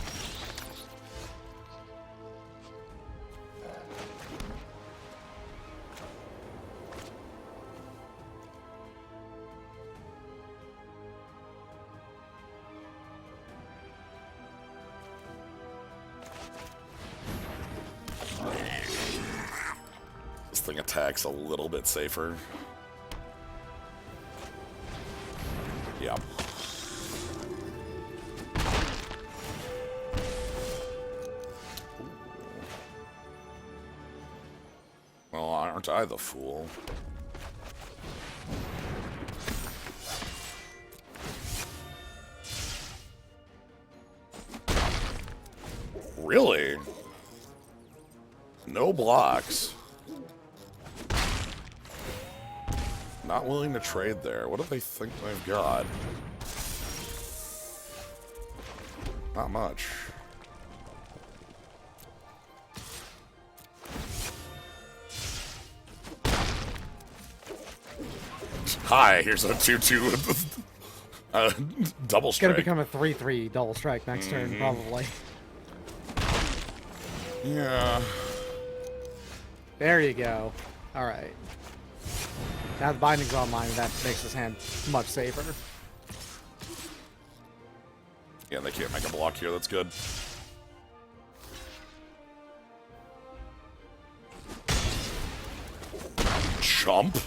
This thing attacks a little bit safer. Yeah. Well, aren't I the fool? Really? No blocks. Not willing to trade there. What do they think they've got? Not much. Hi, here's a 2/2 with double It's gonna strike. become a 3/3 double strike next turn, probably. Yeah. There you go. All right. Now the binding's online, that makes his hand much safer. Yeah, they can't make a block here. That's good. Chump.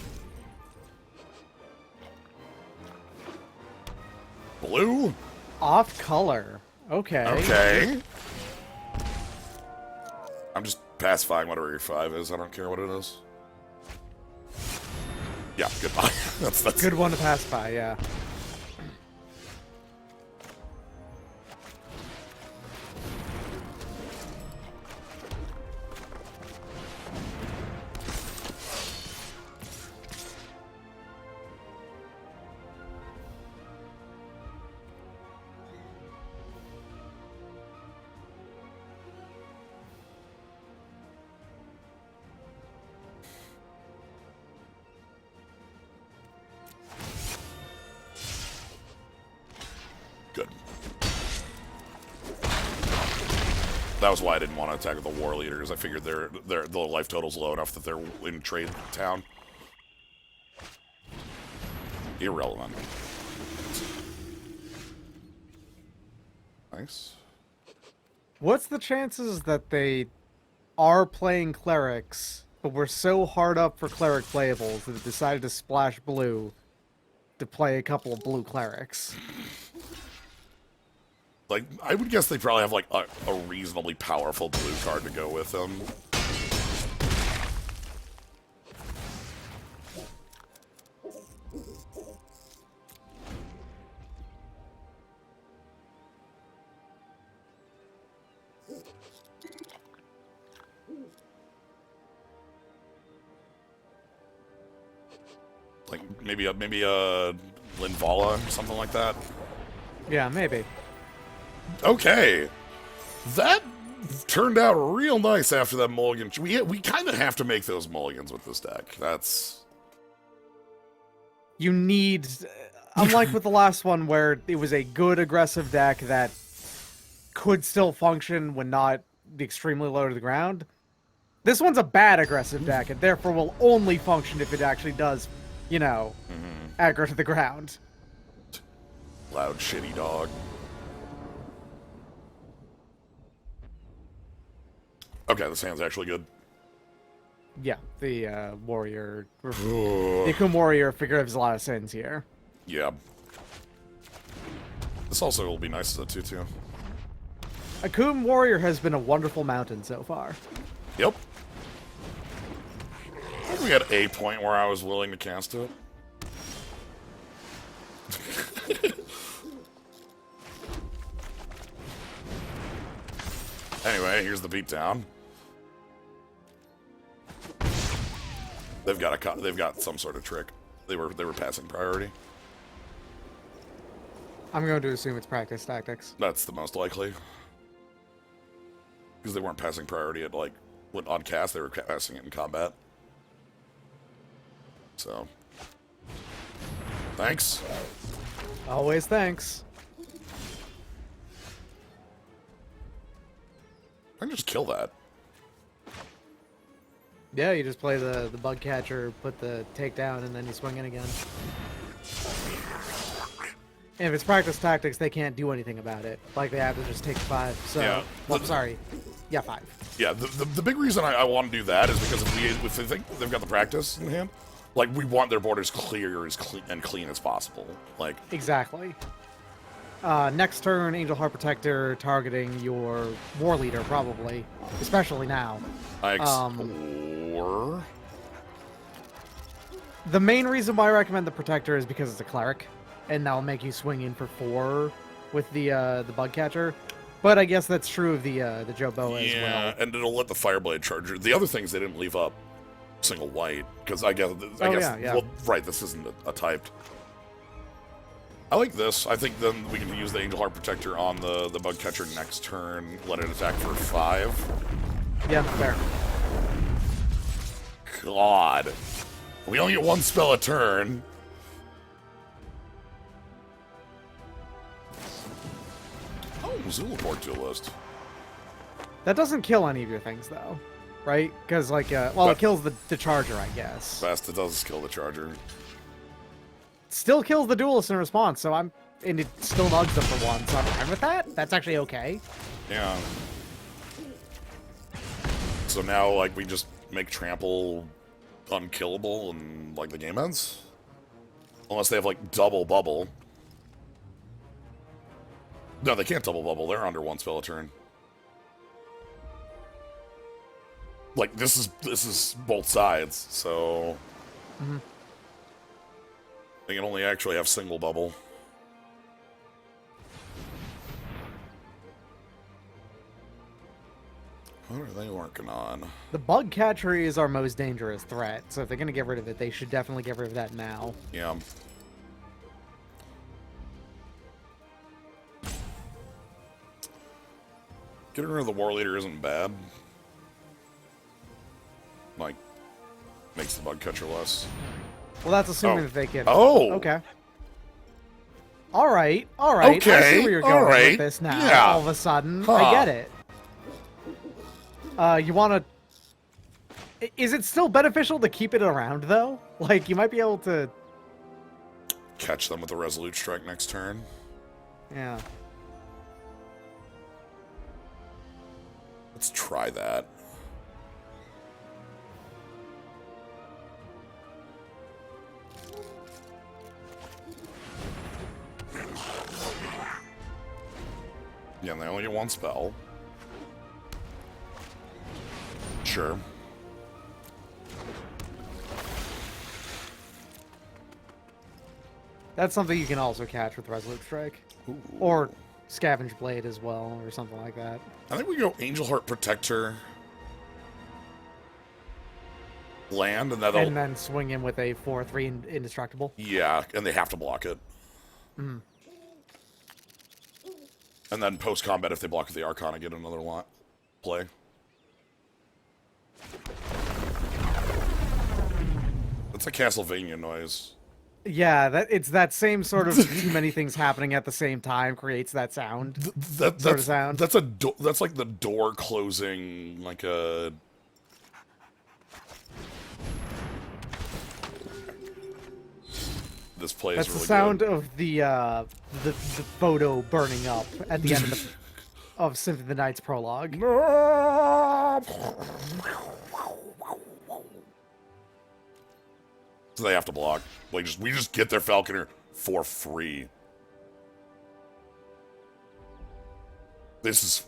Blue? Off color. Okay. Okay. I'm just pacifying whatever your 5 is. I don't care what it is. Yeah, goodbye. that's Good one to pass by, yeah. good. That was why I didn't want to attack with the war leaders. I figured the life total's low enough that they're in trade town. Irrelevant. Nice. What's the chances that they are playing clerics, but were so hard up for cleric playables that they decided to splash blue to play a couple of blue clerics? Like, I would guess they probably have, like, a reasonably powerful blue card to go with them. Like, maybe a Linvala or something like that. Yeah, maybe. Okay. That turned out real nice after that mulligan. We kind of have to make those mulligans with this deck. That's... You need... Unlike with the last one where it was a good aggressive deck that could still function when not extremely low to the ground, this one's a bad aggressive deck and therefore will only function if it actually does, you know, aggro to the ground. Loud shitty dog. Okay, this hand's actually good. Yeah, the warrior... The Akuma warrior forgives a lot of sins here. Yeah. This also will be nice as a 2-2. Akuma warrior has been a wonderful mountain so far. Yep. I think we had a point where I was willing to cast it. Anyway, here's the beatdown. They've got some sort of trick. They were passing priority. I'm going to assume it's practice tactics. That's the most likely. Because they weren't passing priority at, like, on cast, they were passing it in combat. So. Thanks. Always thanks. I can just kill that. Yeah, you just play the bug catcher, put the takedown, and then you swing in again. And if it's practice tactics, they can't do anything about it. Like, they have to just take 5. So, Yeah. well, sorry. Yeah, 5. Yeah, the big reason I want to do that is because if they think they've got the practice in hand, like, we want their borders clear as clean as possible. Like, Exactly. Next turn, Angel Heart Protector targeting your war leader, probably. Especially now. I explore. The main reason why I recommend the Protector is because it's a cleric, and that'll make you swing in for 4 with the bug catcher. But I guess that's true of the Joboa as well. Yeah, and it'll let the Fireblade charger. The other things they didn't leave up single white because I guess yeah. Well, right, this isn't a typed. I like this. I think then we can use the Angel Heart Protector on the bug catcher next turn. Let it attack for 5. Yeah, fair. God, we only get 1 spell a turn. Oh, Zulaport duelist. That doesn't kill any of your things, though, right? Because, like, well, it kills the charger, I guess. Best, it does kill the charger. Still kills the duelist in response, so and it still nugs them for one, so I'm fine with that. That's actually okay. Yeah. So now, like, we just make trample unkillable and, like, the game ends? Unless they have, like, double bubble. No, they can't double bubble. They're under one spell a turn. Like, this is both sides, so... Mm-hmm. They can only actually have single bubble. What are they working on? The bug catcher is our most dangerous threat, so if they're going to get rid of it, they should definitely get rid of that now. Yeah. Getting rid of the war leader isn't bad. Like, makes the bug catcher less. Well, that's assuming Oh. that they can... Oh! Okay. Alright, alright. Okay, I see where you're going alright, with this now, yeah. all of a sudden. Huh. I get it. You want to... Is it still beneficial to keep it around, though? Like, you might be able to... Catch them with a resolute strike next turn. Yeah. Let's try that. Yeah, and they only get one spell. Sure. That's something you can also catch with Resolute Strike. Ooh. Or Scavenge Blade as well, or something like that. I think we go Angel Heart Protector. Land, and that'll... And then swing in with a 4/3 indestructible. Yeah, and they have to block it. Mm. And then post-combat, if they block with the Arcana, get another lot play. That's a Castlevania noise. Yeah, it's that same sort of too many things happening at the same time creates that sound. That's sound. That's like the door closing, like a... This play That's is really the sound good. of the photo burning up at the end of Symphony of the Night's prologue. So they have to block. Like, we just get their Falconer for free. This is...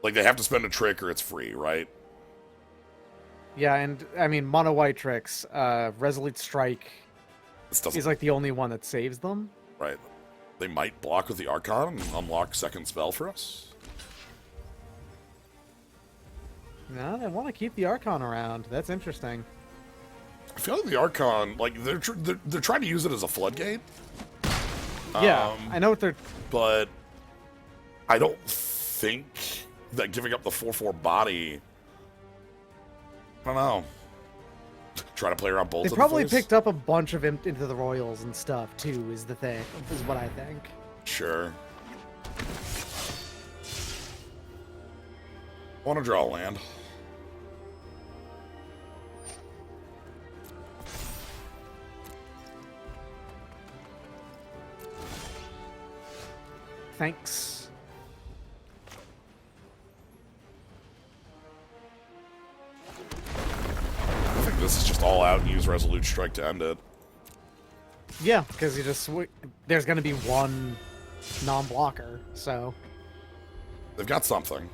Like, they have to spend a trick or it's free, right? Yeah, and, I mean, Mono White tricks, Resolute Strike This doesn't... is like the only one that saves them. Right. They might block with the Archon and unlock second spell for us. No, they want to keep the Archon around. That's interesting. I feel like the Archon, like, they're trying to use it as a floodgate. Yeah, I know what they're... But I don't think that giving up the 4/4 body... I don't know. Try to play around both They of the probably face? picked up a bunch of Into the Royals and stuff, too, is what I think. Sure. Want to draw a land. Thanks. I think this is just all out and use Resolute Strike to end it. Yeah, because you just... There's going to be one non-blocker, so... They've got something.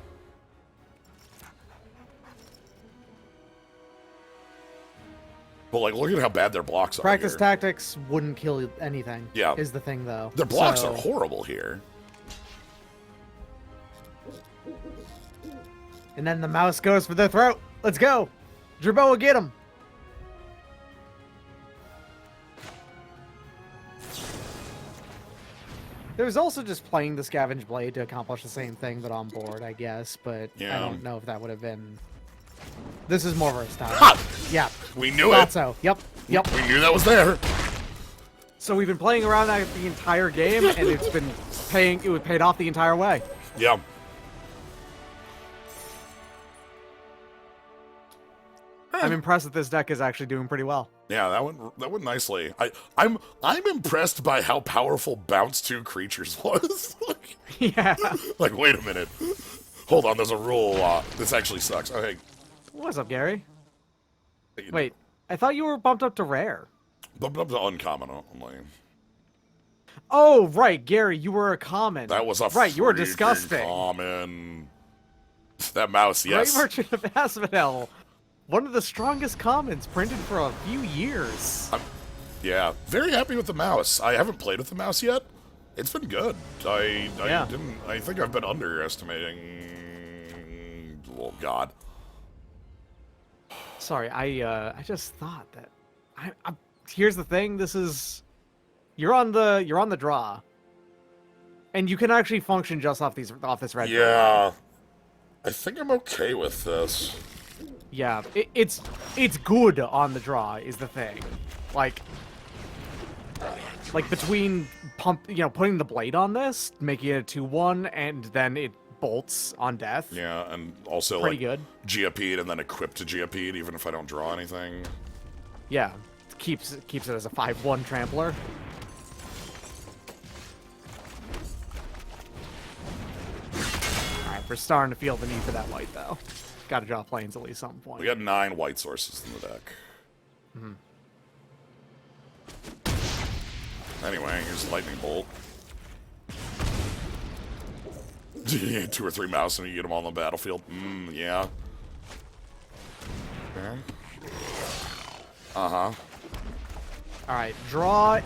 But, like, look at how bad their blocks are Practice here. tactics wouldn't kill anything. Yeah. Is the thing, though. Their blocks So- are horrible here. And then the mouse goes for their throat. Let's go. Jerboa will get him. There's also just playing the Scavenge Blade to accomplish the same thing, but on board, I guess. But Yeah. I don't know if that would have been... This is more versatile. Ha! Yeah. We knew Thought it. so. Yep. Yep. We knew that was there. So we've been playing around that the entire game, and it's been paid off the entire way. Yeah. I'm impressed that this deck is actually doing pretty well. Yeah, that went nicely. I'm impressed by how powerful Bounce 2 Creatures was. Yeah. Like, wait a minute. Hold on, there's a rule. This actually sucks. Oh, hey. What's up, Gary? Hey, Wait, I thought you were bumped up to rare. Bumped up to uncommon only. Oh, right, Gary, you were a common. That was a right. You were freaking disgusting. common. That mouse, yes. Great Merchant of Asphodel, one of the strongest commons printed for a few years. Yeah, very happy with the mouse. I haven't played with the mouse yet. It's been good. I think I've been underestimating. Oh God. Sorry, I just thought that. Here's the thing. This is. You're on the draw, and you can actually function just off this red. Yeah, I think I'm okay with this. Yeah, it's good on the draw is the thing, like between putting the blade on this, making it a 2/1, and then it bolts on death. Yeah, and also pretty like good. Geopede and then equip to Geopede even if I don't draw anything. Yeah, keeps it as a 5/1 trampler. We're starting to feel the need for that white, though. Got to draw planes at least some point. We got 9 white sources in the deck. Anyway, here's Lightning Bolt. 2 or 3 mouse and you get them all on the battlefield. Yeah. Okay. Uh-huh. Alright, draw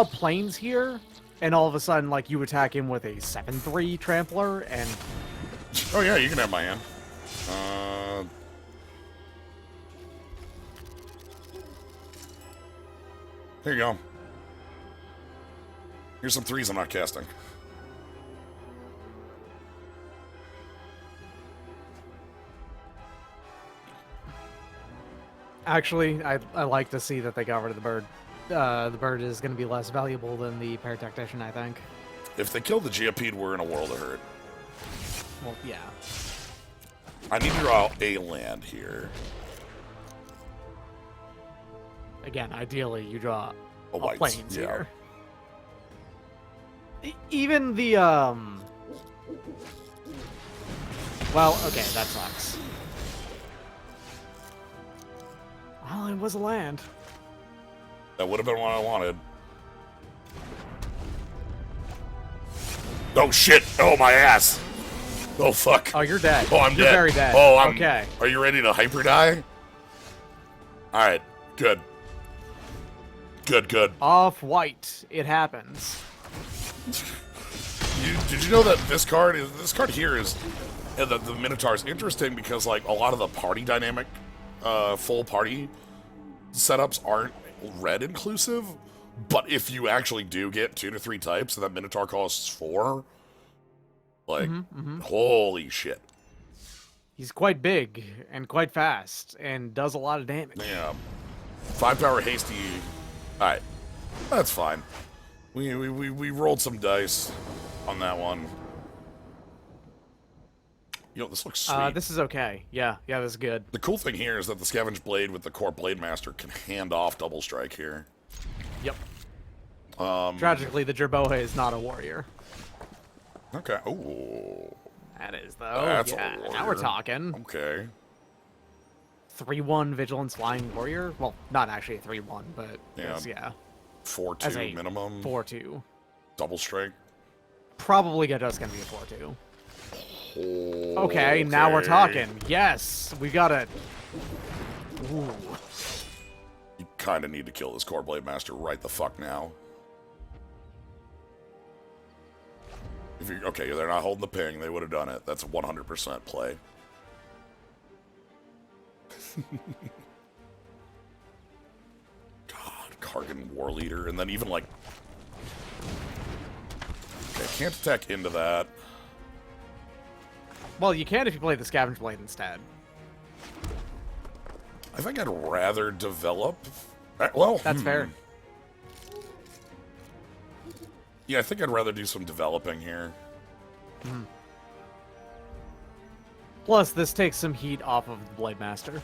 planes here, and all of a sudden, like, you attack him with a 7/3 trampler, and... Oh yeah, you can have my hand. Here you go. Here's some 3s I'm not casting. Actually, I like to see that they got rid of the bird. The bird is going to be less valuable than the Paratactician, I think. If they kill the Geopede, we're in a world of hurt. Well, yeah. I need to draw a land here. Again, ideally, you draw A white, planes yeah. here. Even the, Well, okay, that sucks. Well, it was a land. That would have been what I wanted. Oh shit! Oh my ass! Oh fuck! Oh, you're dead. Oh, I'm You're dead. very dead. Oh, I'm. Okay. Are you ready to hyper die? All right. Good. Good. Off white. It happens. Did you know that this card here is the Minotaur is interesting because like a lot of the party dynamic, full party setups aren't red inclusive, but if you actually do get 2 to 3 types and that Minotaur costs 4, like holy shit. He's quite big and quite fast and does a lot of damage. Yeah. 5 power hasty. All right, that's fine. We rolled some dice on that one. Yo, this looks sweet. This is okay. Yeah, this is good. The cool thing here is that the Scavenge Blade with the Core Blade Master can hand off double strike here. Yep. Tragically, the Jerboa is not a warrior. Okay. Ooh. That is, though. That's a yeah, warrior. now we're talking. Okay. 3/1 Vigilance Flying Warrior. Well, not actually a 3/1, but Yeah. yeah. 4/2 minimum. 4/2. Double strike. Probably just gonna be a 4/2. Okay. Okay, now we're talking. Yes, we got it. Ooh. You kind of need to kill this Core Blade Master right the fuck now. If you okay, they're not holding the ping. They would have done it. That's a 100% play. God, Kargan War Leader, and then even like, okay, can't attack into that. Well, you can if you play the Scavenge Blade instead. I think I'd rather develop. Well, That's fair. Yeah, I think I'd rather do some developing here. Plus, this takes some heat off of the Blade Master.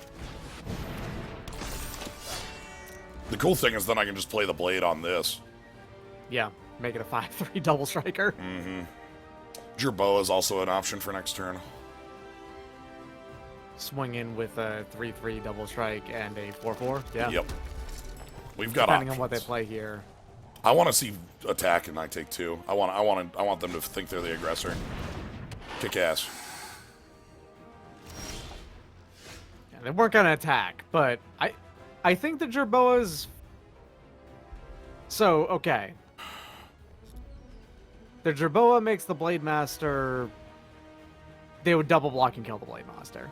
The cool thing is then I can just play the blade on this. Yeah, make it a 5/3 double striker. Mm-hmm. Jerboa is also an option for next turn. Swing in with a 3/3 double strike and a 4/4. Yeah. Yep. We've got Depending options. on what they play here. I want to see attack and I take 2. I want them to think they're the aggressor. Kick ass. Yeah, they weren't gonna attack, but I think the Jerboa's. So okay. The Jerboa makes the Blade Master. They would double block and kill the Blade Master.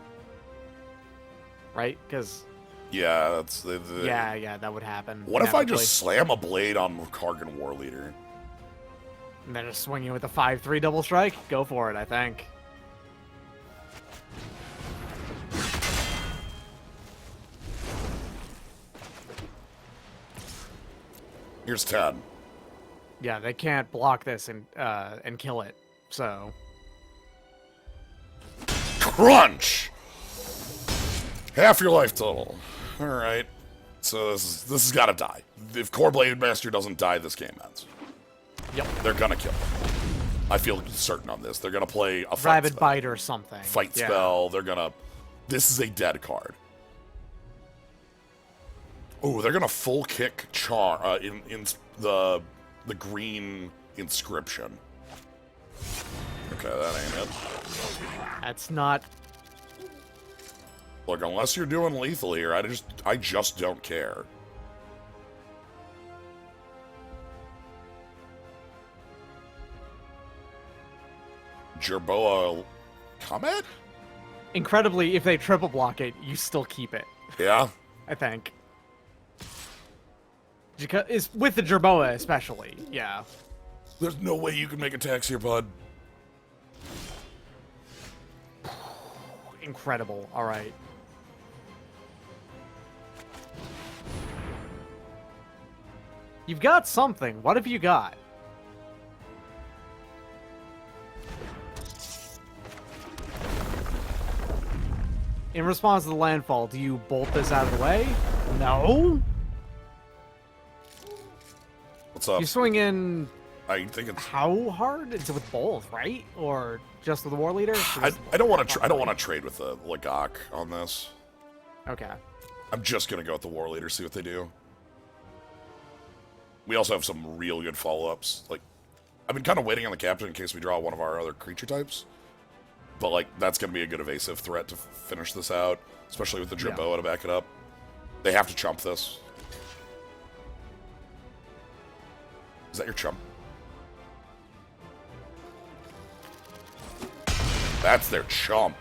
Right? Because. Yeah, that's Yeah, that would happen. What if I inevitably. just slam a blade on Kargan War Leader? And then just swing you with a 5/3 double strike? Go for it, I think. Here's 10. Yeah, they can't block this and kill it. So Crunch! Half your life total. Alright. So this has gotta die. If Core Blade Master doesn't die, this game ends. Yep. They're gonna kill him. I feel certain on this. They're gonna play a fight Rabid spell. Bite or something. Fight Yeah. spell. They're gonna. This is a dead card. Oh, they're gonna full kick Char in the green inscription. Okay, that ain't it. That's not. Look, unless you're doing lethal here, I just don't care. Jerboa Comet? Incredibly, if they triple block it, you still keep it. Yeah. I think. Is with the Jerboa especially, yeah. There's no way you can make attacks here, bud. Incredible. All right. You've got something. What have you got? In response to the landfall, do you bolt this out of the way? No. What's up? You swing in I think it's. how hard? It's with both, right? Or just with the war leader? I don't want to. I don't want to trade with the Lagok on this. Okay. I'm just gonna go with the War Leader, see what they do. We also have some real good follow-ups. Like, I've been kind of waiting on the captain in case we draw one of our other creature types. But, like, that's going to be a good evasive threat to finish this out, especially with the Jerboa to back it up. They have to chump this. Is that your chump? That's their chump.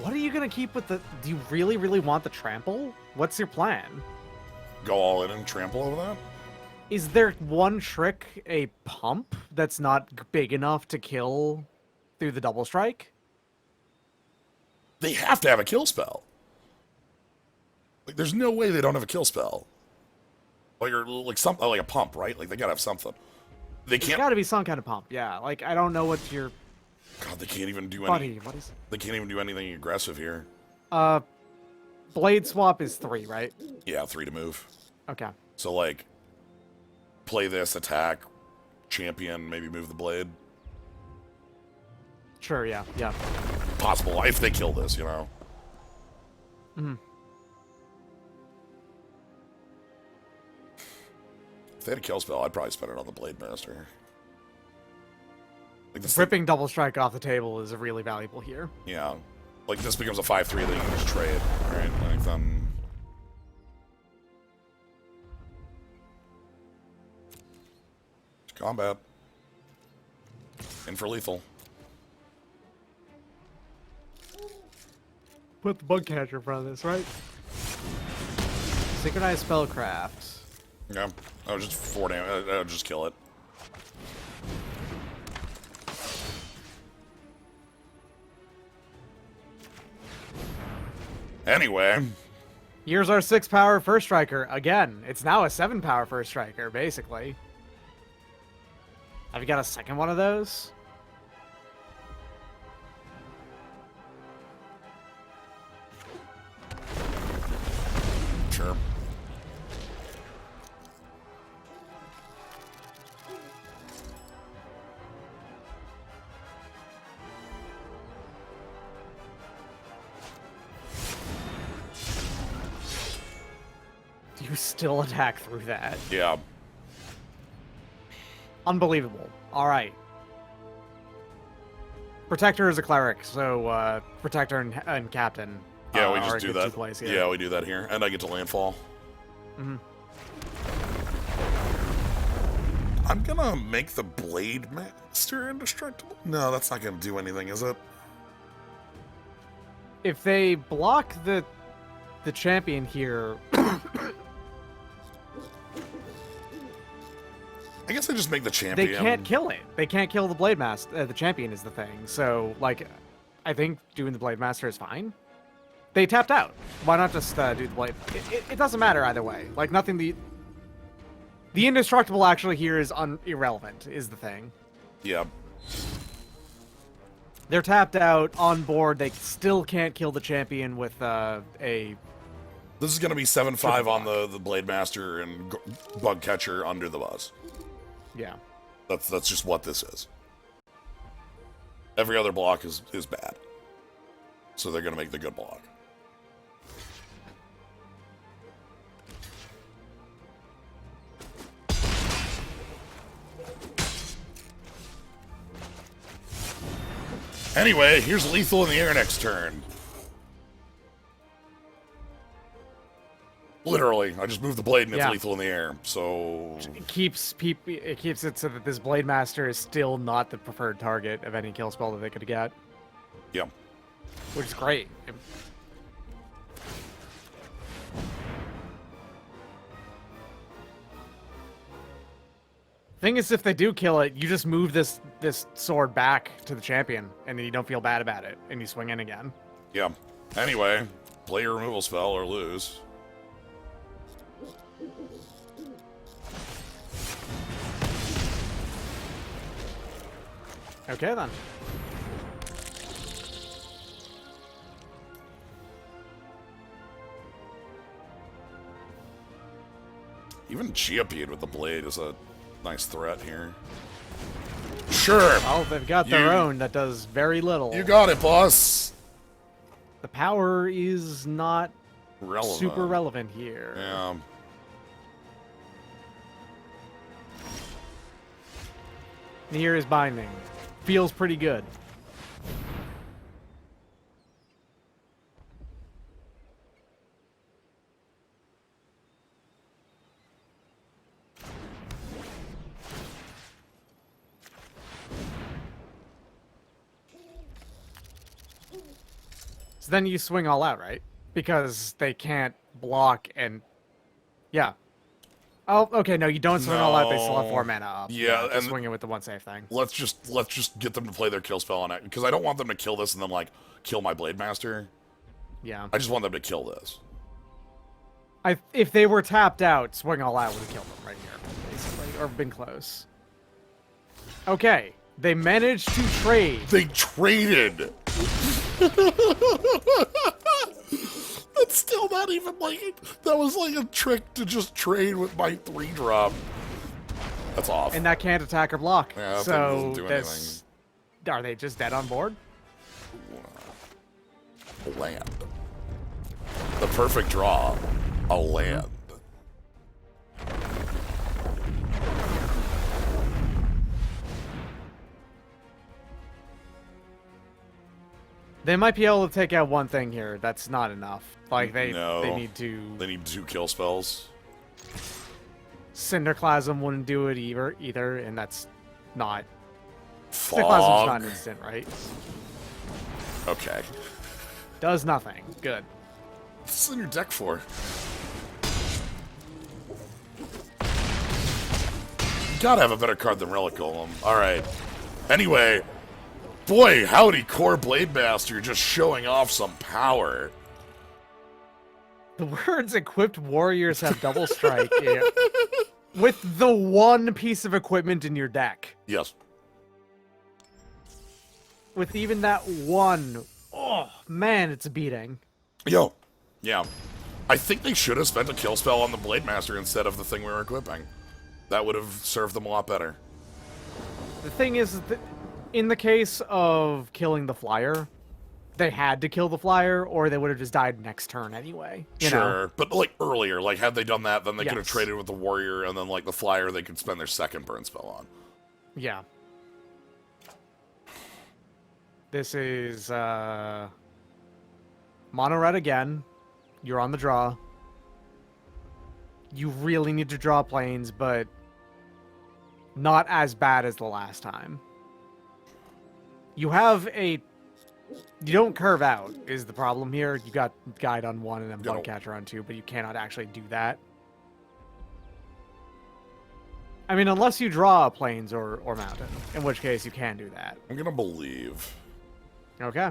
What are you going to keep with the... Do you really, really want the trample? What's your plan? Go all in and trample over that? Is there one trick, a pump, that's not big enough to kill through the double strike? They have to have a kill spell. Like, there's no way they don't have a kill spell. Like, or like something like a pump, right? Like, they gotta have something. They There's can't. got to be some kind of pump, yeah. Like, I don't know what your... God, they can't even do Buddy, any. what is... They can't even do anything aggressive here. Blade swap is 3, right? Yeah, 3 to move. Okay. So like, play this, attack, champion, maybe move the blade. Sure, yeah, yeah. Possible if they kill this, you know. Mhm. If they had a kill spell, I'd probably spend it on the Blade Master. Like this Ripping double strike off the table is really valuable here. yeah. Like this becomes a 5/3 that you can just trade, right? Like then. Combat. In for lethal. Put the bug catcher in front of this, right? Synchronized spellcraft. Yeah. Oh, just 4 damage. I'll just kill it. Anyway. Here's our 6 power first striker. Again, it's now a 7 power first striker, basically. Have you got a second one of those? You still attack through that. Yeah. Unbelievable. All right. Protector is a cleric, so Protector and Captain. Yeah, we are just a do good that. 2 plays here. Yeah, we do that here, and I get to landfall. Mm-hmm. I'm gonna make the Blade Master indestructible. No, that's not gonna do anything, is it? If they block the champion here, I guess I just make the champion. they can't kill it. They can't kill the Blade Master. The champion is the thing. So, like, I think doing the Blade Master is fine. They tapped out. Why not just do the Blade? It doesn't matter either way. Like, nothing. The indestructible actually here is irrelevant. Is the thing. Yeah. They're tapped out on board. They still can't kill the champion with a. This is gonna be 7-5 on the Blade Master and Bug Catcher under the bus. Yeah. That's just what this is. Every other block is bad. So they're gonna make the good block. Anyway, here's lethal in the air next turn. Literally, I just moved the blade and it's lethal in the air. So It keeps it so that this Blade Master is still not the preferred target of any kill spell that they could get, yeah. which is great. Thing is, if they do kill it, you just move this sword back to the champion, and then you don't feel bad about it, and you swing in again. Yeah. Anyway, play your removal spell or lose. Okay, then. Even Geopede with the blade is a nice threat here. Sure. Well, they've got their own that does very little. You got it, boss. The power is not Relevant. super relevant here. Yeah. Here is binding. Feels pretty good. So then you swing all out, right? Because they can't block and... Yeah. Oh, okay, no, you don't swing all out, they still have 4 mana up. Yeah, and swing it with the 1 save thing. Let's just get them to play their kill spell on it, because I don't want them to kill this and then, like, kill my Blade Master. Yeah. I just want them to kill this. If they were tapped out, swing all out would have killed them right here, basically, or been close. Okay, they managed to trade. They traded! That's still not even like it. That was like a trick to just trade with my 3-drop. That's off. And that can't attack or block. Yeah, that so doesn't do this, are they just dead on board? Land. The perfect draw. A land. They might be able to take out one thing here. That's not enough. Like they need to. They need 2 kill spells. Cinderclasm wouldn't do it either, and that's not. Fog. Cinderclasm's not instant, right? Okay. Does nothing. Good. What's in your deck for? You gotta have a better card than Relic Golem. Alright. Anyway, boy, howdy, Core Blade Master just showing off some power. The words equipped warriors have double strike with the one piece of equipment in your deck. Yes. With even that one, oh man, it's a beating. Yo. Yeah. I think they should have spent a kill spell on the Blade Master instead of the thing we were equipping. That would have served them a lot better. The thing is that in the case of killing the flyer, they had to kill the flyer, or they would have just died next turn anyway. You know? But like earlier, like had they done that, then they could have Yes. traded with the warrior, and then like the flyer they could spend their second burn spell on. Yeah. This is mono red again. You're on the draw. You really need to draw planes, but not as bad as the last time. You have a... You don't curve out, is the problem here. You got Guide on 1 and then Bug Catcher on 2, but you cannot actually do that. I mean, unless you draw plains or mountain, in which case you can do that. I'm gonna believe. Okay.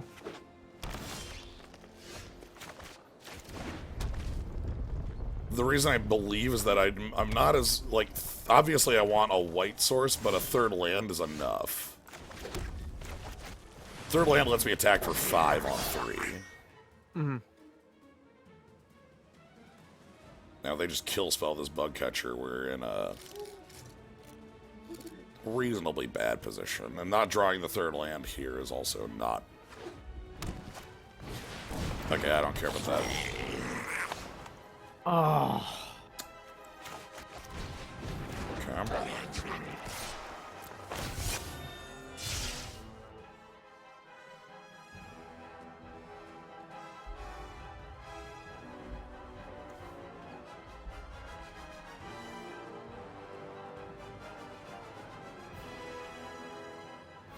The reason I believe is that I'm not as, like, obviously I want a white source, but a third land is enough. Third land lets me attack for 5 on 3. Mm-hmm. Now they just kill spell this bug catcher. We're in a reasonably bad position. And not drawing the third land here is also not... Okay, I don't care about that. Oh. Okay.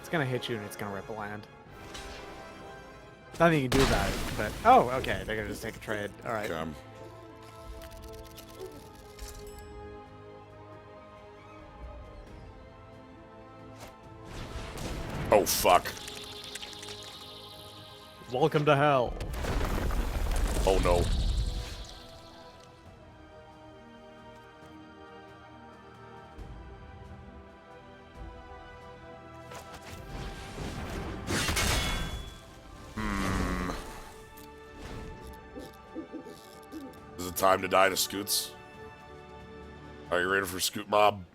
It's gonna hit you and it's gonna rip a land. Nothing you can do about it, but... Oh, okay, they're gonna just take a trade. Alright. Okay. Oh, fuck. Welcome to hell. Oh, no. Is it time to die to Scoots? Are you ready for Scoot Mob?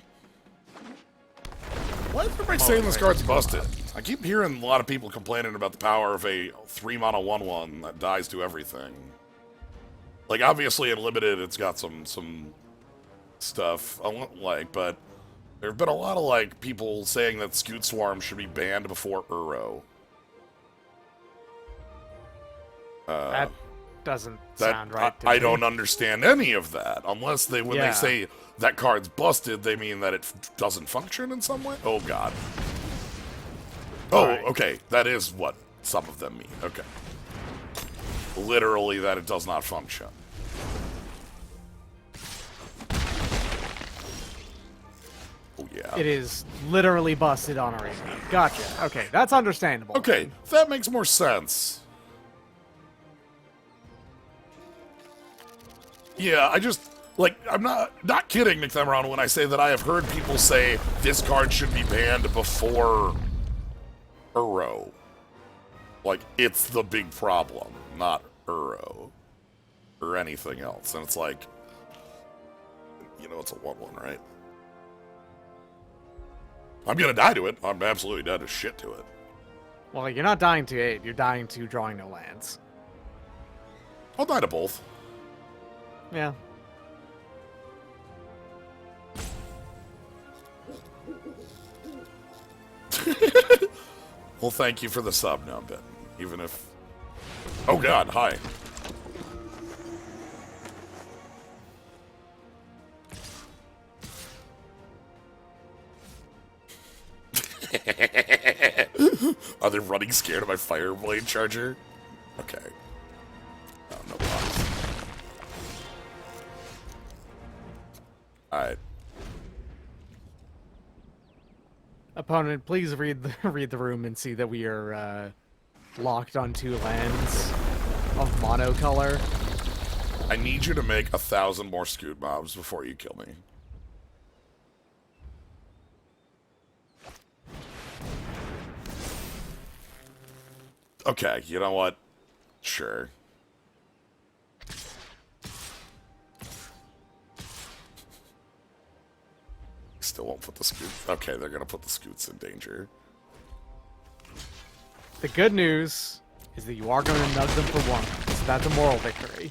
Why is everybody saying this card's busted? I keep hearing a lot of people complaining about the power of a 3-mana 1/1 that dies to everything. Like, obviously, in Limited, it's got some stuff I don't like, but there have been a lot of, like, people saying that Scoot Swarm should be banned before Uro. That doesn't sound right to I me. don't understand any of that, unless they, when they Yeah. say that card's busted, they mean that it doesn't function in some way? Oh, God. Oh, Right. okay. That is what some of them mean. Okay. Literally that it does not function. Oh, yeah. It is literally busted on a reason. Gotcha. Okay, that's understandable. Okay, that makes more sense. Yeah, I just... Like, I'm not kidding, Nick Themeron, when I say that I have heard people say this card should be banned before Uro. Like, it's the big problem, not Uro. Or anything else. And it's like, you know, it's a 1/1, right? I'm gonna die to it. I'm absolutely dead as shit to it. Well, you're not dying to 8, you're dying to drawing no lands. I'll die to both. Yeah. Well, thank you for the sub, Numbin. Even if... Oh, God, hi. Are they running scared of my Fireblade Charger? Okay. Oh, no blocks. Alright. Opponent, please read the room and see that we are locked on 2 lands of monocolor. I need you to make 1,000 more Scoot Mobs before you kill me. Okay, you know what? Sure. Still won't put the Scoots. Okay, they're gonna put the Scoots in danger. The good news is that you are going to nug them for one. So that's a moral victory.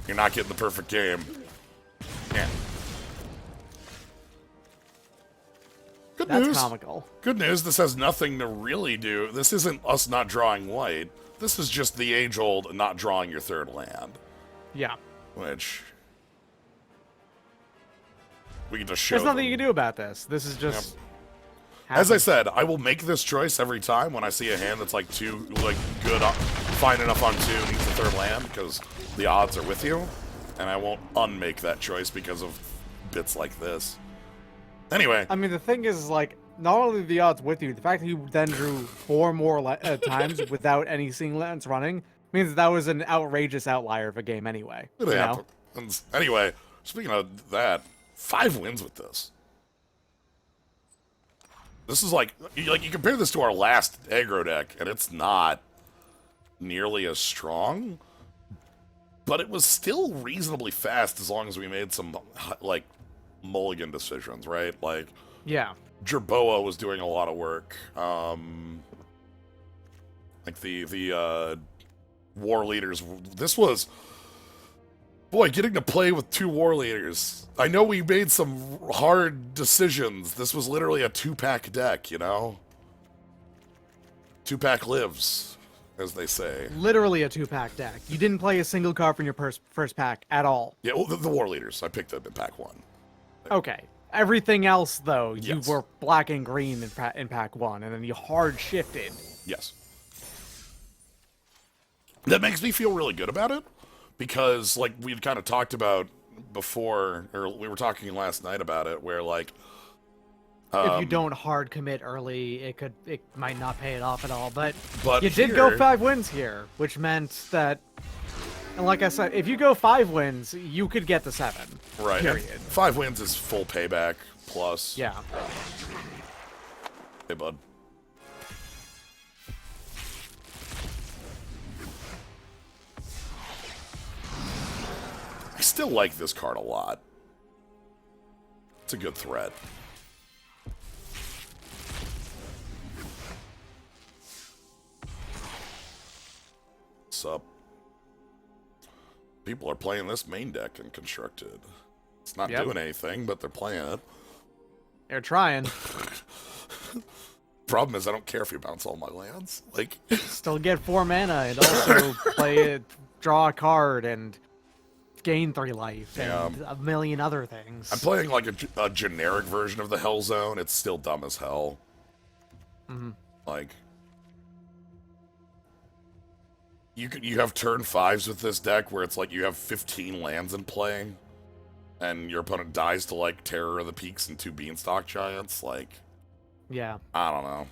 You're not getting the perfect game. Yeah. Good That's news. comical. Good news, this has nothing to really do. This isn't us not drawing white. This is just the age-old not drawing your third land. Yeah. Which... we can just show There's nothing them. you can do about this. This is just... As I said, I will make this choice every time when I see a hand that's like too good, fine enough on 2, needs the third land, because the odds are with you, and I won't unmake that choice because of bits like this. Anyway, I mean, the thing is, like, not only the odds with you, the fact that you then drew 4 more times without any single lands running means that was an outrageous outlier of a game anyway. it happens. Anyway, speaking of that, 5 wins with this. This is like you compare this to our last aggro deck, and it's not nearly as strong, but it was still reasonably fast as long as we made some, like, mulligan decisions, right? Like, Yeah. Jerboa was doing a lot of work. Like the war leaders. This was, boy, getting to play with 2 war leaders. I know we made some hard decisions. This was literally a 2-pack deck, you know? 2-pack lives, as they say. Literally a 2-pack deck. You didn't play a single card from your first pack at all. Yeah, well, the war leaders. I picked up in pack 1. Okay. Everything else, though, Yes. you were black and green in pack 1, and then you hard shifted. Yes. That makes me feel really good about it, because, like, we'd kind of talked about before, or we were talking last night about it, where, like... If you don't hard commit early, it might not pay it off at all, but But you did go here- 5 wins here, which meant that, and like I said, if you go 5 wins, you could get the 7. Right. and Period. 5 wins is full payback, plus... Yeah. Hey, bud. I still like this card a lot. It's a good threat. What's up? People are playing this main deck in Constructed. It's not Yep. doing anything, but they're playing it. They're trying. Problem is, I don't care if you bounce all my lands. Like, Still get 4 mana and also play it, draw a card and gain 3 life and Yeah. a million other things. I'm playing like a generic version of the Hell Zone. It's still dumb as hell. Like, you have turn 5s with this deck where it's like you have 15 lands in play, and your opponent dies to like Terror of the Peaks and 2 Beanstalk Giants. Like, Yeah. I don't know.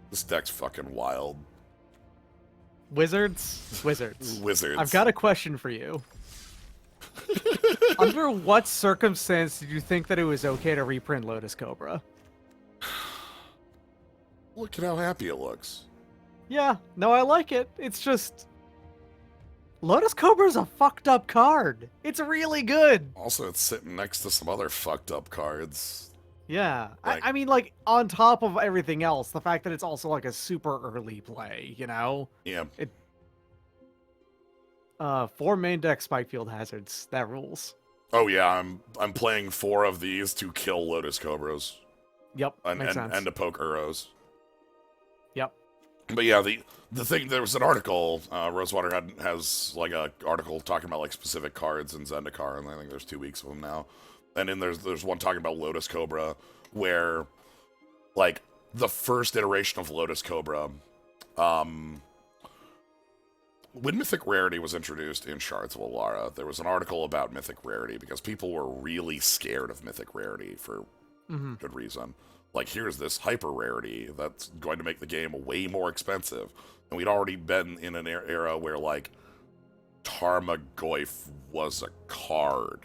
This deck's fucking wild. Wizards? Wizards. Wizards. I've got a question for you. Under what circumstance did you think that it was okay to reprint Lotus Cobra? Look at how happy it looks. Yeah, no, I like it. It's just... Lotus Cobra's a fucked up card. It's really good. Also, it's sitting next to some other fucked up cards. Yeah. Like- I mean, like, on top of everything else, the fact that it's also, like, a super early play, you know? Yeah. 4 main deck Spikefield Hazards. That rules. Oh yeah, I'm playing 4 of these to kill Lotus Cobras Yep, and makes sense. and to poke Uros. Yep. But yeah, the thing, there was an article, Rosewater has like a article talking about like specific cards in Zendikar, and I think there's 2 weeks of them now. And then there's one talking about Lotus Cobra, where like the first iteration of Lotus Cobra, when Mythic Rarity was introduced in Shards of Alara, there was an article about Mythic Rarity because people were really scared of Mythic Rarity for good reason. Like, here's this hyper rarity that's going to make the game way more expensive. And we'd already been in an era where, like, Tarmogoyf was a card,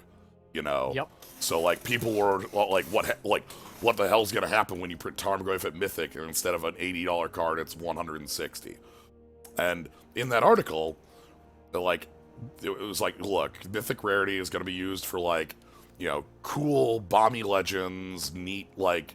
you know? Yep. So, like, people were like, what the hell's going to happen when you print Tarmogoyf at Mythic, and instead of an $80 card, it's $160. And in that article, like, it was like, look, Mythic Rarity is going to be used for, like, you know, cool, bomby legends, neat, like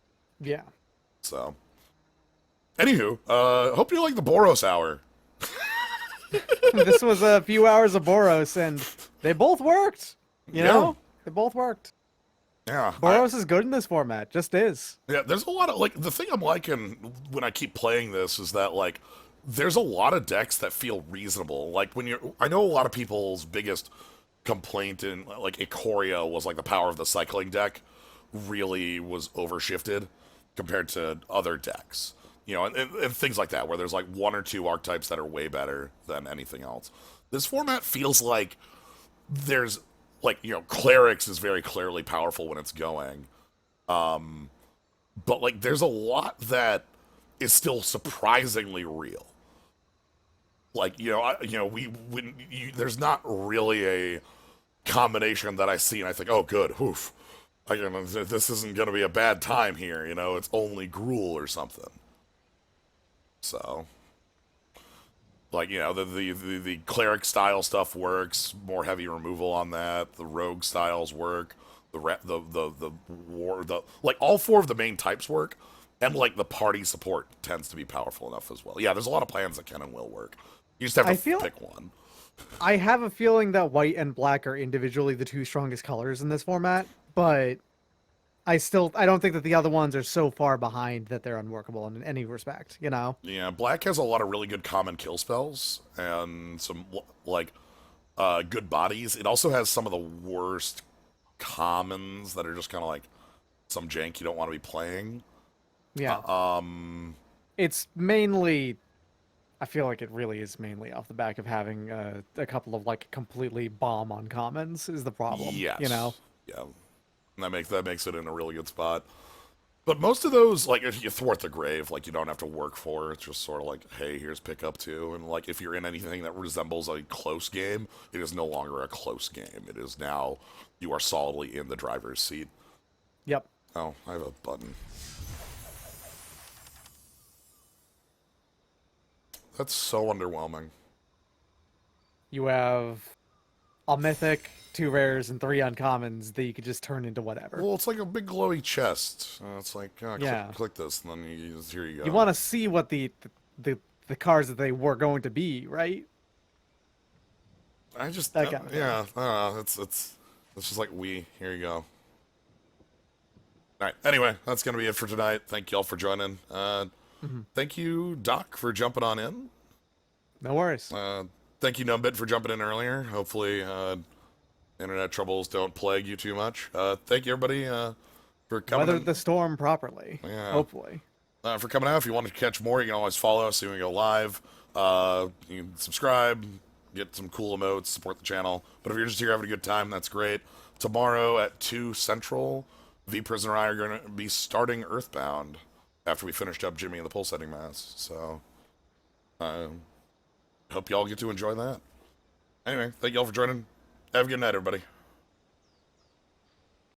Yeah. So, anywho, hope you like the Boros hour. This was a few hours of Boros, and they both worked. You know, they both worked. Yeah, Boros is good in this format, just is. yeah. There's a lot of like the thing I'm liking when I keep playing this is that like there's a lot of decks that feel reasonable. Like when you're, I know a lot of people's biggest complaint in like Ikoria was like the power of the cycling deck really was overshifted compared to other decks. You know, and things like that, where there's like one or two archetypes that are way better than anything else. This format feels like there's like, you know, clerics is very clearly powerful when it's going, but like there's a lot that is still surprisingly real. Like, you know, there's not really a combination that I see and I think, oh, good, oof, this isn't going to be a bad time here. You know, it's only Gruul or something. So, like, you know, the cleric style stuff works. More heavy removal on that. The rogue styles work. The war, like all four of the main types work, and like the party support tends to be powerful enough as well. Yeah, there's a lot of plans that can and will work. You just have to pick one. I have a feeling that white and black are individually the two strongest colors in this format, but I don't think that the other ones are so far behind that they're unworkable in any respect, you know? Yeah, black has a lot of really good common kill spells and some like good bodies. It also has some of the worst commons that are just kind of like some jank you don't want to be playing. Yeah. It's mainly, I feel like it really is mainly off the back of having a couple of like completely bomb on commons is the problem. Yes. You know? Yeah. And that makes it in a really good spot. But most of those, like, if you thwart the grave, like, you don't have to work for. It's just sort of like, hey, here's pick up two. And, like, if you're in anything that resembles a close game, it is no longer a close game. It is now, you are solidly in the driver's seat. Yep. Oh, I have a button. That's so underwhelming. You have a mythic, 2 rares, and 3 uncommons that you could just turn into whatever. Well, it's like a big glowy chest. It's like, yeah. click this, and then here you go. You want to see what the cards that they were going to be, right? I just, that kind of yeah, I don't know. It's just like here you go. All right. Anyway, that's gonna be it for tonight. Thank you all for joining. Thank you, Doc, for jumping on in. No worries. Thank you, Numbit, for jumping in earlier. Hopefully, internet troubles don't plague you too much. Thank you, everybody, for coming. Weathered the storm properly. Yeah. Hopefully. For coming out. If you want to catch more, you can always follow us. So when we go live, you can subscribe, get some cool emotes, support the channel. But if you're just here having a good time, that's great. Tomorrow at 2 Central, V Prisoner and I are going to be starting Earthbound after we finished up Jimmy and the Pulsating Mass. So, hope y'all get to enjoy that. Anyway, thank y'all for joining. Have a good night, everybody.